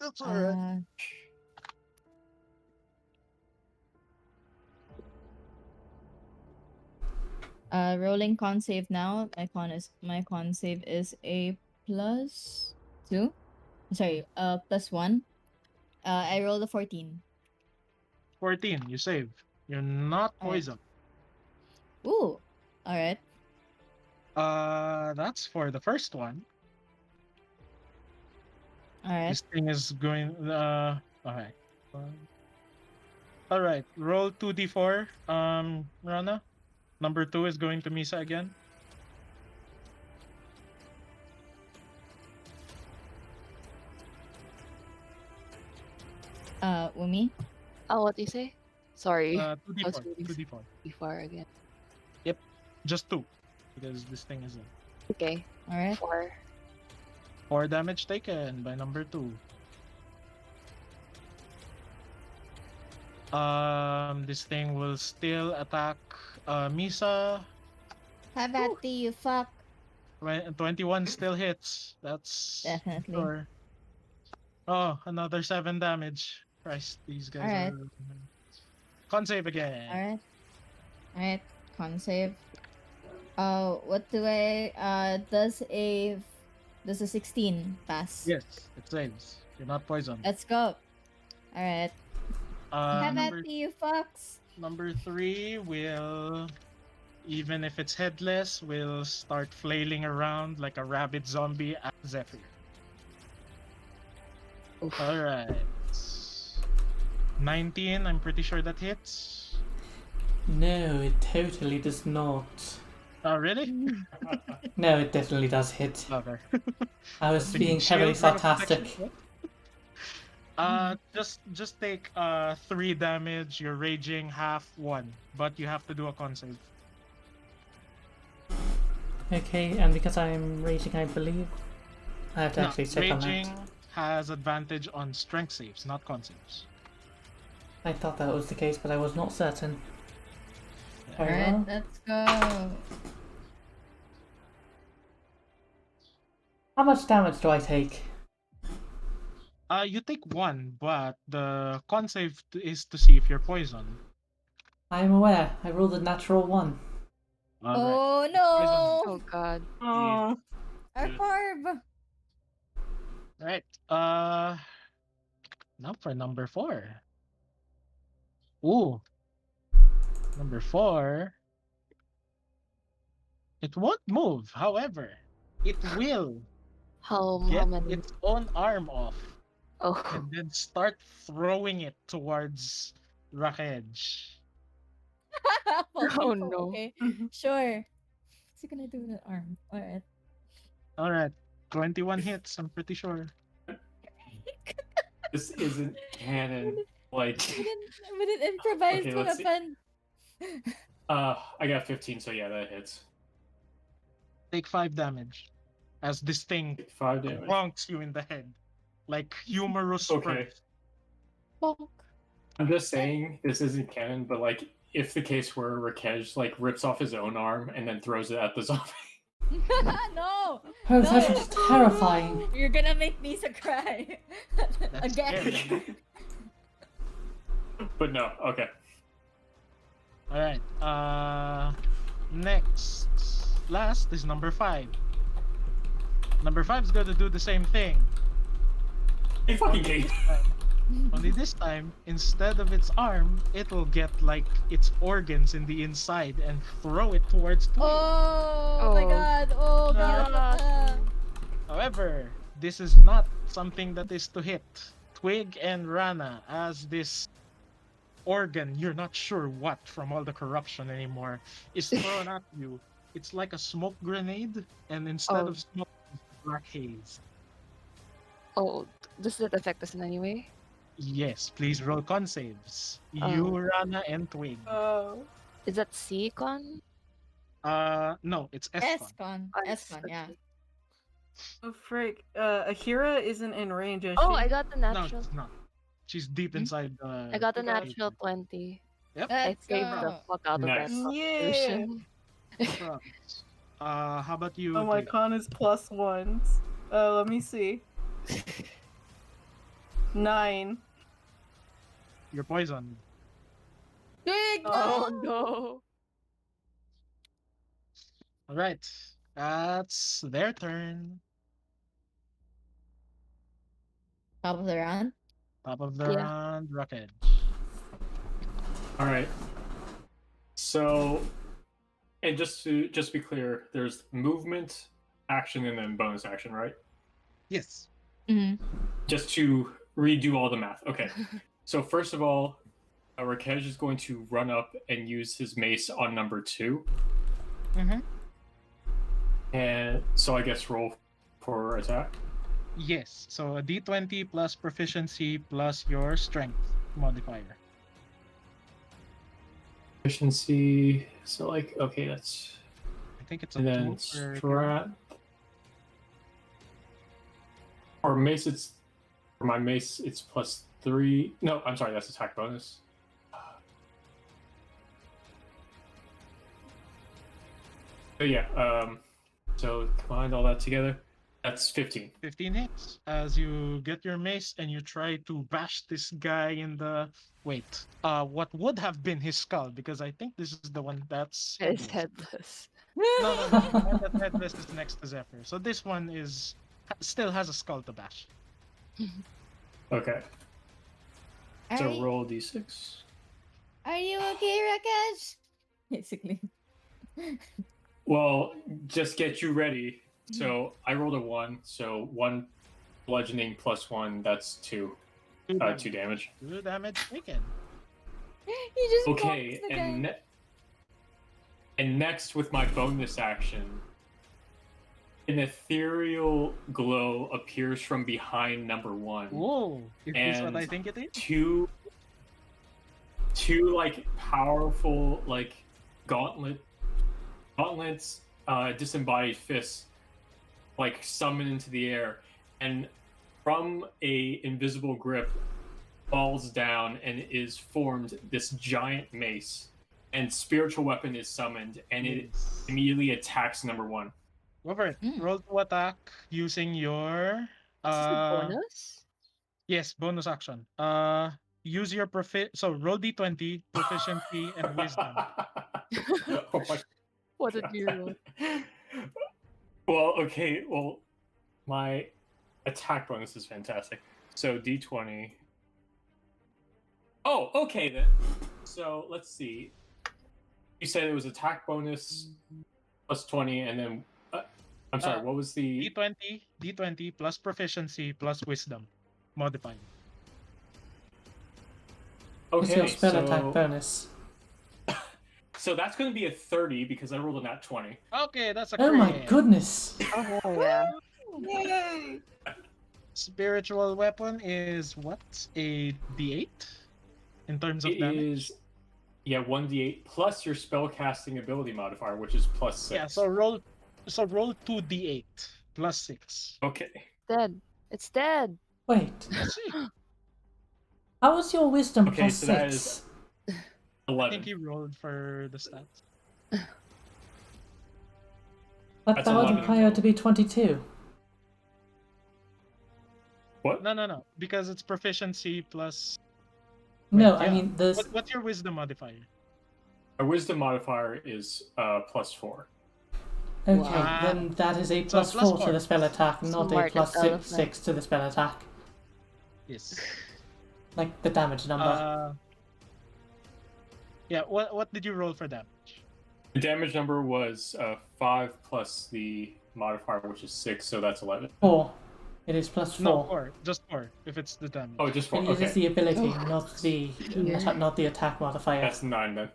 That's alright. Rolling con save now. My con save is a +2. Sorry, +1. I rolled a 14. 14, you save. You're not Alright. poisoned. Ooh. Alright. That's for the first one. Alright. This thing is going. Alright. Alright. Roll 2d4. Rana. Number 2 is going to Misa again. Wumi. Oh, what do you say? Sorry. 2d4. reading 2d4. Before again. Just 2. Because this thing is Okay. Alright. 4. 4 damage taken by number 2. This thing will still attack Misa. Have at you fuck. 21 still hits. That's Definitely. sure. Oh, another 7 damage. Christ, these guys Alright. are. Con save again. Alright. Alright. Con save. What do does a 16 pass? Yes, it saves. You're not poisoned. Let's go. Alright. Have Number, at you fucks. number 3 will, even if it's headless, will start flailing around like a rabid zombie at Zephyr. Oof. Alright. 19, I'm pretty sure that hits. No, it totally does not. Oh, really? No, it definitely does hit. Okay. I was The being shield heavily for the sarcastic. protection. Just take 3 damage. You're raging half 1, but you have to do a con save. Okay, and because I'm raging, I believe I have to No, actually check on raging that. has advantage on strength saves, not con saves. I thought that was the case, but I was not certain. Very Alright, well. let's go. How much damage do I take? You take 1, but the con save is to see if you're poisoned. I am aware. I rolled a natural 1. Alright. Oh no! Oh god. Oh. Our Barb! Right. Now for number 4. Ooh. Number 4. It won't move, however. It will How get many? its own arm off Oh. and then start throwing it towards Rakej. Oh, no. Okay, sure. What's he gonna do with the arm? Alright. All right, 21 hits. I'm pretty sure. This isn't canon. Like, With an improvised Okay, let's see. weapon. I got 15, so yeah, that hits. Take 5 damage, as this thing 5 damage. bonks you in the head, like humorous Okay. spurs. Bonk. I'm just saying this isn't canon, but like, if the case where Rakesh like rips off his own arm and then throws it at the zombie. No! Oh, that No. was terrifying. You're gonna make Misa cry. That's Again. scary. But no, okay. All right. Next, last is number 5. Number 5 is going to do the same thing. You fucking gay. Only this time, instead of its arm, it'll get like its organs in the inside and throw it towards Twig. Oh my Oh. god. Oh god. However, this is not something that is to hit Twig and Rana, as this organ, you're not sure what from all the corruption anymore, is thrown at you. It's like a smoke grenade, and instead Oh. of smoke, it's black haze. Oh, does that affect us in any way? Yes, please roll con saves. Oh. You, Rana, and Twig. Oh. Is that C-Con? No, it's S-con. S-con. Oh, S-con, yeah. Oh, frick. Akira isn't in range, is Oh, she? I got the No, natural. it's not. She's deep inside the... I got the Okay. natural 20. Yep. I Let's saved the go. fuck out of Nice. that Yeah. constitution. Props. How about you? Oh, my Twig? con is +1s. Let me see. 9. You're poisoned. Twig, no! Oh no. Alright. That's their turn. Top of the round. Top of the Yeah. round, Rocket. All right. So, and just to be clear, there's movement, action, and then bonus action, right? Yes. Mm-hmm. Just to redo all the math. Okay. So first of all, Rakesh is going to run up and use his mace on number 2. Mm-hmm. And so I guess roll for attack. Yes. So a d20 plus proficiency plus your strength modifier. Efficiency. So like, okay, that's I think it's a and then 2 for... strat. Or mace, it's for my mace, it's +3. No, I'm sorry, that's attack bonus. But yeah, so combine all that together, that's 15. 15 hits as you get your mace and you try to bash this guy in the... Wait. What would have been his skull, because I think this is the one that's... It's headless. headless. No. The one that's headless is next to Zephyr. So this one is... still has a skull to bash. Okay, Are, so you, roll d6. are you okay, Rakesh? Basically. Well, just get you ready. So I rolled a 1, so 1 bludgeoning +1, that's 2. 2 damage. 2 damage taken. He just Okay, bonks the guy. and next with my bonus action, an ethereal glow appears from behind number 1. Whoa! Is this what I And- think it is? Two like powerful like gauntlets, disembodied fists like summon into the air, and from a invisible grip falls down and is formed this giant mace, and spiritual weapon is summoned, and it Yes. immediately attacks number 1. Go for it. Mm. Roll to attack using your... Is this a bonus? Yes, bonus action. Use your so roll d20, proficiency, and wisdom. Oh my What did you roll? Well, okay, well, my attack bonus is fantastic. So d20. Oh, okay then. So let's see. You said it was attack bonus +20, and then I'm sorry. What was the? D20 plus proficiency plus wisdom modified. What's Okay, your spell so attack bonus? So that's going to be a 30 because I rolled a nat 20. Okay, that's a Oh my crit. goodness! Oh hell yeah. Yay! Spiritual weapon is what? A D8 in terms of It damage? is, yeah, 1d8 plus your spellcasting ability modifier, which is plus 6. Yeah, so roll 2d8 plus 6. Okay. Dead. It's dead. Wait, Let's see. how was your wisdom Okay, plus so that 6? is I 11. think he rolled for the stats. But That's that would 11 require it to be 22. What? No. Because it's proficiency plus. No, Wait, I yeah. mean, there's. What's your wisdom modifier? Our wisdom modifier is plus 4. Okay, Wow. then that is a So plus plus 4 to four. the spell attack, not a Smart plus elephant. 6 to the spell attack. Yes. Like the damage number. Yeah. What did you roll for damage? The damage number was 5 plus the modifier, which is 6, so that's 11. 4. It is plus 4. No, 4. Just 4. If it's the damage. Oh, just 4. It uses Okay. the ability, Oh, not the attack modifier. That's 9 then.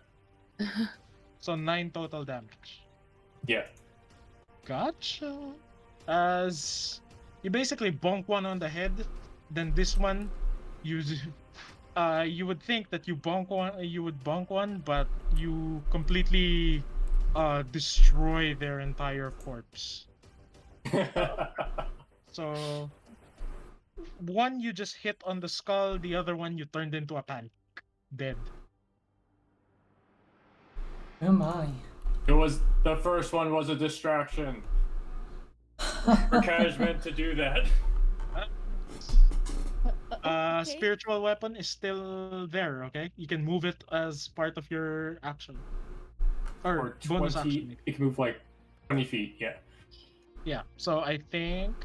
So 9 total damage. Yeah. Gotcha. As you basically bonk one on the head, then this one, you would think that you would bonk one, but you completely destroy their entire corpse. So one you just hit on the skull, the other one you turned into a panic, dead. Oh my. The first one was a distraction. Rakesh meant to do that. Okay. Spiritual weapon is still there. Okay, you can move it as part of your action or Or bonus 20. action. It can move like 20 feet, yeah. Yeah. So I think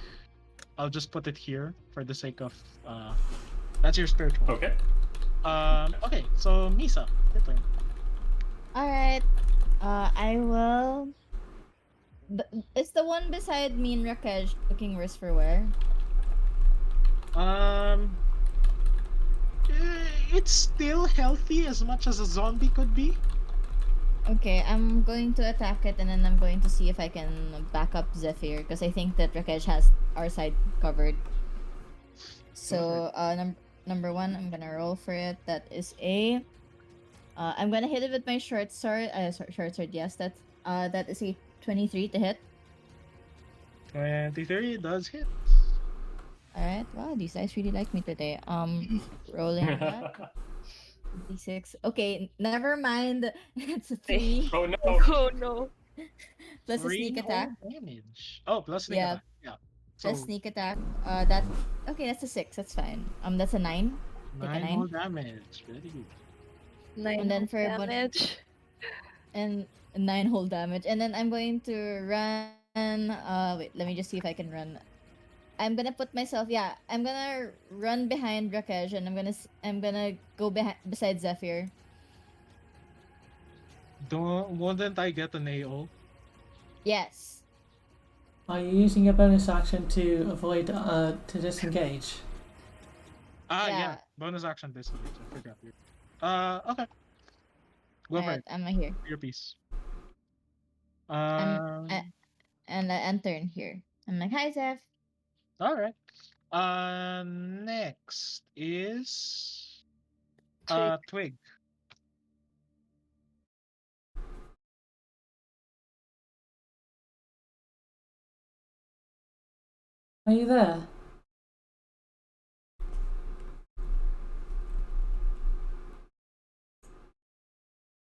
I'll just put it here for the sake of that's your spiritual. Okay. Okay. So Misa, your turn. All right. I will. Is the one beside me and Rakesh looking worse for wear? It's still healthy as much as a zombie could be. Okay, I'm going to attack it and then I'm going to see if I can back up Zephyr because I think that Rakesh has our side covered. So, number one, I'm gonna roll for it. That is a. I'm gonna hit it with my short sword. Short sword. Yes, that is a 23 to hit. 23 does hit. All right. Wow, these guys really like me today. Rolling that. 26. Okay, never mind. It's a 3 Oh no. Oh no. plus a Three sneak whole attack. damage. Oh, plus sneak Yeah. attack. Yeah. So Plus sneak attack. Okay, that's a 6. That's fine. That's a 9. Take a 9 9. whole damage. Very good. 9 And then health for a damage. And 9 whole damage. And then I'm going to run. Wait, let me just see if I can run. I'm gonna put myself. Yeah, I'm gonna run behind Rakesh, and I'm gonna go beside Zephyr. Wouldn't I get an AO? Yes. Are you using your bonus action to avoid to disengage? Yeah. Yeah. Bonus action disengage. I forgot. Okay. Go for Alright, it. I'm here. Your piece. And I enter in here. I'm like, hi, Zeph. All right. Next is Twig. Are you there?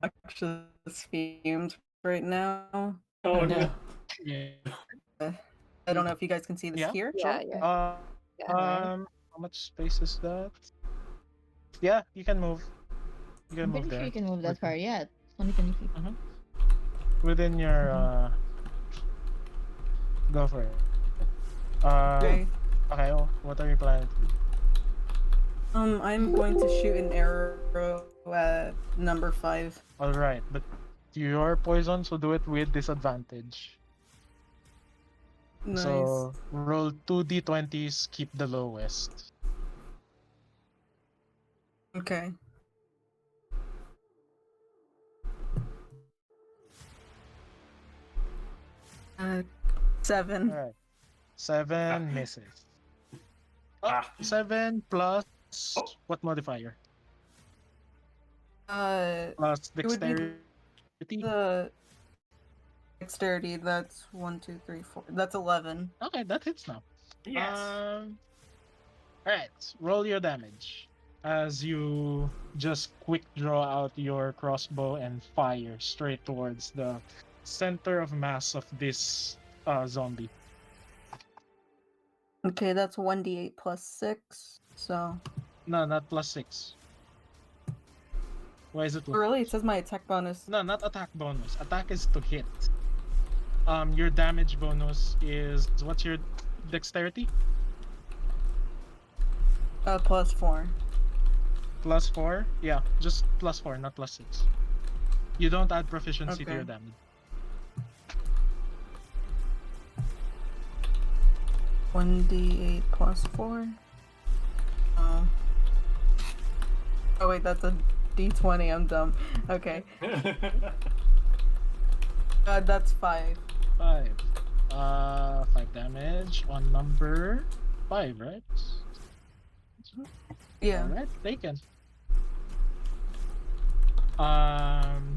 Actually, fumed right now. Oh Oh no. no. Yeah. I don't know if you guys can see this Yeah. here. Yeah, Sure. yeah. How much space is that? Yeah, you can move. You can I'm move pretty there. sure you can move that far. Yeah, 20 feet. Within your go for it. Okay. Okay, what are you planning to do? I'm going to shoot an arrow at number 5. Alright, but you're poisoned, so do it with disadvantage. Nice. So roll 2d20s, keep the lowest. Okay. 7. Alright. 7 misses. Oh, Ah. 7 plus Oh. what modifier? Plus It would be dexterity? the dexterity. That's 1, 2, 3, 4. That's 11. Okay, that hits now. Yes. Alright, roll your damage. As you just quick draw out your crossbow and fire straight towards the center of mass of this zombie. Okay, that's 1d8 plus 6. So. No, not plus 6. Why is it? Oh, really? It says my attack bonus. No, not attack bonus. Attack is to hit. Your damage bonus is what's your dexterity? Plus 4. Plus 4? Yeah, just plus 4, not plus 6. You don't add proficiency to Okay. your damage. 1d8 plus 4. Oh. Oh wait, that's a d20. I'm dumb. Okay. That's 5. 5. 5 damage on number 5, right? Yeah. Alright, taken.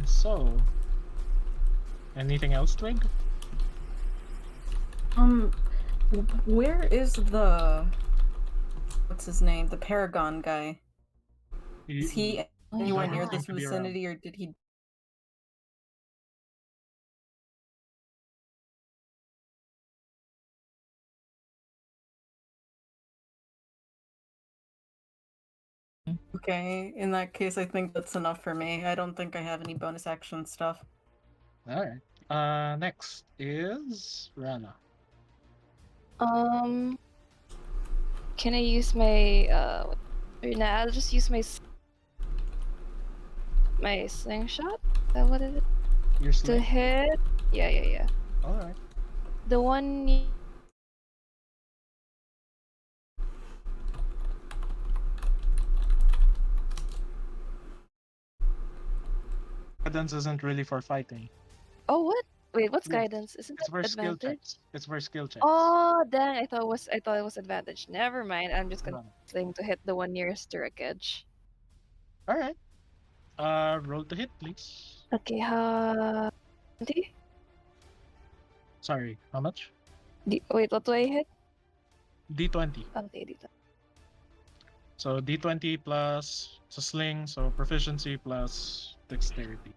So anything else, Twig? Where is the what's his name? The Paragon guy. Is he anywhere doesn't near seem this to be around. vicinity, or did he? Okay, in that case, I think that's enough for me. I don't think I have any bonus action stuff. Alright. Next is Rana. Can I use my nah, I'll just use my slingshot? Is that what it is? Your To sling. hit? Yeah. Alright. The one Guidance isn't really for fighting. Oh, what? Wait, what's Yes. guidance? Isn't It's that for skill advantage? checks. It's for skill checks. Oh, dang! I thought it was advantage. Never mind. I'm just gonna No. sling to hit the one nearest to wreckage. Alright. Roll to hit, please. Okay, 20? Sorry, how much? Wait, what do I hit? D20. Okay, D20. So D20 plus it's a sling, so proficiency plus dexterity.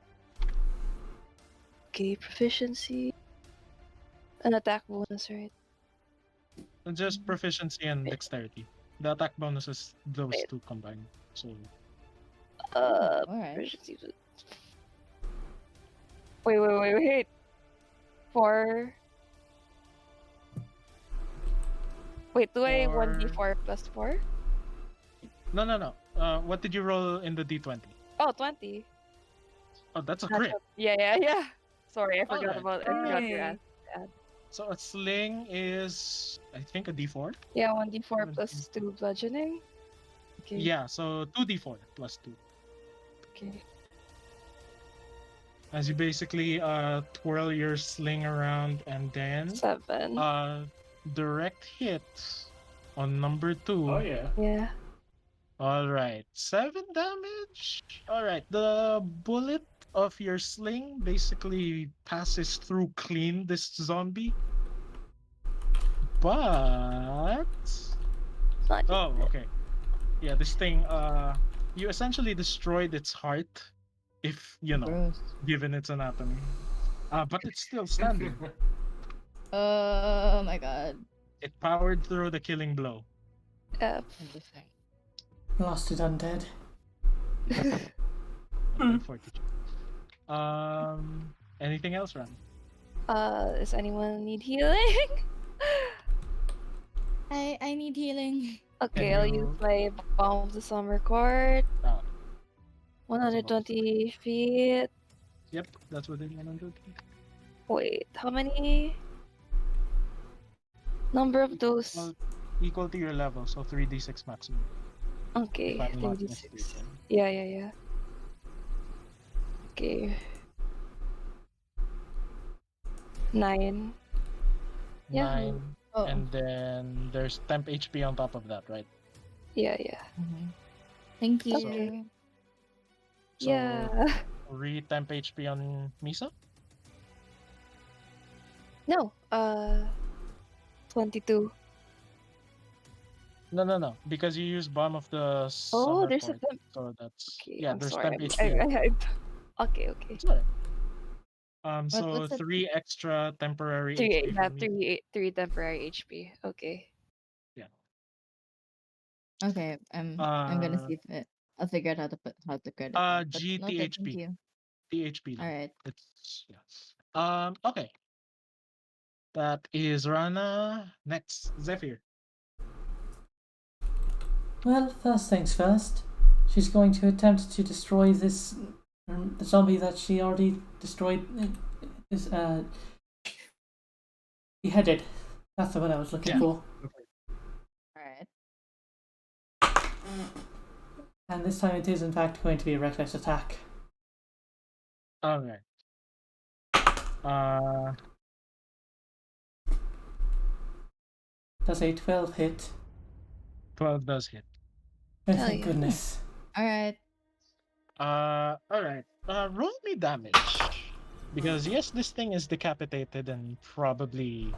Okay, proficiency. An attack bonus, right? And just proficiency and Wait. dexterity. The attack bonus is those Wait. two combined. So Alright. Proficiency. Wait. 4. Wait, do I 1d4 plus 4? no. What did you roll in the D20? Oh, 20. Oh, that's a That's crit. what- Yeah. Sorry, I forgot Alright. I forgot your Hey. ass. So a sling is I think a D4. Yeah, 1d4 Seventeen. plus 2 bludgeoning. Okay. Yeah, so 2d4 plus 2. Okay. As you basically twirl your sling around and then 7. direct hit on number 2. Oh yeah. Yeah. Alright, 7 damage. Alright, the bullet of your sling basically passes through clean this zombie. But It's not oh, okay. Yeah, this thing you essentially destroyed its heart if you know, Gross. given its anatomy. But it's still standing. Oh my god. It powered through the killing blow. Lost it undead. Unfortunately. Anything else, Ram? Does anyone need healing? I need healing. Okay, I'll use my Balm of the Summer Court. Oh. 120 feet. Yep, that's within 100. Wait, how many? Number of those. Well, equal to your level, so 3d6 maximum. Okay, if I'm not 36. mistaken. Yeah. Okay. 9. Yeah. 9, Oh. and then there's temp HP on top of that, right? Yeah, yeah. Thank you. Okay. So Yeah. 3 temp HP on Misa? No. 22. No. Because you use Bomb of the Oh, Summer there's a Court. temp. So that's Okay, yeah, I'm there's sorry. temp HP. on it. Okay, okay. It's alright. So what's that? 3 extra temporary Three, HP yeah, for me. three temporary HP. Okay. Okay, I'm gonna see if I'll figure out how to credit that. But noted, thank GTHP. you. THP All lang. right. It's yeah. Okay. That is Rana. Next, Zephyr. Well, first things first. She's going to attempt to destroy this the zombie that she already destroyed. Is beheaded. That's the word I was looking Yeah. for. All right. And this time it is in fact going to be a reckless attack. Okay. Does a 12 hit? 12 does hit. Oh, Hell thank yeah. goodness. All right. Alright. Roll me damage. Because yes, this thing is decapitated and probably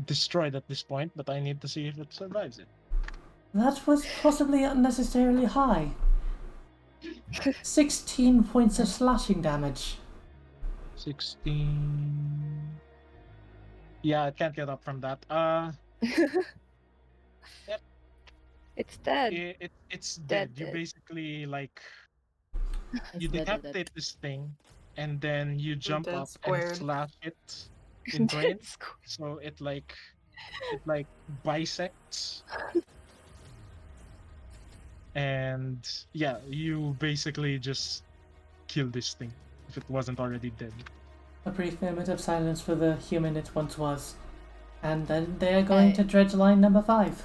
destroyed at this point, but I need to see if it survives it. That was possibly unnecessarily high. 16 points of slashing damage. 16. Yeah, I can't get up from that. It's dead. It's dead. You Dead. basically like It's you dead, dead, dead. decapitate this thing, and then you jump dead up squared. and slash it in twain. It's cool. So it like bisects. And yeah, you basically just kill this thing if it wasn't already dead. A brief moment of silence for the human it once was. And then they are going Right. to dredge line number 5.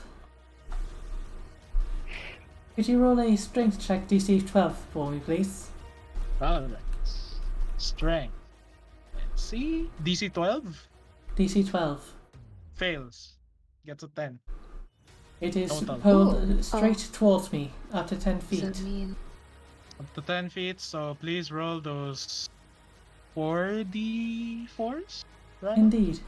Could you roll a strength check DC 12 for me, please? Alright. Strength. Let's see. DC 12 DC 12. fails. Gets a 10. It is Total. pulled straight towards me, up to 10 What does feet. that mean? Up to 10 feet, so please roll those 4d4s, right? Indeed.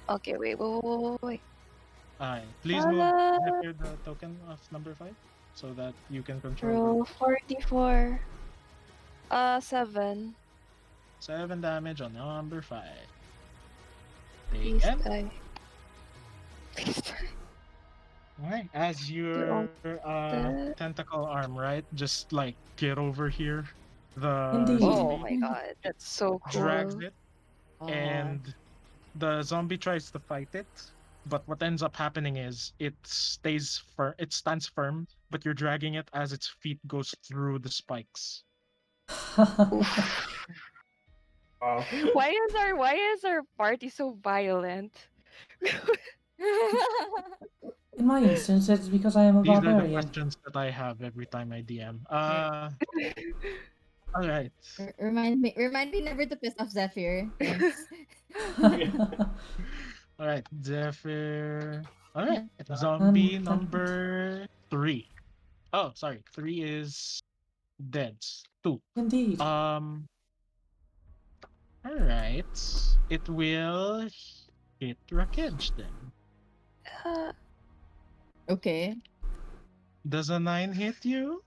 Okay, wait. Alright, please move Ah. Zephyr the token of number 5 so that you can control Roll 44. 7. 7 damage on number 5. Please Take it. die. Please die. Alright, as your tentacle arm, right? Just like get over here. The Indeed. Oh zombie my god, that's so cool. drags it, Oh. and the zombie tries to fight it. But what ends up happening is it stays firm. It stands firm, but you're dragging it as its feet goes through the spikes. Wow. Why is our party so violent? In my instance, it's because I am a These are the barbarian. questions that I have every time I DM. All right. Remind me never to piss off Zephyr. Thanks. All right, Zephyr. All right, zombie Um, number 3. Oh, sorry, 3 is dead. 2. Indeed. All right, it will hit Rakej then. Okay. Does a 9 hit you?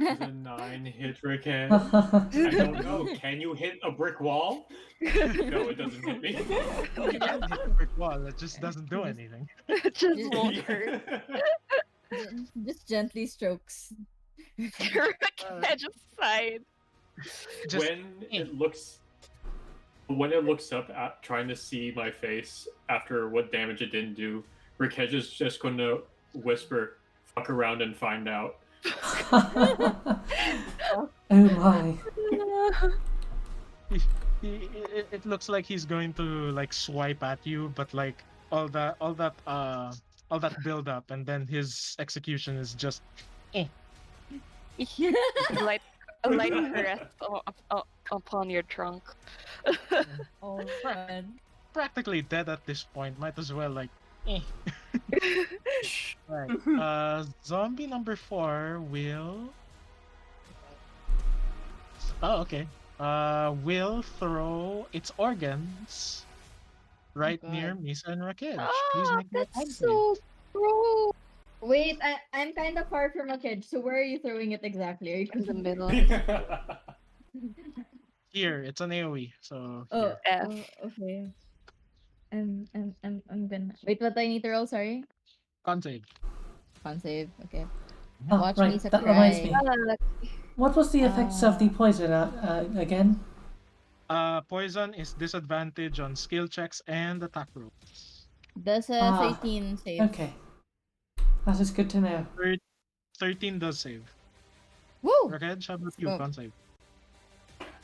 Does a 9 hit Rakan? I don't know. Can you hit a brick wall? No, it doesn't hit me. You can hit the brick wall. It just doesn't do anything. It just won't hurt. Just gently strokes. Your edge aside. Just when it looks up at trying to see my face after what damage it didn't do, Rikej is just going to whisper, "Fuck around and find out." Oh my. It looks like he's going to like swipe at you, but like all that build up, and then his execution is just a light caress upon your trunk. Oh man. practically dead at this point. Might as well like. Right. Zombie number 4 will. Oh, okay. Will throw its organs right near God. Misa and Rakej. Please Ah, make that that's save. so gross. Wait, I'm kind of far from a kid, so where are you throwing it exactly? Are you In the middle. Here, it's an AoE, so Oh, here. F. okay. I'm gonna wait. What do I need to roll? Sorry. Con save. Con save. Okay. Ah, Watch right, Misa that reminds cry. me. What was the effects of the poison again? Poison is disadvantage on skill checks and attack rolls. Does a Ah, 13 save? Okay. That is good to know. 13 does save. Woo! Rakej, how about Let's you? go. Con save.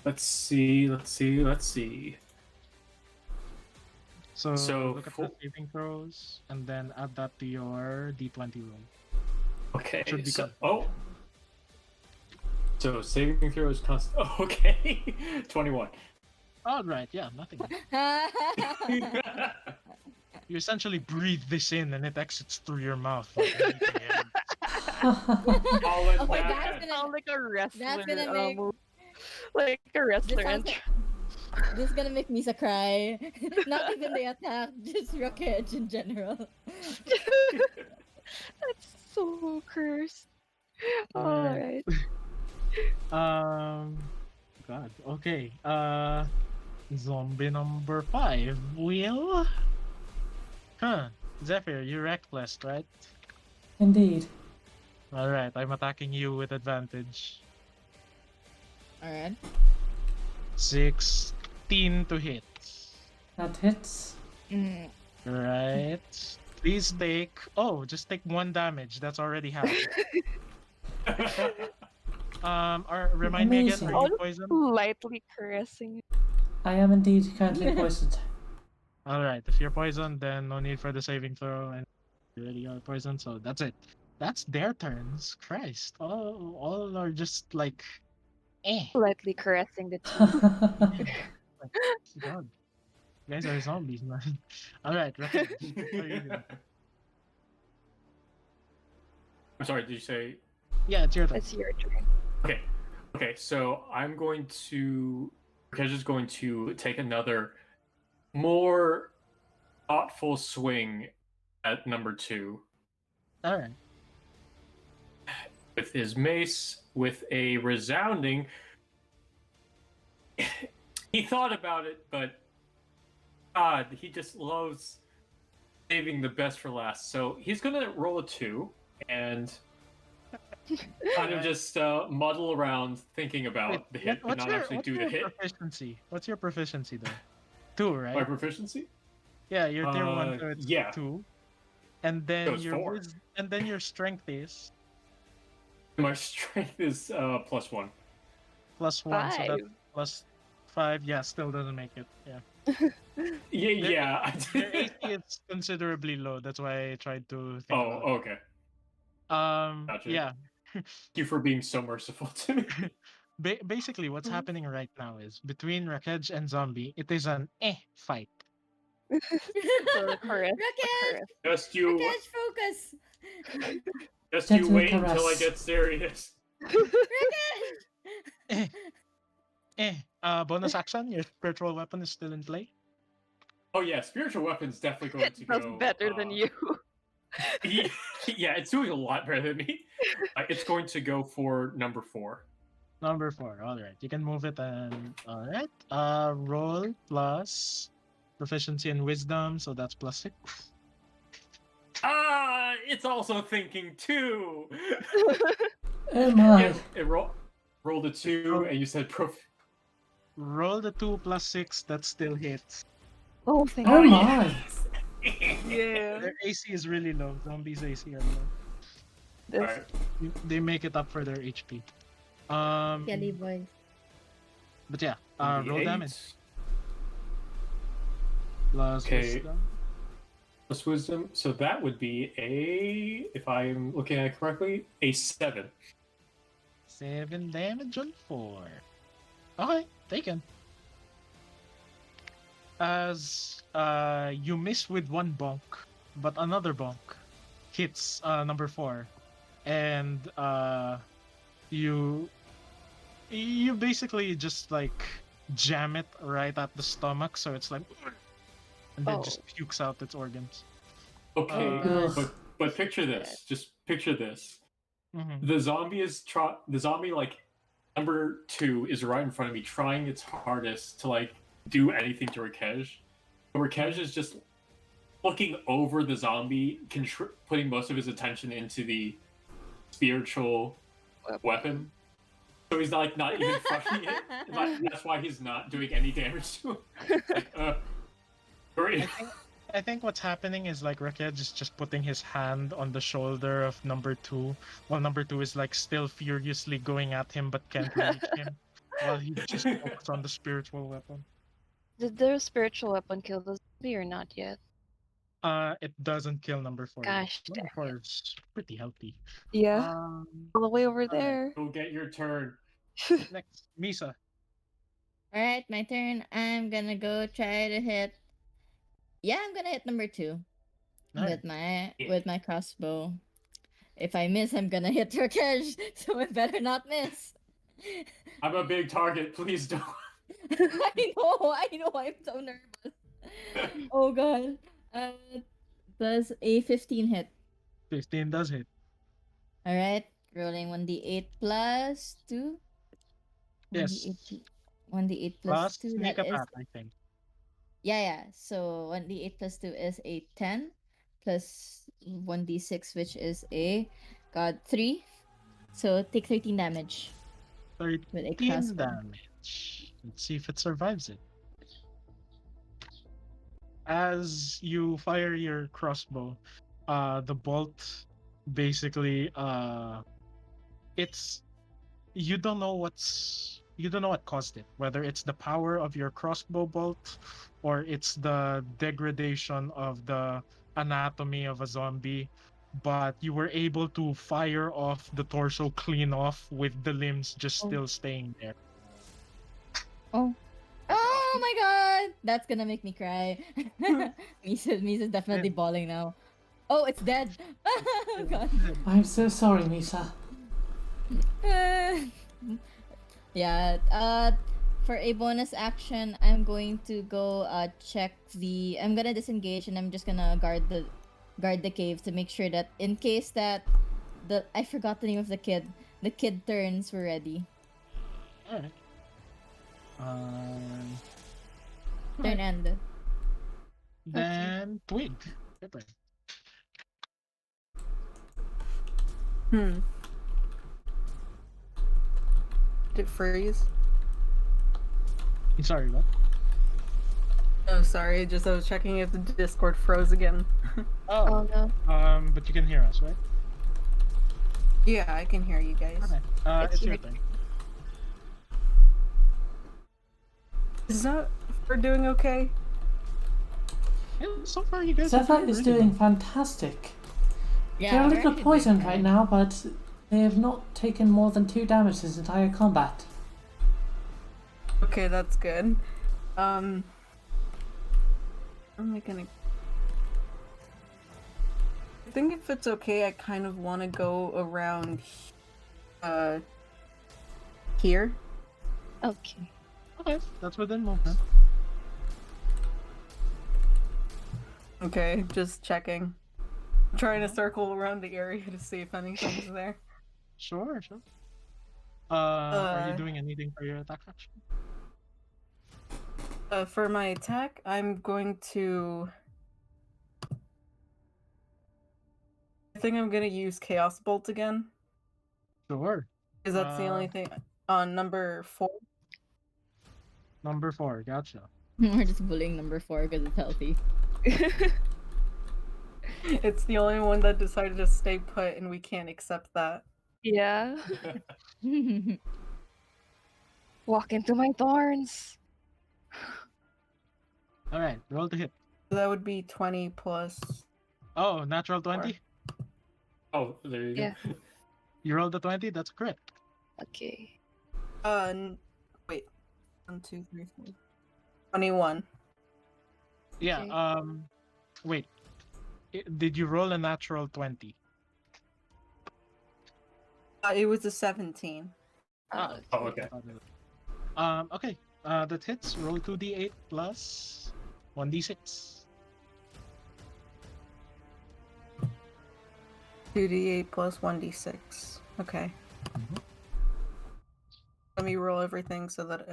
Let's see. So, So, look at the saving throws and then add that to your D20 roll. Okay, Should be so good. so saving throw is constant. Oh, okay, 21. All right, yeah, nothing. You essentially breathe this in and it exits through your mouth. Like anything else. All in Oh my bad. God, Sound like a wrestler. That's gonna make Like a wrestler This sounds entrance. this is gonna make Misa cry. Not even the attack, just Rocketch in general. That's so cursed. Alright. Alright. God. Okay. Zombie number 5 will. Zephyr, you're reckless, right? Indeed. All right. I'm attacking you with advantage. All right. 16 to hit. That hits. Right. Please take. Oh, just take 1 damage. That's already half. Remind me again. Amazing. Are you poisoned? Lightly caressing. I am indeed currently poisoned. All right. If you're poisoned, then no need for the saving throw, and you already are poisoned. So that's it. That's their turns. Christ. All are just like, Lightly caressing the teeth. God. You guys are zombies, man. All right. Right. What are you doing? I'm sorry, did you say? Yeah, it's your turn. It's your turn. Okay, so I'm going to. Rakesh is going to take another more thoughtful swing at number 2 All right. with his mace with a resounding. He thought about it, but God, he just loves saving the best for last. So he's gonna roll a 2 and kind of just muddle around thinking about Wait, the hit, but not actually do the hit. proficiency? What's your proficiency though? 2, right? My proficiency? Yeah, you're tier 1, so it's yeah. 2. And then So it's 4. and then your strength is My strength is +1. +1, so 5. that's +5. Yeah, still doesn't make it. Yeah. Yeah. Your AC is considerably low. That's why I tried to think Oh, about it. okay. Gotcha. Yeah. Thank you for being so merciful to me. Basically, what's happening right now is between Rakej and Zombie, it is an fight. So caress. Rakesh! Just you, Rakesh, focus! just you Gentle wait until I caress. get serious. Rakesh! Bonus action, your spiritual weapon is still in play. Oh yeah, spiritual weapon's definitely going to That's go better than you. Yeah, it's doing a lot better than me. It's going to go for number 4. Number 4. All right, you can move it and all right. Roll plus proficiency and wisdom, so that's +6. It's also thinking too. Oh my. It rolled a 2, and you said Roll the 2 +6. That still hits. Oh, thank Oh you. my. Yeah. Their AC is really low. Zombies' AC are low. This, Alright. They make it up for their HP. Kelly boys. But yeah, roll 8. damage plus Okay. wisdom. Plus wisdom. So that would be if I'm looking at it correctly, a 7. 7 damage on 4. Okay, taken. as you miss with one bonk, but another bonk hits number 4, and you you basically just like jam it right at the stomach, so it's like, and then just pukes out its organs. Okay, God. but picture this. Just picture this. Mhm. The zombie like number 2 is right in front of me, trying its hardest to like do anything to Rakesh. But Rakesh is just looking over the zombie, putting most of his attention into the spiritual weapon. So he's not even crushing it. That's why he's not doing any damage to him. Like, great. I think what's happening is like Raked is just putting his hand on the shoulder of number 2, while number 2 is like still furiously going at him but can't reach him, while he just focused on the spiritual weapon. Did the spiritual weapon kill the zombie or not yet? It doesn't kill number 4 yet. Gosh Number dang 4 is pretty healthy. Yeah, Um, all the way over alright. there. Go get your turn. Next, Misa. Alright, my turn. I'm gonna go try to hit. Yeah, I'm gonna hit number 2 Alright. with my crossbow. If I miss, I'm gonna hit Rakesh, so I better not miss. I'm a big target. Please don't. I know, I'm so nervous. Oh god. Does a 15 hit? 15 does hit. Alright, rolling 1d8 plus 2. Yes. 1d8 plus Plus 2. sneak That is. attack, I think. Yeah. So 1d8 plus 2 is a 10. Plus 1d6, which is a. God, 3. So take 13 damage. With a 13 crossbow. damage. Let's see if it survives it. As you fire your crossbow, the bolt basically it's you don't know what caused it, whether it's the power of your crossbow bolt or it's the degradation of the anatomy of a zombie, but you were able to fire off the torso clean off with the limbs just still staying there. Oh my god! That's gonna make me cry. Misa's definitely bawling now. Oh, it's dead! Oh god. I'm so sorry, Misa. Yeah, for a bonus action, I'm going to go check the. I'm gonna disengage and I'm just gonna guard the cave to make sure that in case that I forgot the name of the kid. The kid turns, we're ready. Alright. Turn end. Then Twig. Your turn. Did it freeze? I'm sorry, what? Oh, sorry. Just I was checking if the Discord froze again. Oh no. But you can hear us, right? Yeah, I can hear you guys. Okay. It's your turn. Is that we're doing okay? Yeah, so far you guys are Zephyr is really doing good. fantastic. Yeah, They're a we're little actually poisoned doing right fine. now, but they have not taken more than 2 damage this entire combat. Okay, that's good. Am I gonna? I think if it's okay, I kind of want to go around. Here. Okay. Okay, that's within movement. Okay, just checking. I'm trying to circle around the area to see if anything's there. Sure. Are you doing anything for your attack action? For my attack, I'm going to. I think I'm gonna use Chaos Bolt again. Sure. Because that's the only thing on number 4. Number 4, gotcha. We're just bullying number 4 because it's healthy. It's the only one that decided to stay put, and we can't accept that. Yeah. Walk into my thorns. Alright, roll to hit. So that would be 20 plus. Oh, natural 20? Oh, there you go. Yeah. You rolled a 20? That's correct. Okay. Wait. 1, 2, 3, 4. 21. Yeah. Okay. Wait. Did you roll a natural 20? It was a 17. Ah. Oh, okay. Okay. That hits. Roll 2d8 plus 1d6. 2d8 plus 1d6. Okay. Let me roll everything so that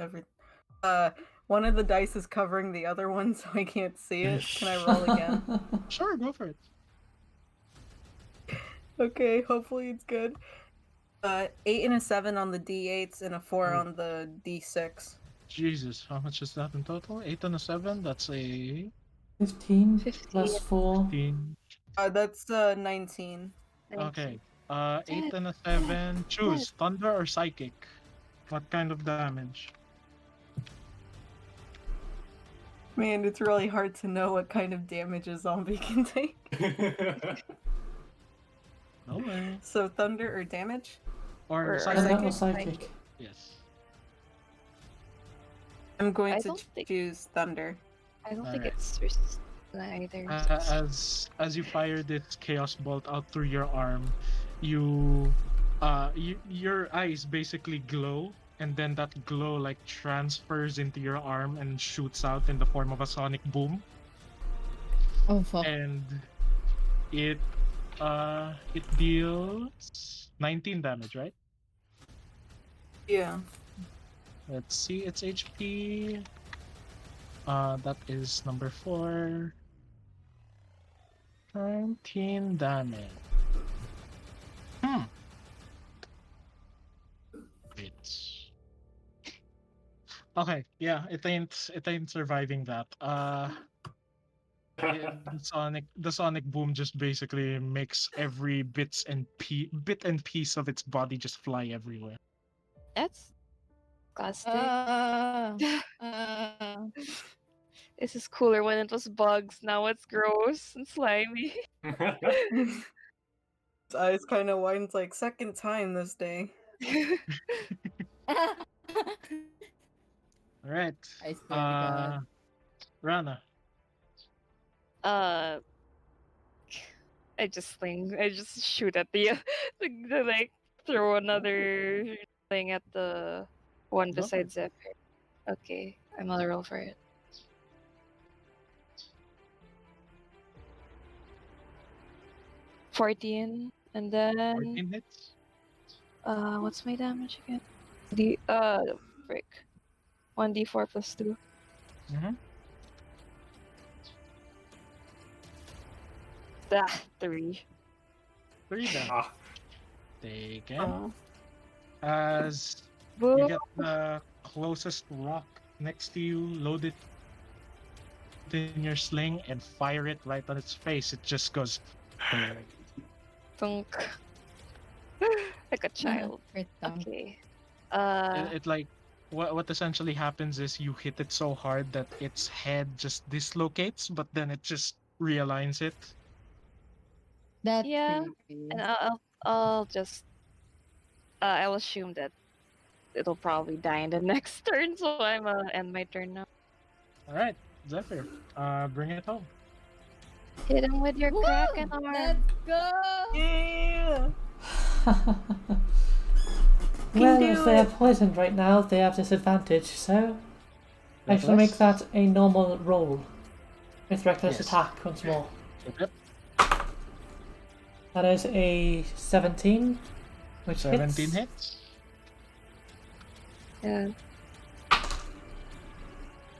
one of the dice is covering the other one, so I can't see it. Can I roll again? Sure, go for it. Okay, hopefully it's good. 8 and a 7 on the d8s and a 4 Oh. on the d6. Jesus, how much is that in total? 8 and a 7? That's a 15 15. plus 4. 15. That's 19. Okay. 8 Dad, and a 7. Choose thunder or psychic. What kind of damage? Man, it's really hard to know what kind of damage a zombie can take. No way. So thunder or damage? Or Or psychic? Thunder or psychic? psychic? Yes. I'm going I to don't think- choose thunder. I don't think Alright. it's resistant either. As you fire this chaos bolt out through your arm, your eyes basically glow, and then that glow like transfers into your arm and shoots out in the form of a sonic boom, Oh fuck. and it deals 19 damage, right? Yeah. Let's see its HP. That is number 4. 19 damage. Wait. Okay, yeah, it ain't surviving that. The sonic boom just basically makes every bit and piece of its body just fly everywhere. That's disgusting. This is cooler when it was bugs. Now it's gross and slimy. His eyes kind of widens like second time this day. All right. I swear to God. Rana. I just shoot at the, like throw another thing at the one Go for it. beside Zephyr. Okay, I'm gonna roll for it. $14, and then 14 hits. what's my damage again? Frick. 1d4 plus 2. Mm-hmm. 3. 3 damage. Ah, Taken. As Boo. you get the closest rock next to you, load it in your sling, and fire it right on its face. It just goes. Thunk. Like a child. Crit down. Okay. It like what essentially happens is you hit it so hard that its head just dislocates, but then it just realigns it. That's Yeah, creepy. and I'll just I'll assume that it'll probably die in the next turn, so I'm end my turn now. All right, Zephyr, bring it home. Hit him with your Woo! Kraken arm. Let's go! Yeah. Well, do if they are it. poisoned right now, they have disadvantage, so I shall Reckless? make that a normal roll. With reckless Yes. attack once more. Yep. That is a 17, which 17 hits. hits. Yeah.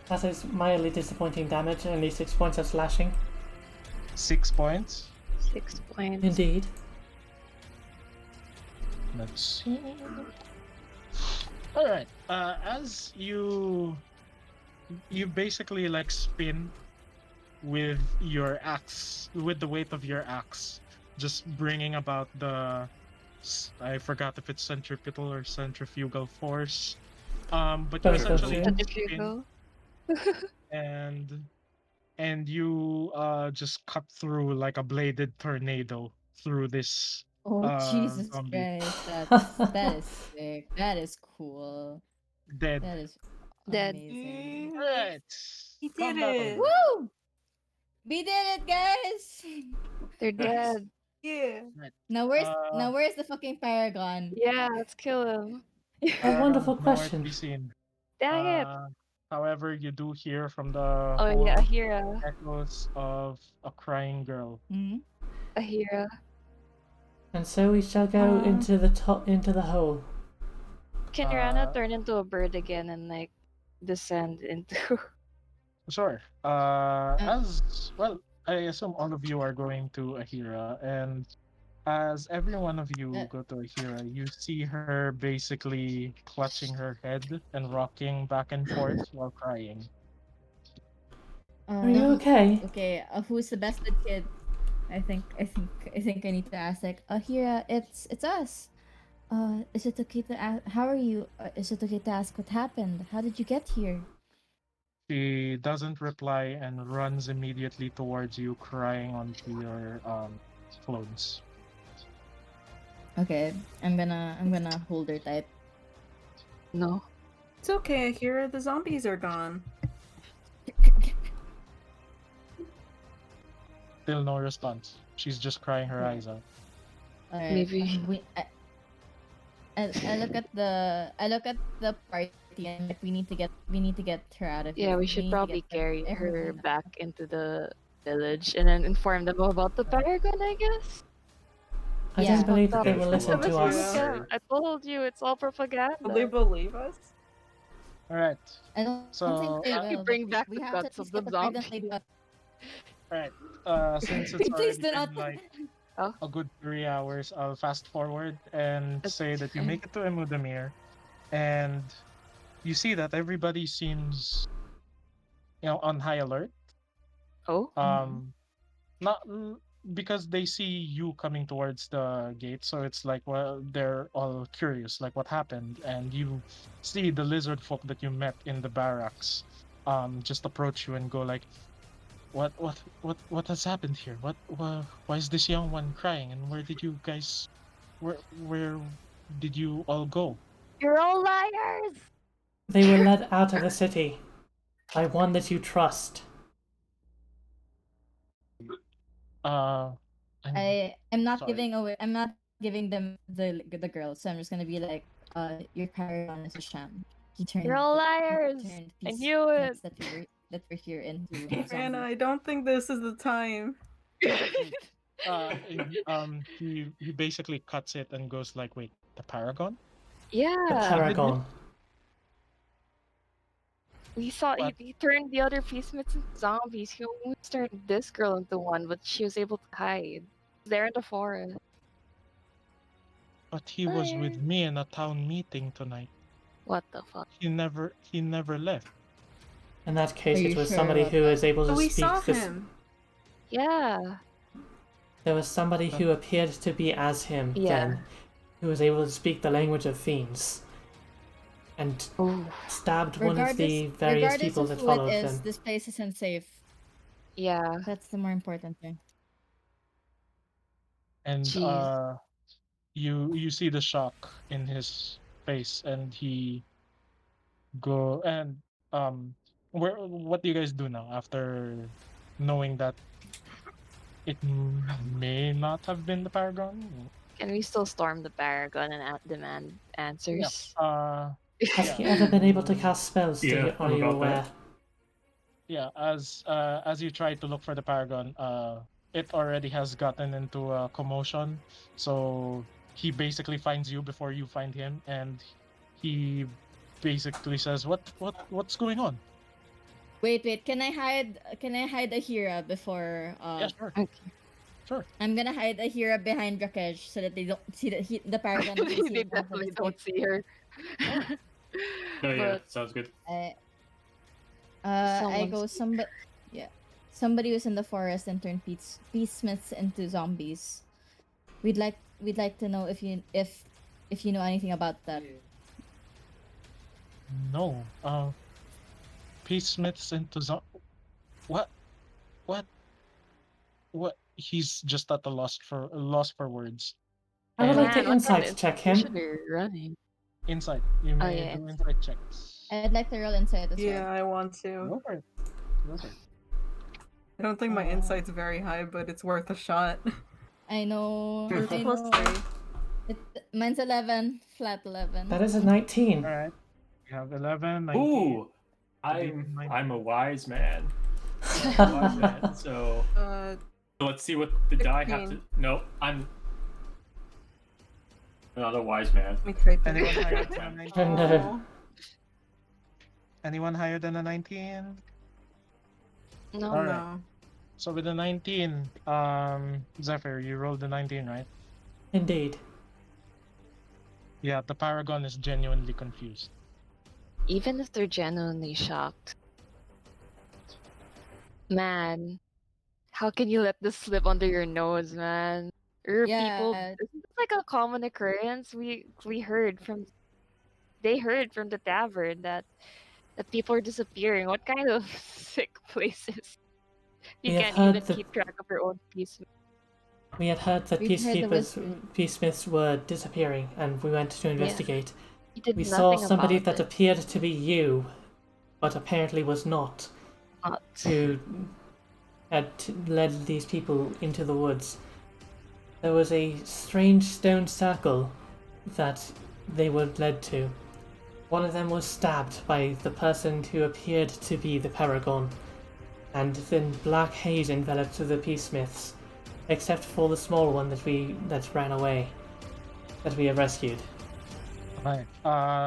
That is mildly disappointing damage, only 6 points of slashing. 6 points. 6 points. Indeed. Let's see. All right. As you basically like spin with your axe, with the weight of your axe, just bringing about I forgot if it's centripetal or centrifugal force. But you Both essentially of If you spin go. and you just cut through like a bladed tornado through this Oh Jesus zombie. Christ, that is sick. That is cool. Dead. That is Dead. amazing. Alright. He Calm did down. it. Woo! We did it, guys! They're dead. Yeah. Now where's the fucking paragon? Yeah, let's kill him. A wonderful Nowhere to question. be seen. Dang it. However, you do hear from the Oh hole yeah, Ahira. echoes of a crying girl. Hmm? Ahira. And so we shall go into the hole. Can Rana turn into a bird again and like descend into Sure. As well, I assume all of you are going to Ahira, and as every one of you go to Ahira, you see her basically clutching her head and rocking back and forth while crying. Are you okay? Okay, who's the best good kid? I think I need to ask like, Hira, it's us. Is it okay to ask? How are you? Is it okay to ask what happened? How did you get here? She doesn't reply and runs immediately towards you, crying onto your clothes. Okay, I'm gonna hold her tight. No. It's okay, Akira. The zombies are gone. Still no response. She's just crying her eyes out. Alright, Maybe. I look at the party and like we need to get her out of here. Yeah, we need should to probably get carry her everyone out. back into the village and then inform them about the paragon, I guess. I Yeah. don't believe that they Yeah, will it's listen cool. to us. Yeah. I told you, it's all propaganda. Will they believe us? Alright. I don't So, think they you will. bring but back we the have to guts at of least the get the paragon zombie. laid up. Alright. Since it's Please already do not. been like Oh. a good 3 hours, I'll fast forward and That's say that you fine. make it to Emudamir, and you see that everybody seems, on high alert. Oh? Not because they see you coming towards the gate, so it's like, well, they're all curious, like what happened, and you see the lizard folk that you met in the barracks, just approach you and go like, what has happened here? Why is this young one crying? And where did you guys, where did you all go? You're all liars! They were led out of the city by one that you trust. I'm I'm not sorry. giving away. I'm not giving them the girl. So I'm just gonna be like, your paragon is a sham. He turned. You're all he liars! turned I peace knew it! that we're here into. Anna, zombie. I don't think this is the time. He basically cuts it and goes like, wait, the paragon? The Yeah! Paragon. We saw What? he turned the other peacemates into zombies. He almost turned this girl into one, but she was able to hide. There in the forest. But he was with Liar. me in a town meeting tonight. What the fuck? He never left. In that case, Are it you was sure somebody about who that? was able to But we speak saw this. him. Yeah. There was somebody who appeared to be as him Yeah. then, who was able to speak the language of fiends, and Oh. stabbed one of the various regardless people of that who it followed is, them. this place isn't safe. Yeah. That's the more important thing. And Jeez. you see the shock in his face, and he go and what do you guys do now after knowing that it may not have been the paragon? Can we still storm the paragon and demand Yeah. answers? Has he ever been able to cast spells? Yeah, Are I'm you about aware? that. Yeah, as you try to look for the paragon, it already has gotten into a commotion. So he basically finds you before you find him, and he basically says, "What's going on?" Wait. Can I hide? Can I hide Ahira before? Yeah, sure, Okay. sure. I'm gonna hide Ahira behind Rakesh so that they don't see the paragon. doesn't see They it until definitely it's don't see her. Oh yeah, But sounds good. I Someone's- go somebody who's in the forest and turned peacemiths into zombies. We'd like to know if you know anything about that. No, peacemiths into what what? He's just at a loss for words. I would like Man, to what kind of insight check him. information are you running? Insight. You Oh, may yeah, do insight. insight checks. I'd like to roll insight as Yeah, well. I want to. Go for it. Go for it. I don't think my insight's very high, but it's worth a shot. I know. It's I plus know. 3. Mine's 11, flat 11. That is a 19. All right. You have 11, 19. Ooh, I'm a wise man. Wise man. So let's see what the die have to. 16. No, I'm another wise man. Let me type it. Anyone higher than a 19? No. Anyone higher than a 19? No. All right. No. So with the 19, Zephyr, you rolled the 19, right? Indeed. Yeah, the Paragon is genuinely confused. Even if they're genuinely shocked. Man, how can you let this slip under your nose, man? People, Yeah. this is like a common occurrence. We heard from they heard from the tavern that people are disappearing. What kind of sick places? You We have can't heard even the- keep track of your own peace. We had heard that We've heard the peacesmiths were disappearing, and we went to investigate. You did We saw nothing somebody about that it. appeared to be you, but apparently was not, Not. who had led these people into the woods. There was a strange stone circle that they were led to. One of them was stabbed by the person who appeared to be the Paragon, and then black haze enveloped the peacesmiths, except for the small one that ran away, that we have rescued. Right.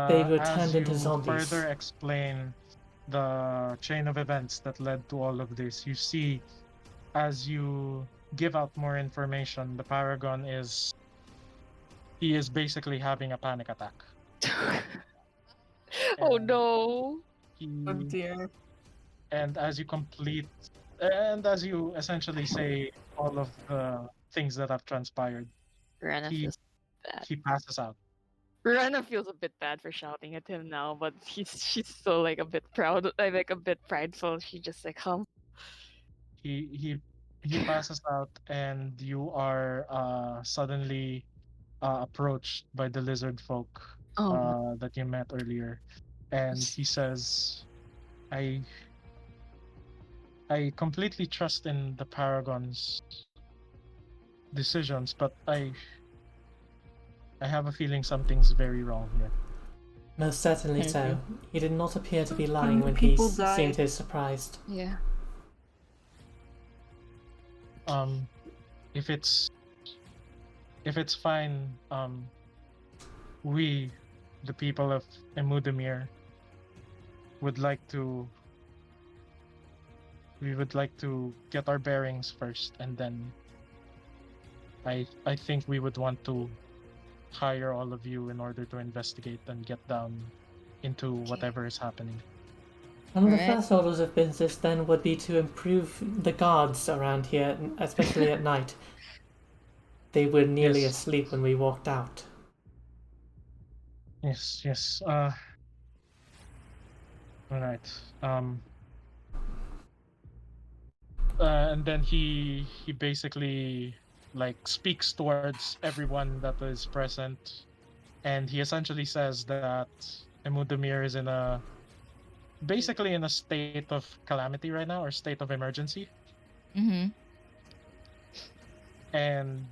They were as turned into you zombies. further explain the chain of events that led to all of this, you see, as you give out more information, the Paragon he is basically having a panic attack. Oh And no. Oh dear. And as you essentially say all of the things that have transpired, Rana he feels bad. he passes out. Rana feels a bit bad for shouting at him now, but she's still like a bit proud, like a bit prideful. She just like He passes out, and you are suddenly approached by the lizard folk Oh. that you met earlier, and he says, "I completely trust in the Paragon's decisions, but I have a feeling something's very wrong here." Most certainly Thank so. you. He did not appear to be How lying many when he people died? seemed surprised. Yeah. If it's fine, we, the people of Emudemir, would like to get our bearings first, and then I think we would want to hire all of you in order to investigate and get down into whatever is happening. One of the Alright. first orders of business then would be to improve the guards around here, especially at night. They were nearly Yes. asleep when we walked out. Yes. All right. And then he basically like speaks towards everyone that is present, and he essentially says that Emudemir is basically in a state of calamity right now, or state of emergency, Mm-hmm. and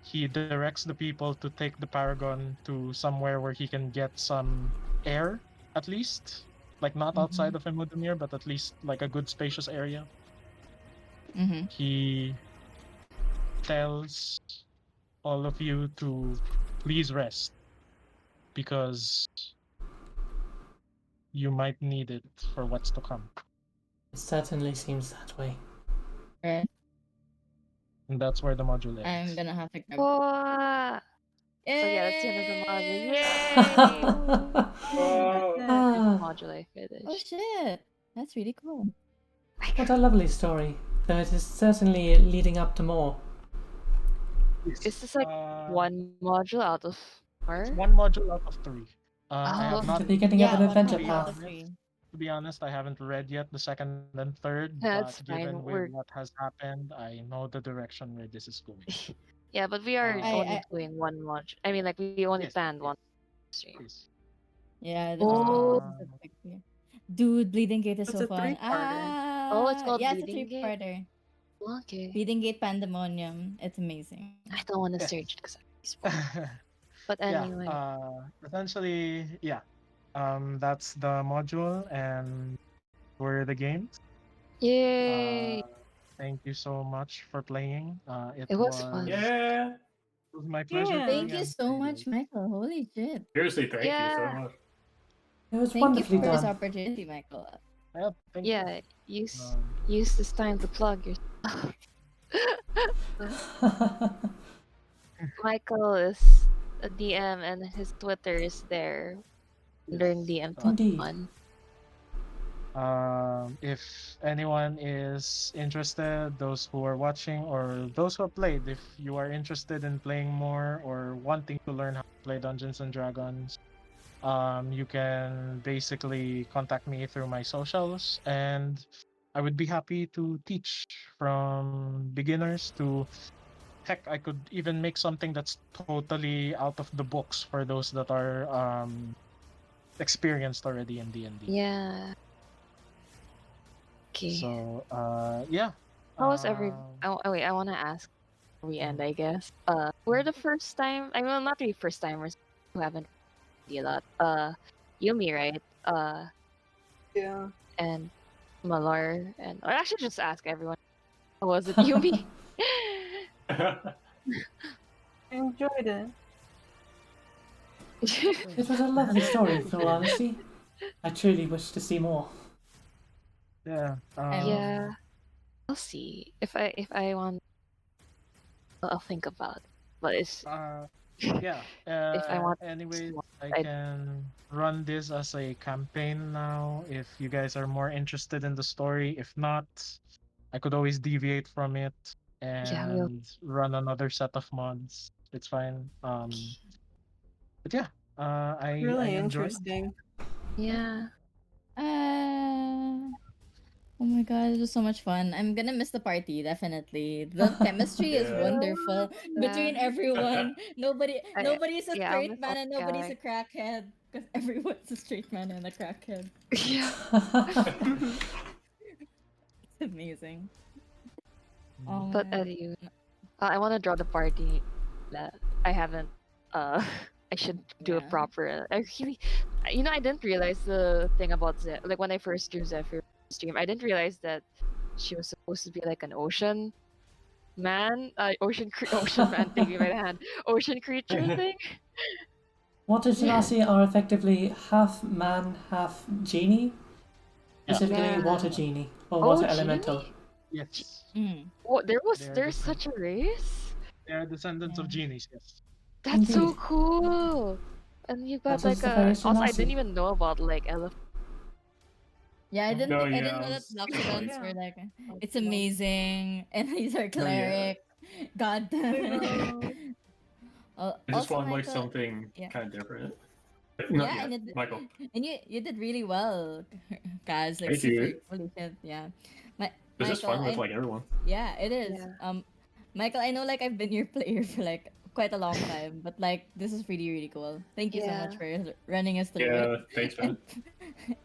he directs the people to take the Paragon to somewhere where he can get some air, at least. Like, not outside of Emudemir, but at least like a good spacious area. Mm-hmm. He tells all of you to please rest, because you might need it for what's to come. It certainly seems that way. Right. And that's where the module ends. I'm gonna have to grab. Oh. So yeah, that's the end of the module. Yay! Ah, Module I finished. Oh shit! That's really cool. what a lovely story. Though it is certainly leading up to more. Is this like one module out of 4? It's one module out of 3. I have Oh. not The beginning Yeah, of an one adventure module out path. of 3. To be honest, I haven't read yet the second and third, That's but fine, given we're- with what has happened, I know the direction where this is going. Yeah, but we are I- only doing one module. I mean, like we only Yes, planned yes. one stream. Please. Yeah, Oh. Dude, Bleeding Gate is It's so a fun. 3-parter. Oh, it's called yeah, it's a Bleeding Gate? three-parter. Okay. Bleeding Gate Pandemonium. It's amazing. I don't want to Yes. search because But Yeah. anyway. Essentially, yeah. That's the module and were the games. Yay! Thank you so much for playing. It was fun. Yeah. It was my pleasure. Yeah. Thank playing you and so playing much, this. Michael. Holy shit. Seriously, thank you so Yeah. much. It was Thank you wonderfully for this done. opportunity, Michael. Yeah, thank you. Yeah, use Um, use this time to plug your Michael is a DM and his Twitter is there. Learn DM Indeed. 21. If anyone is interested, those who are watching or those who have played, if you are interested in playing more or wanting to learn how to play Dungeons and Dragons, you can basically contact me through my socials, and I would be happy to teach from beginners to heck. I could even make something that's totally out of the books for those that are experienced already in D&D. Yeah. Okay. So yeah. How was every? Um, Oh wait, I want to ask. Before we end, Mhm. I guess. We're the first time. I mean, not really first timers who haven't played a lot. Yumi, right? Yeah. And Malar, and or actually just ask everyone. How was it, Yumi? I enjoyed it. It was a lovely story, in all honesty. I truly wish to see more. yeah. Yeah. I'll see if I want. I'll think about it. But it's Yeah. if I want. Anyways, I I- can run this as a campaign now. If you guys are more interested in the story, if not, I could always deviate from it Yeah, we'll- and run another set of mods. It's fine. But yeah. I Really enjoyed. interesting. Yeah. Oh my god, it was so much fun. I'm gonna miss the party, definitely. The chemistry is Yeah. wonderful between everyone. Nobody's a yeah, I'll straight miss man that and nobody's guy. a crackhead. Because everyone's a straight man and a crackhead. Yeah. It's amazing. Oh But man. anyway, I want to draw the party. That I haven't. I should do a Yeah. proper. I really, I didn't realize the thing about Like when I first drew Zephyr stream, I didn't realize that she was supposed to be like an ocean man, ocean man. Take me by the hand, ocean creature thing. Water genasi are effectively half man, half genie. Yeah. Specifically, Yeah. water genie or Oh, water genie? elemental. Yes. Mm. What They're there's different. such a race. They are descendants of Yeah. genies. Yes. That's so Indeed. cool. And you got That is like the a. very Also, I didn't genasi. even know about like elephant. Yeah, I didn't No, I yeah, didn't know I that was- Loxodons Yeah. were like it's amazing. And he's our cleric. God damn it. I just Also, want like Michael, something yeah. kind of different. Not Yeah, yet. and it- Michael. and you did really well, guys. Like Thank you. super holy shit, yeah. This is Michael, fun with I- like everyone. yeah, it is. Yeah. Michael, I know like I've been your player for like quite a long time, but like this is really cool. Thank you so much for running us through it. Yeah, thanks, man.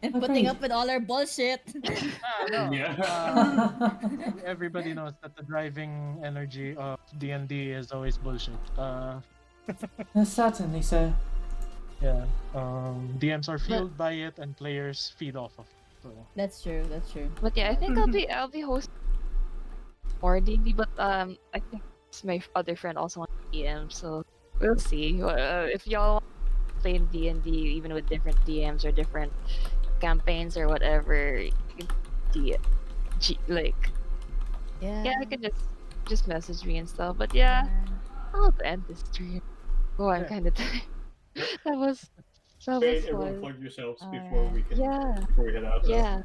And putting Agreed. up with all our bullshit. No. Yeah. Everybody knows that the driving energy of D&D is always bullshit. Certainly, sir. Yeah. DMs are fueled by it, and players feed off of it. So That's true. That's true. But yeah, I think I'll be hosting more D&D, but I think my other friend also wants DM, so we'll see. If y'all play D&D even with different DMs or different campaigns or whatever, you can Yeah. I can just message me and stuff. But yeah, I'll end this stream. Oh, I'm Yeah. kind of tired. that was Hey, everyone, fun. plug yourselves Alright. before we can. Yeah. Before we head out. though. Yeah.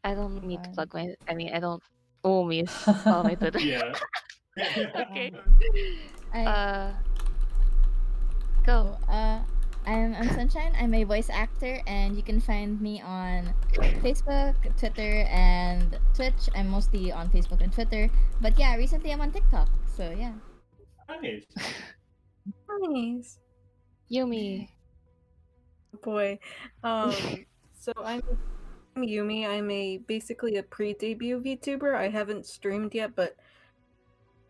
I don't need to Fine. plug my. I mean, I don't. Oh, me. Follow my Twitter. Yeah. Okay. I, Go. I'm Sunshine. I'm a voice actor, and you can find me on Facebook, Twitter, and Twitch. I'm mostly on Facebook and Twitter, but yeah, recently I'm on TikTok. So yeah. Nice. Nice. Yumi. Boy. So I'm I'm Yumi. I'm basically a pre-debut VTuber. I haven't streamed yet, but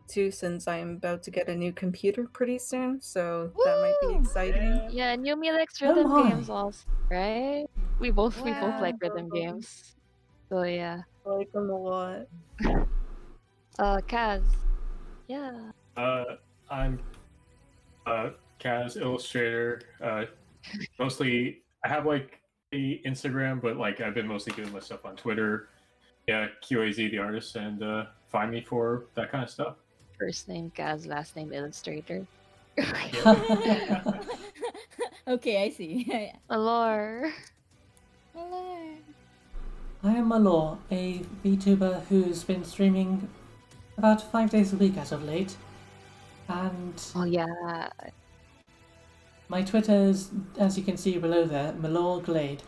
since I'm about to get a new computer pretty soon, so that might be Woo! exciting. Yeah, and Yumi likes Oh rhythm my. games also, right? We both like Wow. rhythm games. So yeah. I like them a lot. Kaz. Yeah. I'm Kaz illustrator. Mostly I have like the Instagram, but like I've been mostly doing my stuff on Twitter. Yeah, QAZ the artist, and find me for that kind of stuff. First name Kaz, last name Illustrator. Okay, I see. Allure. Hello. I am Malor, a VTuber who's been streaming about 5 days a week as of late. And Oh yeah. my Twitter is, as you can see below there, Malor Glade.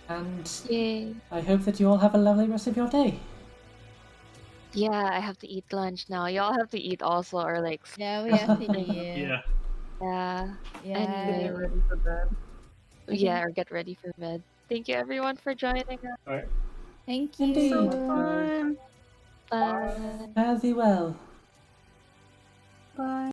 And Yay. I hope that you all have a lovely rest of your day. Yeah, I have to eat lunch now. Y'all have to eat also, or like Yeah, we have to something. eat. Yeah. Yeah. Yeah. Anyway. Get ready for bed. Yeah, or get ready for bed. Thank you everyone for joining us. All right. Thank you. Indeed. So fun. Bye. Fare thee well. Bye.